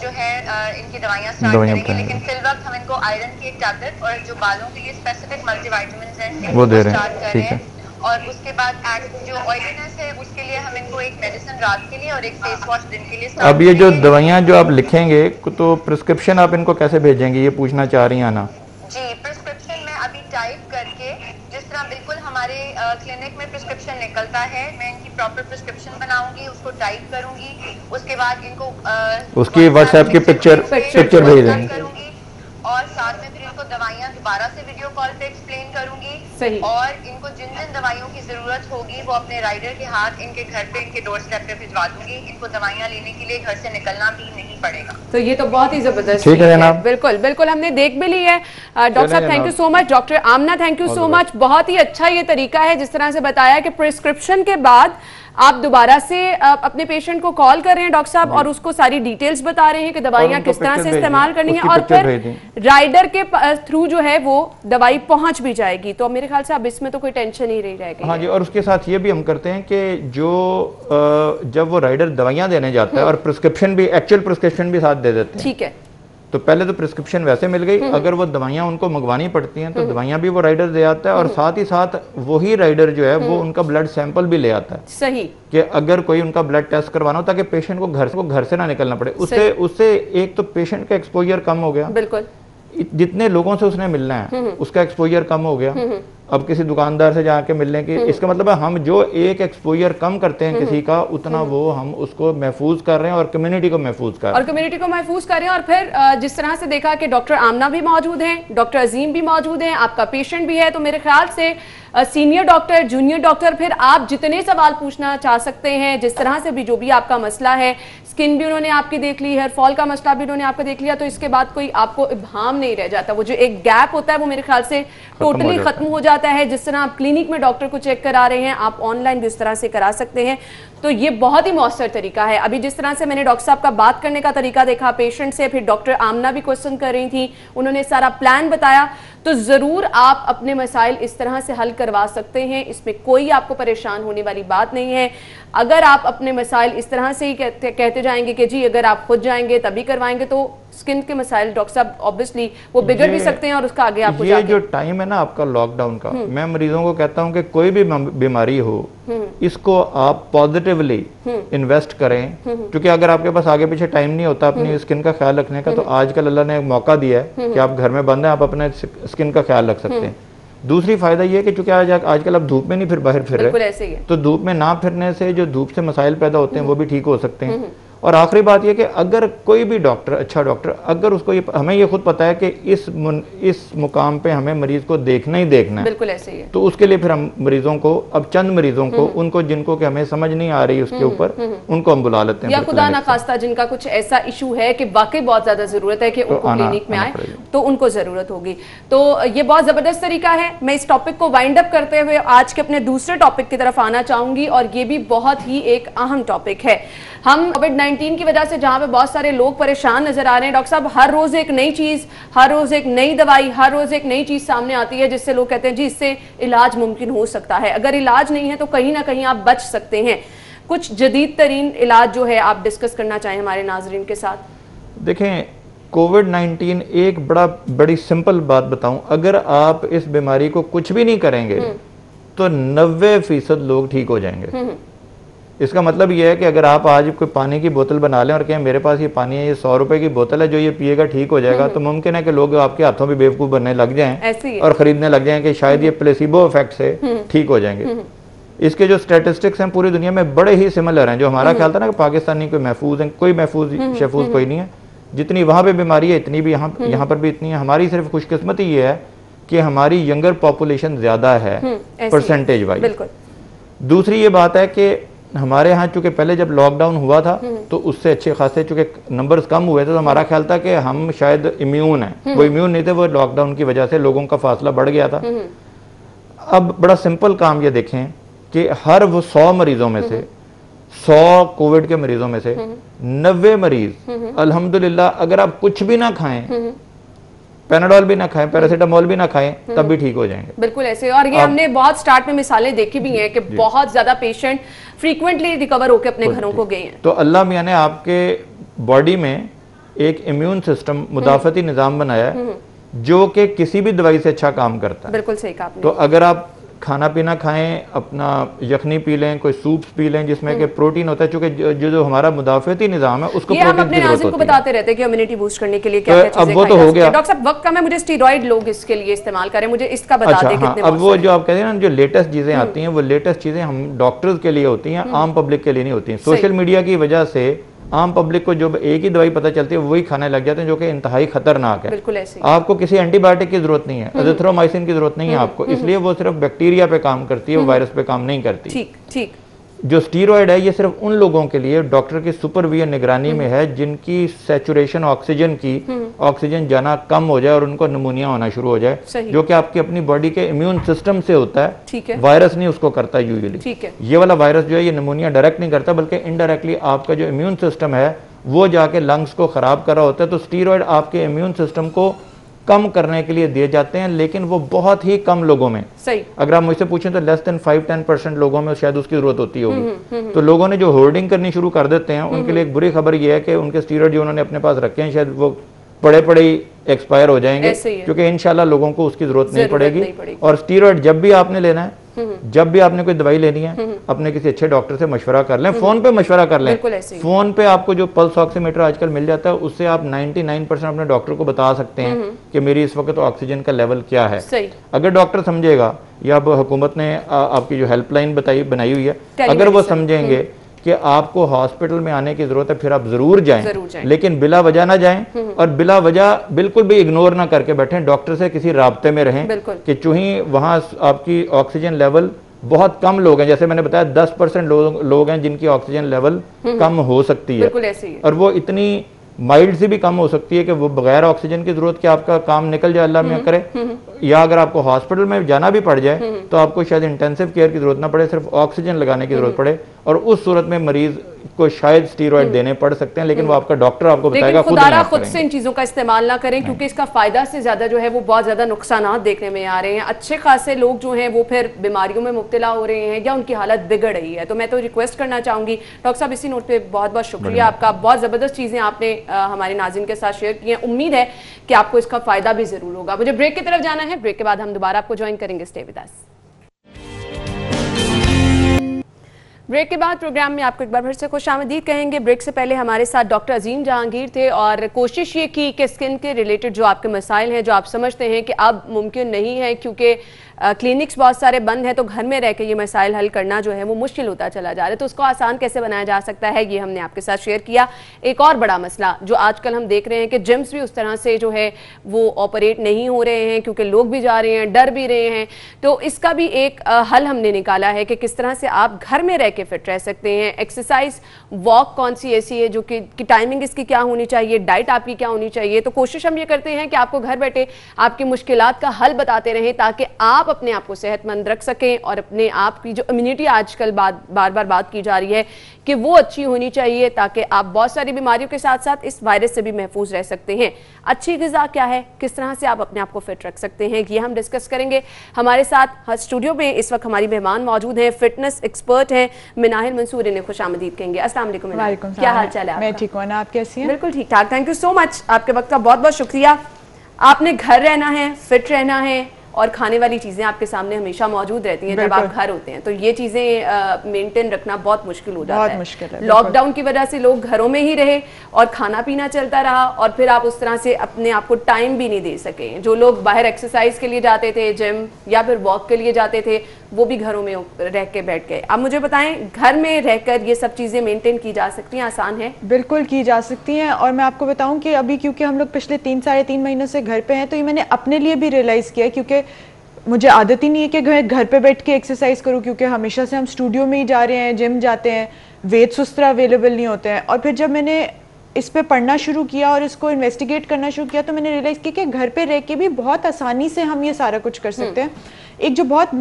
जो है इनकी दवाइयाँ स्टार्ट करेंगे, लेकिन फिल वक्त हम इनको आयरन की एक टैबलेट और जो बालों के लिए स्पेसिफिक मल्टीविटामिन्स हैं वो दे रहे हैं। ठीक है। और उसके बाद जो ऑयलीनेस है उसके लिए हम इनको एक मेडिसिन रात के लिए और एक फेस वॉश दिन के लिए। अब ये जो दवाइयाँ जो आप लिखेंगे तो प्रिस्क्रिप्शन आप इनको कैसे भेजेंगे, ये पूछना चाह रही हैं ना? जी, प्रिस्क्रिप्शन में अभी टाइप करके, जिस तरह बिल्कुल हमारे क्लिनिक में प्रिस्क्रिप्शन निकलता है, मैं इनकी प्रॉपर प्रिस्क्रिप्शन बनाऊंगी, उसको टाइप करूंगी, उसके बाद इनको उसकी व्हाट्सएप की पिक्चर भेज देंगे और साथ में फिर इनको दवाइयाँ दोबारा से वीडियो कॉल पे एक्सप्लेन करूंगी। सही। और इनको जिन जिन दवाइयों की जरूरत होगी वो अपने राइडर के हाथ इनके घर पे, इनके डोर स्टेप पे भिजवा दूंगी। इनको दवाइयाँ लेने के लिए घर से निकलना भी नहीं पड़ेगा। तो ये तो बहुत ही जबरदस्त ठीक है जनाब। बिल्कुल बिल्कुल, हमने देख भी ली है। डॉक्टर साहब thank you so much, doctor Amna thank you so much. बहुत ही अच्छा ये तरीका है जिस तरह से बताया कि प्रिस्क्रिप्शन के बाद आप दोबारा से अपने पेशेंट को कॉल कर रहे हैं डॉक्टर साहब और उसको सारी डिटेल्स बता रहे हैं कि दवाइयाँ किस तरह से इस्तेमाल करनी है, और फिर राइडर के थ्रू जो है वो दवाई पहुंच भी जाएगी। तो मेरे ख्याल से अब इसमें तो कोई टेंशन ही नहीं रहेगी। हाँ जी, और उसके साथ ये भी हम करते हैं कि जो जब वो राइडर दवाइयाँ देने जाता है और प्रिस्क्रिप्शन भी, एक्चुअल प्रिस्क्रिप्शन भी साथ दे देते हैं। ठीक है, तो पहले तो प्रिस्क्रिप्शन वैसे मिल गई, अगर वो दवाइयाँ उनको मंगवानी पड़ती हैं तो दवाइयाँ भी वो राइडर दे आता है, और साथ ही साथ वही राइडर जो है वो उनका ब्लड सैंपल भी ले आता है। सही, कि अगर कोई उनका ब्लड टेस्ट करवाना हो ताकि पेशेंट को घर से ना निकलना पड़े। उससे एक तो पेशेंट का एक्सपोजर कम हो गया, बिल्कुल, जितने लोगों से उसने मिलना है उसका एक्सपोजर कम हो गया। अब किसी दुकानदार से जाके मिलने की, इसका मतलब है हम जो एक एक्सपोजर कम करते हैं किसी का, उतना वो हम उसको महफूज कर रहे हैं और कम्युनिटी को महफूज कर रहे हैं। और कम्युनिटी को महफूज कर रहे हैं। और फिर जिस तरह से देखा कि डॉक्टर आमना भी मौजूद हैं, डॉक्टर अजीम भी मौजूद हैं, आपका पेशेंट भी है, तो मेरे ख्याल से सीनियर डॉक्टर, जूनियर डॉक्टर, फिर आप जितने सवाल पूछना चाह सकते हैं, जिस तरह से भी जो भी आपका मसला है, स्किन भी उन्होंने आपकी देख ली, हेयर फॉल का मसला भी उन्होंने आपका देख लिया, तो इसके बाद कोई आपको इब्हाम नहीं रह जाता। वो जो एक गैप होता है वो मेरे ख्याल से टोटली खत्म हो जाता है। जिस तरह आप क्लिनिक में डॉक्टर को चेक करा रहे हैं, आप ऑनलाइन भी उस तरह से करा सकते हैं। तो ये बहुत ही मौसर तरीका है। अभी जिस तरह से मैंने डॉक्टर साहब का बात करने का तरीका देखा पेशेंट से, फिर डॉक्टर आमना भी क्वेश्चन कर रही थी, उन्होंने सारा प्लान बताया, तो जरूर आप अपने मसाइल इस तरह से हल करवा सकते हैं। इसमें कोई आपको परेशान होने वाली बात नहीं है। अगर आप अपने मसाइल इस तरह से ही कहते जाएंगे कि जी अगर आप खुद जाएंगे तभी करवाएंगे, तो स्किन के मसाइल डॉक्टर साहब ऑब्वियसली वो बिगड़ भी सकते हैं और उसका आगे आपको ये जो टाइम है ना आपका लॉकडाउन का, मैं मरीजों को कहता हूं कि कोई भी बीमारी हो इसको आप पॉजिटिवली इन्वेस्ट करें, क्योंकि अगर आपके पास आगे पीछे टाइम नहीं होता अपनी स्किन का ख्याल रखने का, तो आजकल अल्लाह ने एक मौका दिया है कि आप घर में बंद हैं, आप अपने स्किन का ख्याल रख सकते हैं। दूसरी फायदा ये है कि चूंकि आजकल आप धूप में नहीं फिर बाहर फिर रहे, तो धूप में ना फिरने से जो धूप से मसाइल पैदा होते हैं वो भी ठीक हो सकते हैं। और आखिरी बात यह कि अगर कोई भी डॉक्टर, अच्छा डॉक्टर, अगर उसको हमें ये खुद पता है कि इस मुकाम पे हमें मरीज को देखना ही देखना है, बिल्कुल ऐसे ही है, तो उसके लिए फिर हम मरीजों को, अब चंद मरीजों को, उनको जिनको कि हमें समझ नहीं आ रही उसके ऊपर, उनको हम बुला लेते हैं, या खुदा ना खास्ता जिनका कुछ ऐसा इशू है कि वाकई बहुत ज्यादा जरूरत है कि उनको क्लिनिक में आए, तो उनको जरूरत होगी। तो ये बहुत जबरदस्त तरीका है। मैं इस टॉपिक को वाइंड अप करते हुए आज के अपने दूसरे टॉपिक की तरफ आना चाहूंगी, और ये भी बहुत ही एक अहम टॉपिक है। हम कोविड-19 की वजह से जहां पे बहुत सारे लोग परेशान नजर आ रहे हैं, डॉक्टर साहब, हर रोज एक नई चीज, हर रोज एक नई दवाई, हर रोज एक नई चीज सामने आती है जिससे लोग कहते हैं जी इससे इलाज मुमकिन हो सकता है। अगर इलाज नहीं है तो कहीं ना कहीं आप बच सकते हैं। कुछ जदीद तरीन इलाज जो है आप डिस्कस करना चाहें हमारे नाजरीन के साथ। देखें, कोविड-19 एक बड़ी सिंपल बात बताऊं, अगर आप इस बीमारी को कुछ भी नहीं करेंगे तो 90% लोग ठीक हो जाएंगे। इसका मतलब यह है कि अगर आप आज कोई पानी की बोतल बना लें और कहें मेरे पास ये पानी है, ये 100 रुपए की बोतल है, जो ये पिएगा ठीक हो जाएगा, तो मुमकिन है कि लोग आपके हाथों में बेवकूफ बनने लग जाएं और खरीदने लग जाएं कि शायद ये प्लेसिबो इफेक्ट से ठीक हो जाएंगे। इसके जो स्टैटिस्टिक्स हैं पूरी दुनिया में बड़े ही सिमिलर हैं। जो हमारा ख्याल था ना कि पाकिस्तानी कोई महफूज है, कोई महफूज शहफूज कोई नहीं है। जितनी वहां पे बीमारी है इतनी भी यहाँ पर भी इतनी है। हमारी सिर्फ खुशकिस्मती ये है कि हमारी यंगर पॉपुलेशन ज्यादा है परसेंटेज वाइज। दूसरी ये बात है कि हमारे यहाँ चूंकि पहले जब लॉकडाउन हुआ था तो उससे अच्छे खासे चूंकि नंबर्स कम हुए थे, तो हमारा ख्याल था कि हम शायद इम्यून हैं। वो इम्यून नहीं थे, वो लॉकडाउन की वजह से लोगों का फासला बढ़ गया था। अब बड़ा सिंपल काम ये देखें कि हर वो 100 मरीजों में से 100 कोविड के मरीजों में से 90 मरीज अल्हम्दुलिल्लाह अगर आप कुछ भी ना खाएं, पैनाडोल भी ना खाएं, पैरासीटामोल भी ना खाएं, तब भी ठीक हो जाएंगे। बिल्कुल ऐसे। और ये हमने बहुत स्टार्ट में मिसालें देखी भी हैं कि बहुत ज्यादा पेशेंट फ्रीक्वेंटली रिकवर होकर अपने घरों को गए हैं। तो अल्लाह मियां ने आपके बॉडी में एक इम्यून सिस्टम, मुदाफती निजाम बनाया है जो कि किसी भी दवाई से अच्छा काम करता है। बिल्कुल सही कहा आपने। तो अगर आप खाना पीना खाएं, अपना यखनी पी लें, कोई सूप्स पी लें जिसमें कि प्रोटीन होता है, चूंकि जो हमारा मुदाफती निजाम है उसको प्रोटीन अपने नाज़रीन को बताते रहते हैं कि इम्यूनिटी बूस्ट करने के लिए क्या क्या अब वो तो हो गया। डॉक्टर साहब वक्त कम है, मुझे स्टेरॉइड लोग इसके लिए इस्तेमाल करें, मुझे इसका बता दें कितने। अब वो जो आप कहते हैं ना, जो लेटेस्ट चीजें आती हैं, वो लेटेस्ट चीजें हम डॉक्टर्स के लिए होती हैं, आम पब्लिक के लिए नहीं होती हैं। सोशल मीडिया की वजह से आम पब्लिक को जो एक ही दवाई पता चलती है वही खाने लग जाते हैं, जो कि इंतहाई खतरनाक है। बिल्कुल ऐसे। आपको किसी एंटीबायोटिक की जरूरत नहीं है, एजिथ्रोमाइसिन की जरूरत नहीं है आपको, इसलिए वो सिर्फ बैक्टीरिया पे काम करती है, वो वायरस पे काम नहीं करती। ठीक ठीक। जो स्टीरॉयड है ये सिर्फ उन लोगों के लिए डॉक्टर की सुपरविजन निगरानी में है जिनकी सैचुरेशन ऑक्सीजन की ऑक्सीजन जाना कम हो जाए और उनको निमोनिया होना शुरू हो जाए, जो कि आपकी अपनी बॉडी के इम्यून सिस्टम से होता है, वायरस नहीं उसको करता यूजुअली। ये वाला वायरस जो है ये निमोनिया डायरेक्ट नहीं करता, बल्कि इनडायरेक्टली आपका जो इम्यून सिस्टम है वो जाके लंग्स को खराब कर रहा होता है। तो स्टीरॉयड आपके इम्यून सिस्टम को कम करने के लिए दिए जाते हैं, लेकिन वो बहुत ही कम लोगों में, सही अगर आप मुझसे पूछें तो लेस देन 5-10% लोगों में शायद उसकी जरूरत होती होगी। तो लोगों ने जो होर्डिंग करनी शुरू कर देते हैं उनके लिए एक बुरी खबर ये है कि उनके स्टीरॉयड जो उन्होंने अपने पास रखे हैं शायद वो पड़े ही एक्सपायर हो जाएंगे, क्योंकि इंशाल्लाह लोगों को उसकी जरूरत नहीं पड़ेगी। और स्टीरॉयड जब भी आपने लेना है, जब भी आपने कोई दवाई लेनी है, अपने किसी अच्छे डॉक्टर से मशवरा कर लें, फोन पे मशवरा कर लें। फोन पे आपको जो पल्स ऑक्सीमीटर आजकल मिल जाता है उससे आप 99% अपने डॉक्टर को बता सकते हैं कि मेरी इस वक्त ऑक्सीजन का लेवल क्या है। अगर डॉक्टर समझेगा, या अब हुकूमत ने आपकी जो हेल्पलाइन बनाई हुई है, अगर वो समझेंगे कि आपको हॉस्पिटल में आने की जरूरत है, फिर आप जरूर जाएं, लेकिन बिला वजह ना जाएं और बिला वजह बिल्कुल भी इग्नोर ना करके बैठें। डॉक्टर से किसी राब्ते में रहें कि चूंकि वहां आपकी ऑक्सीजन लेवल बहुत कम लोग हैं, जैसे मैंने बताया 10% लोग हैं जिनकी ऑक्सीजन लेवल कम हो सकती है, और वो इतनी माइल्ड से भी कम हो सकती है कि वो बगैर ऑक्सीजन की जरूरत के आपका काम निकल जाए, अल्लाह में करे। या अगर आपको हॉस्पिटल में जाना भी पड़ जाए तो आपको शायद इंटेंसिव केयर की जरूरत ना पड़े, सिर्फ ऑक्सीजन लगाने की जरूरत पड़े, और उस सूरत में मरीज को शायद स्टीरॉयड देने पड़ सकते हैं, लेकिन वो आपका डॉक्टर आपको बताएगा। खुद से इन चीजों का इस्तेमाल ना करें, क्योंकि इसका फायदा से ज्यादा जो है वो बहुत ज्यादा नुकसान देखने में आ रहे हैं। अच्छे खासे लोग जो हैं वो फिर बीमारियों में मुब्तला हो रहे हैं या उनकी हालत बिगड़ रही है। तो मैं तो रिक्वेस्ट करना चाहूंगी डॉक्टर साहब, इसी नोट पे बहुत बहुत शुक्रिया आपका, बहुत जबरदस्त चीजें आपने हमारे नाज़रीन के साथ शेयर की हैं। उम्मीद है कि आपको इसका फायदा भी जरूर होगा। मुझे ब्रेक की तरफ जाना है, ब्रेक के बाद हम दोबारा आपको ज्वाइन करेंगे। Stay with us. ब्रेक के बाद प्रोग्राम में आपको एक बार फिर से खुशामदीद कहेंगे। ब्रेक से पहले हमारे साथ डॉक्टर अजीम जहांगीर थे और कोशिश ये की कि स्किन के रिलेटेड जो आपके मसाइल हैं, जो आप समझते हैं कि अब मुमकिन नहीं है क्योंकि क्लिनिक्स बहुत सारे बंद हैं, तो घर में रह के ये मसाइल हल करना जो है वो मुश्किल होता चला जा रहा है, तो उसको आसान कैसे बनाया जा सकता है ये हमने आपके साथ शेयर किया। एक और बड़ा मसला जो आजकल हम देख रहे हैं कि जिम्स भी उस तरह से जो है वो ऑपरेट नहीं हो रहे हैं, क्योंकि लोग भी जा रहे हैं, डर भी रहे हैं। तो इसका भी एक हल हमने निकाला है कि किस तरह से आप घर में रह के फिट रह सकते हैं। एक्सरसाइज, वॉक कौन सी ऐसी है जो कि टाइमिंग इसकी क्या होनी चाहिए, डाइट आपकी क्या होनी चाहिए। तो कोशिश हम ये करते हैं कि आपको घर बैठे आपकी मुश्किलात का हल बताते रहें, ताकि आप अपने आप को सेहतमंद रख सकें और अपने आप की जो इम्यूनिटी आजकल बार बार बात की जा रही है कि वो अच्छी होनी चाहिए, ताकि आप बहुत सारी बीमारियों के साथ साथ इस वायरस से भी महफूज रह सकते हैं। अच्छी ग़िज़ा क्या है, किस तरह से आप अपने आप को फिट रख सकते हैं, ये हम डिस्कस करेंगे। हमारे साथ स्टूडियो में इस वक्त हमारी मेहमान मौजूद हैं, फिटनेस एक्सपर्ट हैं मिनाहिल मंसूर, इन्हें खुशामदीद कहेंगे। अस्सलाम वालेकुम, क्या हाल चाल है? मैं ठीक हूँ, आप कैसी हैं? बिल्कुल ठीक ठाक, थैंक यू सो मच, आपके वक्त का बहुत बहुत शुक्रिया। आपने घर रहना है, फिट रहना है, और खाने वाली चीज़ें आपके सामने हमेशा मौजूद रहती हैं जब आप घर होते हैं, तो ये चीज़ें मेंटेन रखना बहुत मुश्किल हो जाता है। लॉकडाउन की वजह से लोग घरों में ही रहे और खाना पीना चलता रहा, और फिर आप उस तरह से अपने आप को टाइम भी नहीं दे सके। जो लोग बाहर एक्सरसाइज के लिए जाते थे, जिम या फिर वॉक के लिए जाते थे, वो भी घरों में रह के बैठ गए। अब मुझे बताएं, घर में रहकर ये सब चीज़ें मेंटेन की जा सकती हैं, आसान है? बिल्कुल की जा सकती हैं। और मैं आपको बताऊं कि अभी क्योंकि हम लोग पिछले 3-3.5 महीनों से घर पे हैं, तो ये मैंने अपने लिए भी रियलाइज़ किया, क्योंकि मुझे आदत ही नहीं है कि घर पे बैठ के एक्सरसाइज करूं, क्योंकि हमेशा से हम स्टूडियो में ही जा रहे हैं, जिम जाते हैं, वेट्स उस तरह अवेलेबल नहीं होते हैं। और फिर जब मैंने इस पे पढ़ना शुरू किया और इसको इन्वेस्टिगेट करना शुरू किया, तो मैंने रियलाइज़ किया कि घर पे रह के भी बहुत आसानी से हम ये सारा कुछ कर सकते हैं। एक जो बहुत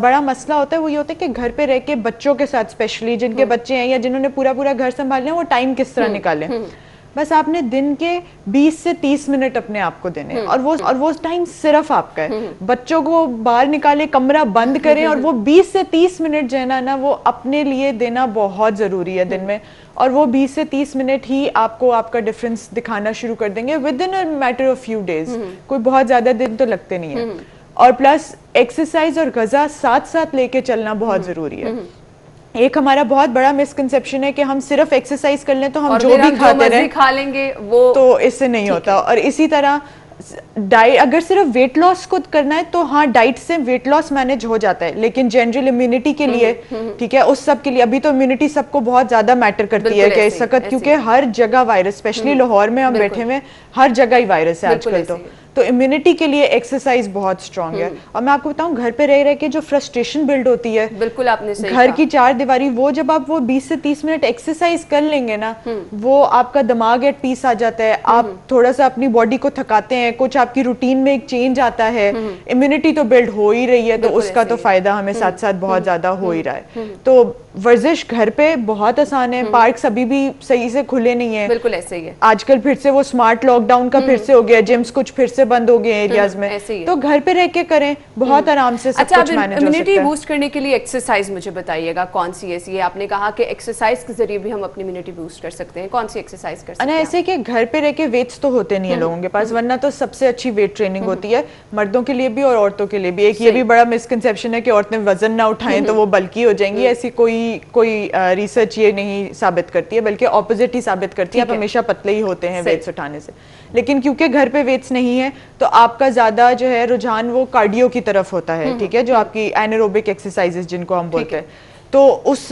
बड़ा मसला होता है वो ये होता है कि घर पे रह के बच्चों के साथ, स्पेशली जिनके बच्चे हैं या जिन्होंने पूरा घर संभाल लिया, वो टाइम किस तरह निकालें। बस आपने दिन के 20 से 30 मिनट अपने आप को देने, और वो टाइम सिर्फ आपका है। बच्चों को बाहर निकाले, कमरा बंद करें, और वो 20 से 30 मिनट जो है ना वो अपने लिए देना बहुत ज़रूरी है दिन में। और वो 20 से 30 मिनट ही आपको आपका डिफरेंस दिखाना शुरू कर देंगे with in a matter of few days. कोई बहुत ज़्यादा दिन तो लगते नहीं है। और प्लस एक्सरसाइज और ग़िज़ा साथ साथ लेके चलना बहुत ज़रूरी है। एक हमारा बहुत बड़ा मिसकंसेप्शन है कि हम सिर्फ एक्सरसाइज कर लें तो हम जो भी खाते रहें खा लेंगे, वो तो इससे नहीं होता। और इसी तरह डाइट, अगर सिर्फ वेट लॉस को करना है तो हाँ, डाइट से वेट लॉस मैनेज हो जाता है, लेकिन जनरल इम्यूनिटी के लिए, ठीक है, उस सब के लिए अभी तो इम्यूनिटी सबको बहुत ज्यादा मैटर करती है कि इस वक्त, क्योंकि हर जगह वायरस, स्पेशली लाहौर में हम बैठे हुए, हर जगह ही वायरस है आजकल। तो इम्यूनिटी के लिए एक्सरसाइज बहुत स्ट्रांग है। और मैं आपको बताऊं, घर पे रह रह के जो फ्रस्ट्रेशन बिल्ड होती है, बिल्कुल आपने सही घर की चार दीवारी, वो जब आप वो 20 से 30 मिनट एक्सरसाइज कर लेंगे ना, वो आपका दिमाग एट पीस आ जाता है, आप थोड़ा सा अपनी बॉडी को थकाते हैं, कुछ आपकी रूटीन में एक चेंज आता है, इम्यूनिटी तो बिल्ड हो ही रही है, तो उसका तो फायदा हमें साथ साथ बहुत ज्यादा हो ही रहा है। तो वर्जिश घर पे बहुत आसान है, पार्क्स अभी भी सही से खुले नहीं है, बिल्कुल ऐसे ही है। आजकल फिर से वो स्मार्ट लॉकडाउन का फिर से हो गया, जिम्स कुछ फिर से बंद हो गए एरियाज में, तो घर पे रह के करें, बहुत आराम से सब कुछ मैनेज हो सकता है। इम्यूनिटी बूस्ट करने के लिए एक्सरसाइज मुझे बताइएगा कौन सी ऐसी है? आपने कहा कि एक्सरसाइज के जरिए भी हम अपनी इम्यूनिटी बूस्ट कर सकते हैं, कौन सी एक्सरसाइज कर सकते हैं? ऐसे कि घर पे रह के वेट्स तो होते नहीं है लोगों के पास, वरना तो सबसे अच्छी वेट ट्रेनिंग होती है मर्दों के लिए भी और औरतों के लिए भी। एक ये भी बड़ा मिसकंसेप्शन है कि औरतें वजन ना उठाएं तो वो बल्की हो जाएंगी, ऐसी कोई रिसर्च ये नहीं साबित करती है, बल्कि ऑपोजिट ही साबित करती है, आप हमेशा पतले ही होते हैं वेट्स उठाने से। लेकिन क्योंकि घर पे वेट्स नहीं है तो आपका ज्यादा जो है रुझान वो कार्डियो की तरफ होता है, ठीक है, जो आपकी एनारोबिक एक्सरसाइजेस जिनको हम बोलते हैं, तो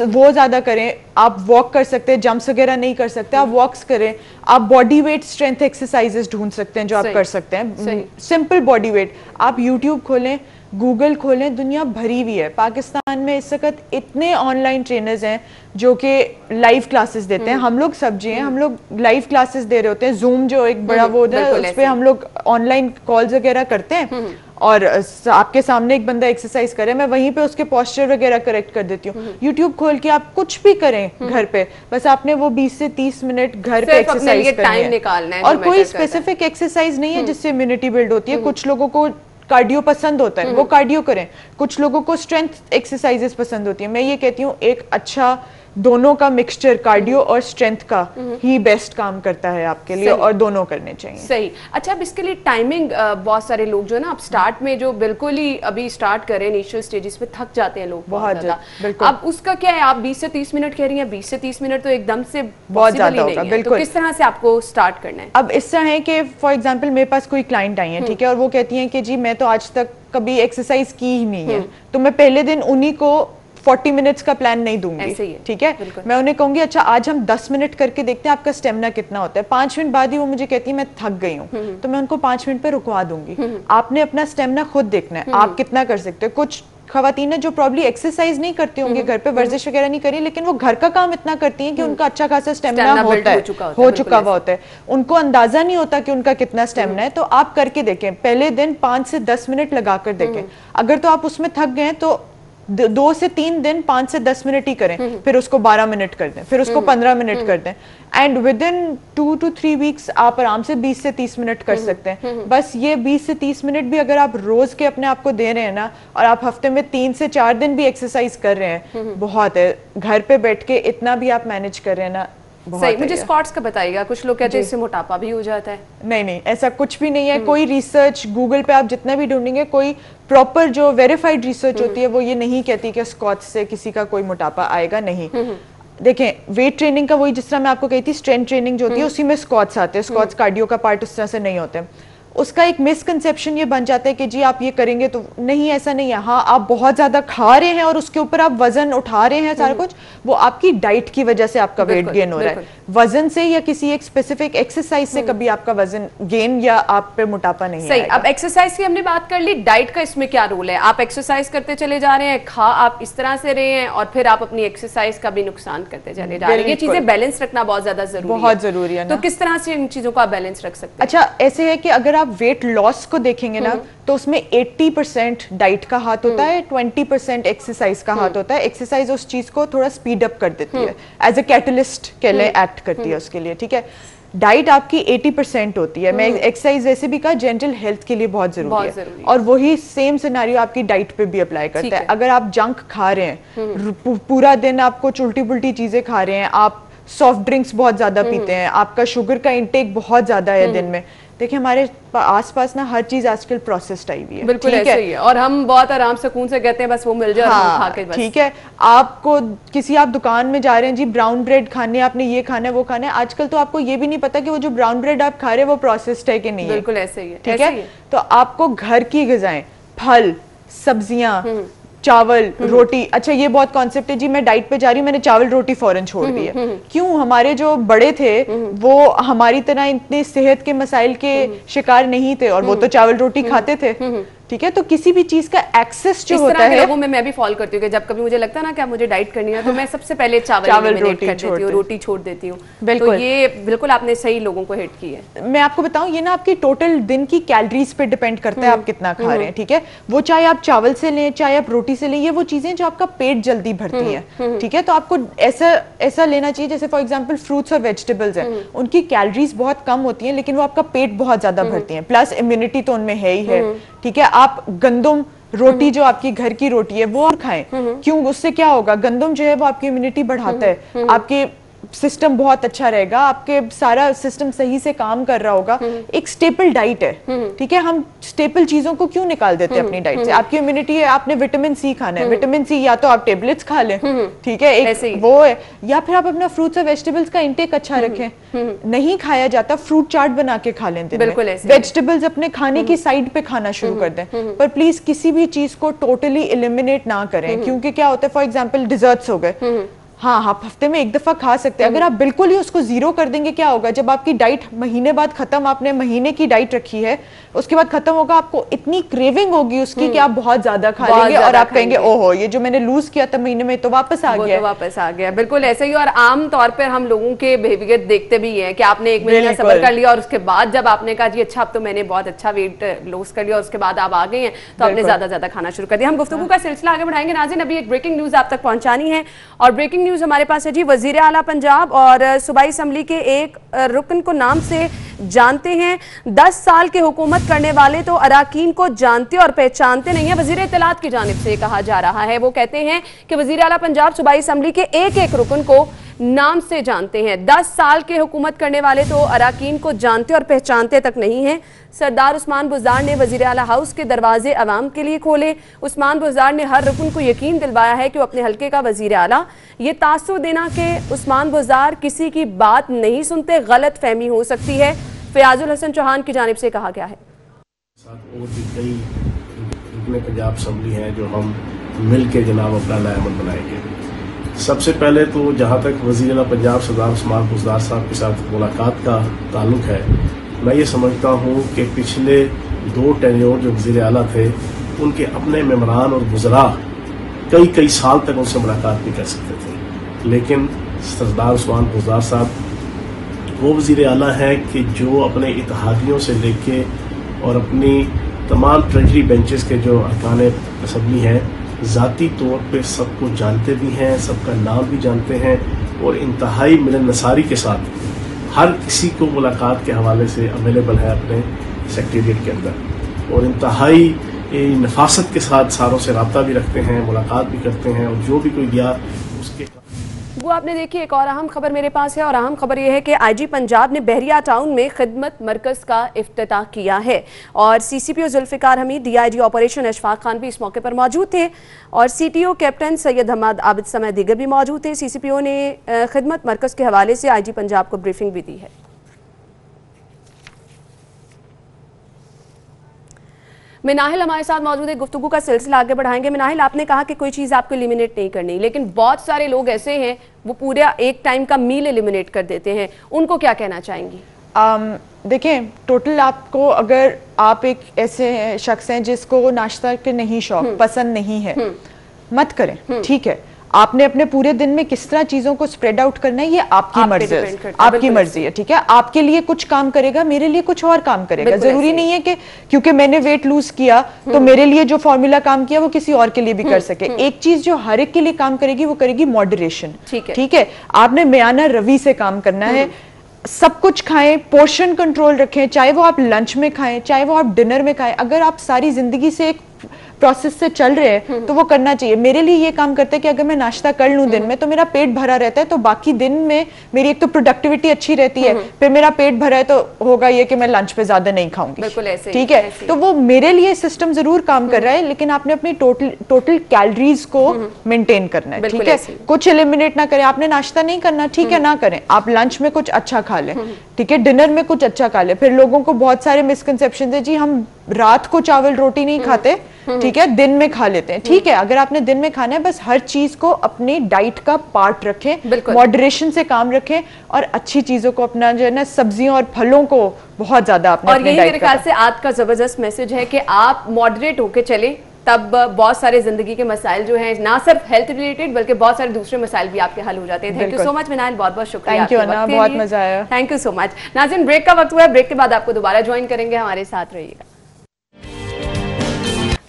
वो ज्यादा करें। आप वॉक कर सकते हैं, जंप्स वगैरह नहीं कर सकते, आप वॉक्स करें। आप बॉडी वेट स्ट्रेंथ एक्सरसाइजेस ढूंढ सकते हैं जो आप कर सकते हैं, सिंपल बॉडी वेट। आप यूट्यूब खोलें, गूगल खोलें, दुनिया भरी हुई है। पाकिस्तान में इस वक्त इतने ऑनलाइन ट्रेनर्स हैं जो कि लाइव क्लासेस देते हैं। हम लोग सब्जी हैं, हम लोग लाइव क्लासेस दे रहे होते हैं। जूम जो एक बड़ा वो है, उस पर हम लोग ऑनलाइन कॉल्स वगैरह करते हैं और आपके सामने एक बंदा एक्सरसाइज करे, मैं वहीं पे उसके पोस्चर वगैरह करेक्ट कर देती हूँ। यूट्यूब खोल के आप कुछ भी करें घर पे, बस आपने वो 20 से 30 मिनट घर पे एक्सरसाइज करनी है। और कोई स्पेसिफिक एक्सरसाइज नहीं है जिससे इम्यूनिटी बिल्ड होती है। कुछ लोगों को कार्डियो पसंद होता है, वो कार्डियो करें। कुछ लोगों को स्ट्रेंथ एक्सरसाइजेस पसंद होती है। मैं ये कहती हूँ एक अच्छा दोनों का मिक्सचर, कार्डियो और स्ट्रेंथ का ही बेस्ट काम करता है आपके लिए, और दोनों करने चाहिए। सही। अच्छा, अब इसके लिए टाइमिंग, बहुत सारे लोग जो है ना, आप स्टार्ट में जो बिल्कुल ही अभी स्टार्ट करें इनिशियल स्टेजेस पे थक जाते हैं लोग बहुत ज्यादा। अब उसका क्या है? आप 20 से 30 मिनट कह रही हैं, 20 से 30 मिनट तो एकदम से बहुत ज्यादा होगा, बिल्कुल। तो किस तरह से आपको स्टार्ट करना है? अब इस तरह है कि फॉर एग्जाम्पल मेरे पास कोई क्लाइंट आई है, ठीक है, और वो कहती है कि जी मैं तो आज तक कभी एक्सरसाइज की ही नहीं है, तो मैं पहले दिन उन्हीं को 40 मिनट्स का प्लान नहीं दूंगी, ठीक है। मैं उन्हें कहूंगी अच्छा आज हम 10 मिनट करके देखते हैं आपका स्टेमिना कितना होता है। 5 मिनट बाद ही वो मुझे कहती है मैं थक गई हूँ, तो मैं उनको 5 मिनट पे रुकवा दूंगी। आपने अपना स्टेमिना खुद देखना है, आप कितना कर सकते हो। कुछ खवातीन है जो प्रॉब्ली एक्सरसाइज नहीं करती होंगी घर पे, वर्जिश वगैरह नहीं करी, लेकिन वो घर का काम इतना करती हैं कि उनका अच्छा खासा स्टेमिना होता है, हो चुका हुआ होता है, उनको अंदाजा नहीं होता कि उनका कितना स्टेमिना है। तो आप करके देखें, पहले दिन 5 से 10 मिनट लगाकर देखें। अगर तो आप उसमें थक गए तो 2 से 3 दिन 5 से 10 मिनट ही करें, फिर उसको 12 मिनट कर दें, फिर उसको 15 मिनट कर दें, and with in 2 to 3 weeks आप आराम से 20 से 30 मिनट कर सकते हैं। बस ये 20 से 30 मिनट भी अगर आप रोज के अपने आप को दे रहे हैं ना, और आप हफ्ते में 3 से 4 दिन भी एक्सरसाइज कर रहे हैं, बहुत है। घर पे बैठ के इतना भी आप मैनेज कर रहे हैं ना, सही। मुझे स्क्वाट्स का बताइएगा, कुछ लोग कहते हैं इससे मोटापा भी हो जाता है। नहीं, ऐसा कुछ भी नहीं है। कोई रिसर्च गूगल पे आप जितना भी ढूंढेंगे, कोई प्रॉपर जो वेरीफाइड रिसर्च होती है वो ये नहीं कहती कि स्क्वाट्स से किसी का कोई मोटापा आएगा, नहीं। देखें, वेट ट्रेनिंग का वही जिस तरह मैं आपको कही थी, स्ट्रेंथ ट्रेनिंग जो होती है उसी में स्क्वाट्स आते हैं। स्क्वाट्स कार्डियो का पार्ट उस तरह से नहीं होते। उसका एक मिसकंसेप्शन ये बन जाता है कि जी आप ये करेंगे तो नहीं, ऐसा नहीं है। हाँ, आप बहुत ज्यादा खा रहे हैं और उसके ऊपर आप वजन उठा रहे हैं, सारा कुछ वो आपकी डाइट की वजह से आपका वेट गेन हो रहा है। वजन से या किसी एक स्पेसिफिक एक्सरसाइज से कभी आपका वजन गेन या आप पे मोटापा नहीं सही। अब एक्सरसाइज की हमने बात कर ली, डाइट का इसमें क्या रोल है? आप एक्सरसाइज करते चले जा रहे हैं, खा आप इस तरह से रहे हैं, और फिर आप अपनी एक्सरसाइज का भी नुकसान करते चले जा रहे हैं। ये चीजें बैलेंस रखना बहुत ज्यादा जरूरी है। तो किस तरह से इन चीजों का बैलेंस रख सकते हैं? अच्छा, ऐसे है कि अगर आप वेट लॉस को देखेंगे ना, तो उसमें 80% डाइट का हाथ होता है, 20% एक्सरसाइज का हाथ होता है। एक्सरसाइज उस चीज को थोड़ा स्पीड अप कर देती है, एज ए कैटलिस्ट के लिए एक्ट करती है उसके लिए, ठीक है। डाइट आपकी 80% होती है। मैं एक्सरसाइज वैसे भी कहा जनरल हेल्थ के लिए बहुत जरूरी है, और वही सेम सिनेरियो आपकी डाइट पे भी अप्लाई करता है। अगर आप जंक खा रहे हैं, पूरा दिन आप कुछ उल्टी पुल्टी चीजें खा रहे हैं, आप सॉफ्ट ड्रिंक्स बहुत ज्यादा पीते हैं, आपका शुगर का इंटेक बहुत ज्यादा है दिन में, देखिए हमारे आसपास ना हर चीज आजकल प्रोसेस्ड आई हुई है, बिल्कुल ऐसे ही है, और हम बहुत आराम सुकून से कहते हैं बस वो मिल जाए, हाँ, खा के बस। ठीक है। आपको किसी आप दुकान में जा रहे हैं, जी ब्राउन ब्रेड खाने हैं, आपने ये खाना है वो खाना है, आजकल तो आपको ये भी नहीं पता कि वो जो ब्राउन ब्रेड आप खा रहे हैं वो प्रोसेस्ड है कि नहीं है। बिल्कुल ऐसे ही है, ठीक है। तो आपको घर की ग़िज़ाएं, फल, सब्जियां, चावल रोटी, अच्छा ये बहुत कॉन्सेप्ट है जी, मैं डाइट पे जा रही हूँ, मैंने चावल रोटी फौरन छोड़ दी है। क्यों? हमारे जो बड़े थे वो हमारी तरह इतने सेहत के मसाइल के शिकार नहीं थे और वो तो चावल रोटी खाते थे। ठीक है, तो किसी भी चीज का एक्सेस जो होता है, लोगों में मैं भी फॉलो करती हूँ कि जब कभी मुझे लगता है ना कि मुझे डाइट करनी है तो मैं सबसे पहले चावल रोटी कर देती हूँ, रोटी छोड़ देती हूँ। तो ये बिल्कुल आपने सही लोगों को हिट की है। मैं आपको बताऊं, ये ना आपकी टोटल दिन की कैलोरीज पे डिपेंड करता है आप कितना खा रहे हैं। ठीक है, वो चाहे आप चावल से लें चाहे आप रोटी से लें, ये वो चीजें जो आपका पेट जल्दी भरती हैं। ठीक है, तो आपको ऐसा लेना चाहिए जैसे फॉर एग्जांपल फ्रूट्स और वेजिटेबल्स हैं, उनकी कैलोरीज बहुत कम होती हैं लेकिन वो आपका पेट बहुत ज्यादा भरती हैं, प्लस इम्यूनिटी तो उनमें है ही है। ठीक है, आप गंदम रोटी जो आपकी घर की रोटी है वो खाएं। क्यों? उससे क्या होगा, गंदम जो है वो आपकी इम्यूनिटी बढ़ाता है, आपके सिस्टम बहुत अच्छा रहेगा, आपके सारा सिस्टम सही से काम कर रहा होगा। एक स्टेपल डाइट है। ठीक है, हम स्टेपल चीजों को क्यों निकाल देते हैं अपनी डाइट से? आपकी इम्यूनिटी है, आपने विटामिन सी खाना है, विटामिन सी या तो आप टेबलेट्स खा लें, ठीक है, एक वो है, या फिर आप अपना फ्रूट्स और वेजिटेबल्स का इंटेक अच्छा रखें। नहीं खाया जाता, फ्रूट चाट बना के खा लें, वेजिटेबल्स अपने खाने की साइड पे खाना शुरू कर दें, पर प्लीज किसी भी चीज को टोटली एलिमिनेट ना करें। क्योंकि क्या होता है, फॉर एग्जाम्पल डिजर्ट्स हो गए, हाँ आप हफ्ते में एक दफा खा सकते हैं, अगर आप बिल्कुल ही उसको जीरो कर देंगे क्या होगा, जब आपकी डाइट महीने बाद खत्म, आपने महीने की डाइट रखी है, उसके बाद खत्म होगा, आपको इतनी क्रेविंग होगी उसकी कि आप बहुत ज्यादा खा लेंगे और आप कहेंगे ओहो ये जो मैंने लूज किया था महीने में तो वापस आ गया, तो वापस आ गया। बिल्कुल ऐसे ही। और आम तौर पर हम लोगों के बिहेवियर देखते भी हैं कि आपने एक महीना सब्र कर लिया और उसके बाद जब आपने कहा जी अच्छा अब तो मैंने बहुत अच्छा वेट लॉस कर लिया और उसके बाद आप आ गए हैं तो आपने ज्यादा खाना शुरू कर दिया। हम गुफ्तगू का सिलसिला आगे बढ़ाएंगे। नाज़रीन, अभी एक ब्रेकिंग न्यूज आप तक पहुंचानी है और ब्रेकिंग न्यूज हमारे पास है जी, वजीर आला पंजाब और सूबाई असम्बली के एक रुकन को नाम से जानते हैं। 10 साल की हुकूमत करने वाले तो अराकीन को जानते और पहचानते नहीं है, वजीर इत्तलात की जानिब से कहा जा रहा है। वो कहते हैं कि वजीर आला पंजाब सूबाई असम्बली के एक एक रुकन को नाम से जानते हैं। 10 साल के हुकूमत करने वाले तो अराकीन को जानते और पहचानते तक नहीं हैं। सरदार उस्मान बुज़दार ने वज़ीर आला हाउस के दरवाजे अवाम के लिए खोले। उस्मान बुज़दार ने हर रुकन को यकीन दिलवाया है कि वो अपने हल्के का वज़ीर आला। ये तासुर देना कि उस्मान बुज़दार किसी की बात नहीं सुनते, गलत फहमी हो सकती है। फयाजुल हसन चौहान की जानिब से कहा गया है। और भी कई रुकने पंजाब असम्बली हैं जो हम मिल के जनाब अपना नया अमल बनाएंगे। सबसे पहले तो जहाँ तक वज़ीर आला पंजाब सरदार उस्मान बुज़दार साहब के साथ मुलाकात का ताल्लुक है, मैं ये समझता हूँ कि पिछले 2 टेन्योर जो वज़ीर आला थे उनके अपने मेमरान और वज़रा कई साल तक उनसे मुलाकात नहीं कर सकते थे, लेकिन सरदार उस्मान बुज़दार साहब वो वज़ीर आला हैं कि जो अपने इत्तेहादियों से लेके और अपनी तमाम ट्रेजरी बेंचेस के जो अरकान असम्बली हैं ज़ाती तौर पे सबको जानते भी हैं, सबका नाम भी जानते हैं और इंतहाई मिलनसारी के साथ हर किसी को मुलाकात के हवाले से अवेलेबल है अपने सेक्रेटेरिएट के अंदर और इंतहाई नफासत के साथ सारों से रब्ता भी रखते हैं, मुलाकात भी करते हैं और जो भी कोई गया उसके वो आपने देखी। एक और अहम खबर मेरे पास है और अहम खबर यह है कि आईजी पंजाब ने बहरिया टाउन में खिदमत मरकज़ का इफ्तिताह किया है और CCPO Zulfiqar Hameed, DIG operation Ashfaq Khan भी इस मौके पर मौजूद थे और CTO कैप्टन सैयद हमाद आबिद समेत दीगर भी मौजूद थे। CCPO ने खिदमत मरकज़ के हवाले से IG पंजाब को ब्रीफिंग भी दी है। मिनाहिल हमारे साथ मौजूद है, गुफ्तगू का सिलसिला आगे बढ़ाएंगे। मिनाहिल, आपने कहा कि कोई चीज़ आपको एलिमिनेट नहीं करनी, लेकिन बहुत सारे लोग ऐसे हैं वो पूरा एक टाइम का मील एलिमिनेट कर देते हैं, उनको क्या कहना चाहेंगी? देखें, टोटल आपको, अगर आप एक ऐसे शख्स हैं जिसको नाश्ता के नहीं शौक, पसंद नहीं है, मत करें, ठीक है। आपने अपने पूरे दिन में किस तरह चीजों को स्प्रेड आउट करना है ये आपकी मर्जी है, आपकी मर्जी है, ठीक है। आपके लिए कुछ काम करेगा, मेरे लिए कुछ और काम करेगा। जरूरी नहीं है कि क्योंकि मैंने वेट लूज किया तो मेरे लिए जो फॉर्मूला काम किया वो किसी और के लिए भी कर सके। एक चीज जो हर एक के लिए काम करेगी वो करेगी मॉडरेशन, ठीक है। आपने म्याना रवि से काम करना है, सब कुछ खाएं, पोर्शन कंट्रोल रखें, चाहे वो आप लंच में खाएं चाहे वो आप डिनर में खाएं। अगर आप सारी जिंदगी से एक प्रोसेस से चल रहे हैं तो वो करना चाहिए। मेरे लिए ये काम करते हैं कि अगर मैं नाश्ता कर लूं दिन में तो मेरा पेट भरा रहता है, तो बाकी दिन में मेरी एक तो प्रोडक्टिविटी अच्छी रहती है, फिर मेरा पेट भरा है तो होगा ये कि मैं लंच पे ज्यादा नहीं खाऊंगी, ठीक है। तो वो मेरे लिए सिस्टम जरूर काम कर रहा है, लेकिन आपने अपनी टोटल कैलोरीज को मेंटेन करना है, ठीक है। कुछ एलिमिनेट ना करें। आपने नाश्ता नहीं करना, ठीक है, ना करें। आप लंच में कुछ अच्छा खा लें, ठीक है, डिनर में कुछ अच्छा खा लें। फिर लोगों को बहुत सारे मिसकंसेप्शन है, जी हम रात को चावल रोटी नहीं खाते, ठीक है, दिन में खा लेते हैं, ठीक है, अगर आपने दिन में खाना है बस हर चीज को अपनी डाइट का पार्ट रखें, मॉडरेशन से काम रखें और अच्छी चीजों को अपना जो है ना सब्जियों और फलों को बहुत ज्यादा अपने और यही मेरे ख्याल से आज का जबरदस्त मैसेज है कि आप मॉडरेट होके चले, तब बहुत सारे जिंदगी के मसाइल जो हैं ना सिर्फ हेल्थ रिलेटेड बल्कि बहुत सारे दूसरे मसाइल भी आपके हल हो जाते हैं। थैंक यू सो मच मिनाल, बहुत बहुत शुक्रिया। थैंक यू अन्ना, बहुत मजा आया। Thank you so much. नाज़रीन, ब्रेक का वक्त हुआ है, ब्रेक के बाद आपको दोबारा ज्वाइन करेंगे, हमारे साथ रहिएगा।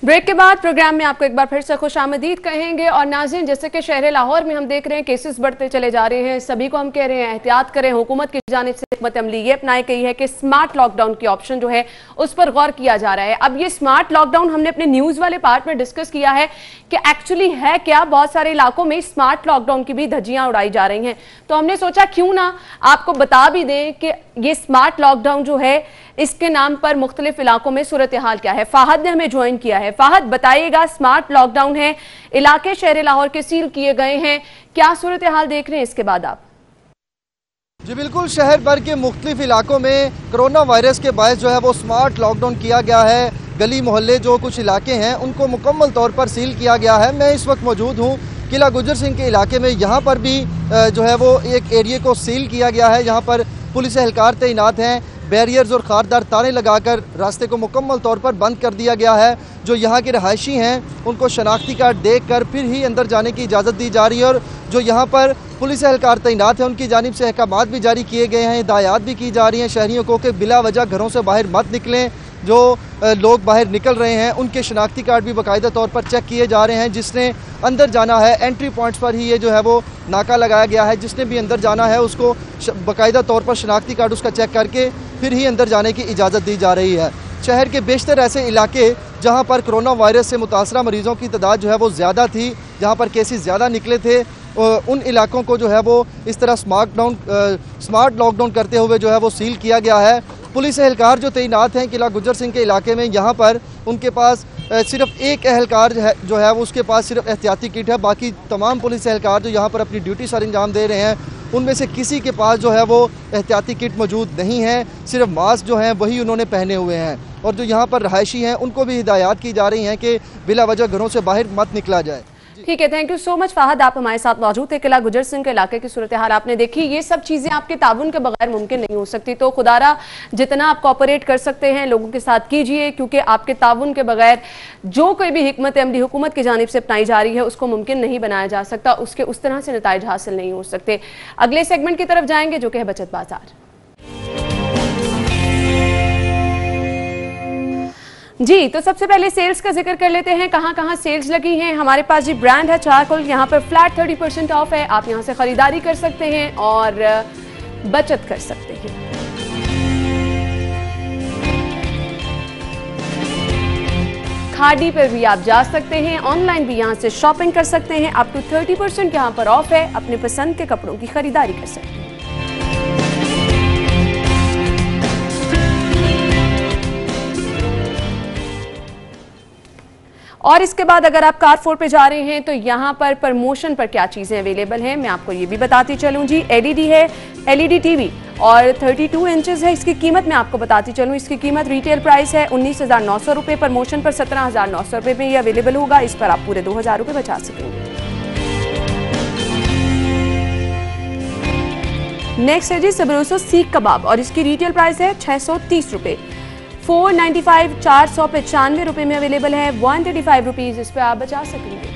ब्रेक के बाद प्रोग्राम में आपको एक बार फिर से खुशामदीद कहेंगे। और नाज़रीन, जैसे कि शहर लाहौर में हम देख रहे हैं केसेस बढ़ते चले जा रहे हैं, सभी को हम कह रहे हैं एहतियात करें। हुकूमत की जानिब से हिकमत अमली ये अपनाई गई है कि स्मार्ट लॉकडाउन की ऑप्शन जो है उस पर गौर किया जा रहा है। अब ये स्मार्ट लॉकडाउन हमने अपने न्यूज़ वाले पार्ट में डिस्कस किया है कि एक्चुअली है क्या। बहुत सारे इलाकों में स्मार्ट लॉकडाउन की भी धज्जियां उड़ाई जा रही हैं, तो हमने सोचा क्यों ना आपको बता भी दें कि ये स्मार्ट लॉकडाउन जो है इसके नाम पर मुख्तलिफ इलाकों में सूरत हाल क्या है। फाहद ने हमें ज्वाइन किया है। फाहद, बताइएगा, स्मार्ट लॉकडाउन है, इलाके शहर लाहौर के सील किए गए हैं, क्या सूरत हाल देख रहे हैं इसके बाद आप? जी बिल्कुल, शहर भर के मुख्तलिफ इलाकों में कोरोना वायरस के बायस जो है वो स्मार्ट लॉकडाउन किया गया है। गली मोहल्ले जो कुछ इलाके हैं उनको मुकम्मल तौर पर सील किया गया है। मैं इस वक्त मौजूद हूँ किला गुजर सिंह के इलाके में। यहाँ पर भी जो है वो एक एरिया को सील किया गया है। यहाँ पर पुलिस एहलकार तैनात हैं, बैरियर्स और खारदार तारे लगाकर रास्ते को मुकम्मल तौर पर बंद कर दिया गया है। जो यहाँ के रहायशी हैं उनको शनाख्ती कार्ड देखकर फिर ही अंदर जाने की इजाज़त दी जा रही है। और जो यहाँ पर पुलिस एहलकार तैनात हैं उनकी जानिब से अहकामात भी जारी किए गए हैं, हिदायत भी की जा रही हैं शहरियों को कि बिला वजह घरों से बाहर मत निकलें। जो लोग बाहर निकल रहे हैं उनके शनाख्ती कार्ड भी बाकायदा तौर पर चेक किए जा रहे हैं। जिसने अंदर जाना है एंट्री पॉइंट्स पर ही ये जो है वो नाका लगाया गया है। जिसने भी अंदर जाना है उसको बाकायदा तौर पर शनाख्ती कार्ड उसका चेक करके फिर ही अंदर जाने की इजाज़त दी जा रही है। शहर के बेशतर ऐसे इलाके जहाँ पर कोरोना वायरस से मुतासरा मरीज़ों की तादाद जो है वो ज़्यादा थी, जहाँ पर केसेस ज़्यादा निकले थे, उन इलाकों को जो है वो इस तरह स्मार्ट लॉकडाउन करते हुए जो है वो सील किया गया है। पुलिस एहलकार जो तैनात हैं किला गुजर सिंह के इलाके में, यहाँ पर उनके पास सिर्फ एक एहलकार जो है वो उसके पास सिर्फ एहतियाती किट है। बाकी तमाम पुलिस एहलकार जो यहाँ पर अपनी ड्यूटी सर अंजाम दे रहे हैं उनमें से किसी के पास जो है वो एहतियाती किट मौजूद नहीं है, सिर्फ मास्क जो हैं वही उन्होंने पहने हुए हैं। और जो यहाँ पर रहायशी हैं उनको भी हिदायत की जा रही हैं कि बिला वजह घरों से बाहर मत निकला जाए। ठीक है, thank you so much Fahad, आप हमारे साथ मौजूद थे। किला गुजर सिंह के इलाके की सूरत हाल आपने देखी। ये सब चीज़ें आपके ताउन के बगैर मुमकिन नहीं हो सकती, तो खुदारा जितना आप कोऑपरेट कर सकते हैं लोगों के साथ कीजिए, क्योंकि आपके ताउन के बगैर जो कोई भी हिकमत अमली हुकूमत की जानिब से अपनाई जा रही है उसको मुमकिन नहीं बनाया जा सकता, उसके उस तरह से नताइज हासिल नहीं हो सकते। अगले सेगमेंट की तरफ जाएंगे जो कि है बचत बाजार। जी, तो सबसे पहले सेल्स का जिक्र कर लेते हैं, कहाँ कहाँ सेल्स लगी हैं। हमारे पास जी ब्रांड है चारकोल, यहाँ पर फ्लैट 30% ऑफ है, आप यहाँ से खरीदारी कर सकते हैं और बचत कर सकते हैं। खाड़ी पर भी आप जा सकते हैं, ऑनलाइन भी यहाँ से शॉपिंग कर सकते हैं, अप टू 30% यहाँ पर ऑफ है, अपने पसंद के कपड़ों की खरीदारी कर सकते हैं। और इसके बाद अगर आप कारफोर पे जा रहे हैं तो यहाँ पर प्रमोशन पर क्या चीज़ें अवेलेबल हैं मैं आपको ये भी बताती चलूँ जी। एलईडी है, एलईडी टीवी और 32 इंचेस है। इसकी कीमत मैं आपको बताती चलूँ, इसकी कीमत रिटेल प्राइस है 19,900 रुपये, प्रमोशन पर 17,900 रुपये में ये अवेलेबल होगा। इस पर आप पूरे 2,000 रुपये बचा सकेंगे। नेक्स्ट है जी सबरोसो सीख कबाब और इसकी रिटेल प्राइस है 630 रुपये, 495 495 रुपये में अवेलेबल है, 135 रुपीज़ इस पर आप बचा सकेंगे।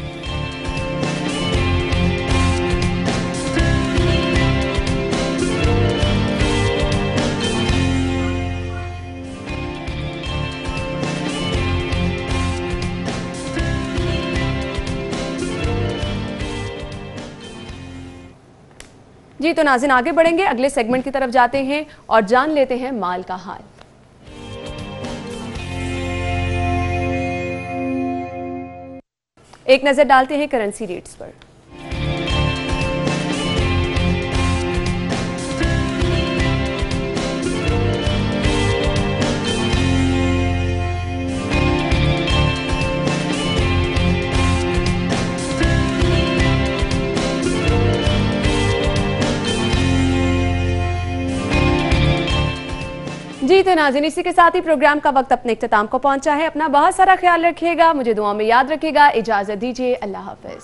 जी तो नाज़रीन आगे बढ़ेंगे, अगले सेगमेंट की तरफ जाते हैं और जान लेते हैं माल का हाल। एक नजर डालते हैं करेंसी रेट्स पर। जी तो नाज़रीन, इसी के साथ ही प्रोग्राम का वक्त अपने इख्तिताम को पहुंचा है। अपना बहुत सारा ख्याल रखिएगा, मुझे दुआ में याद रखिएगा। इजाजत दीजिए, अल्लाह हाफिज।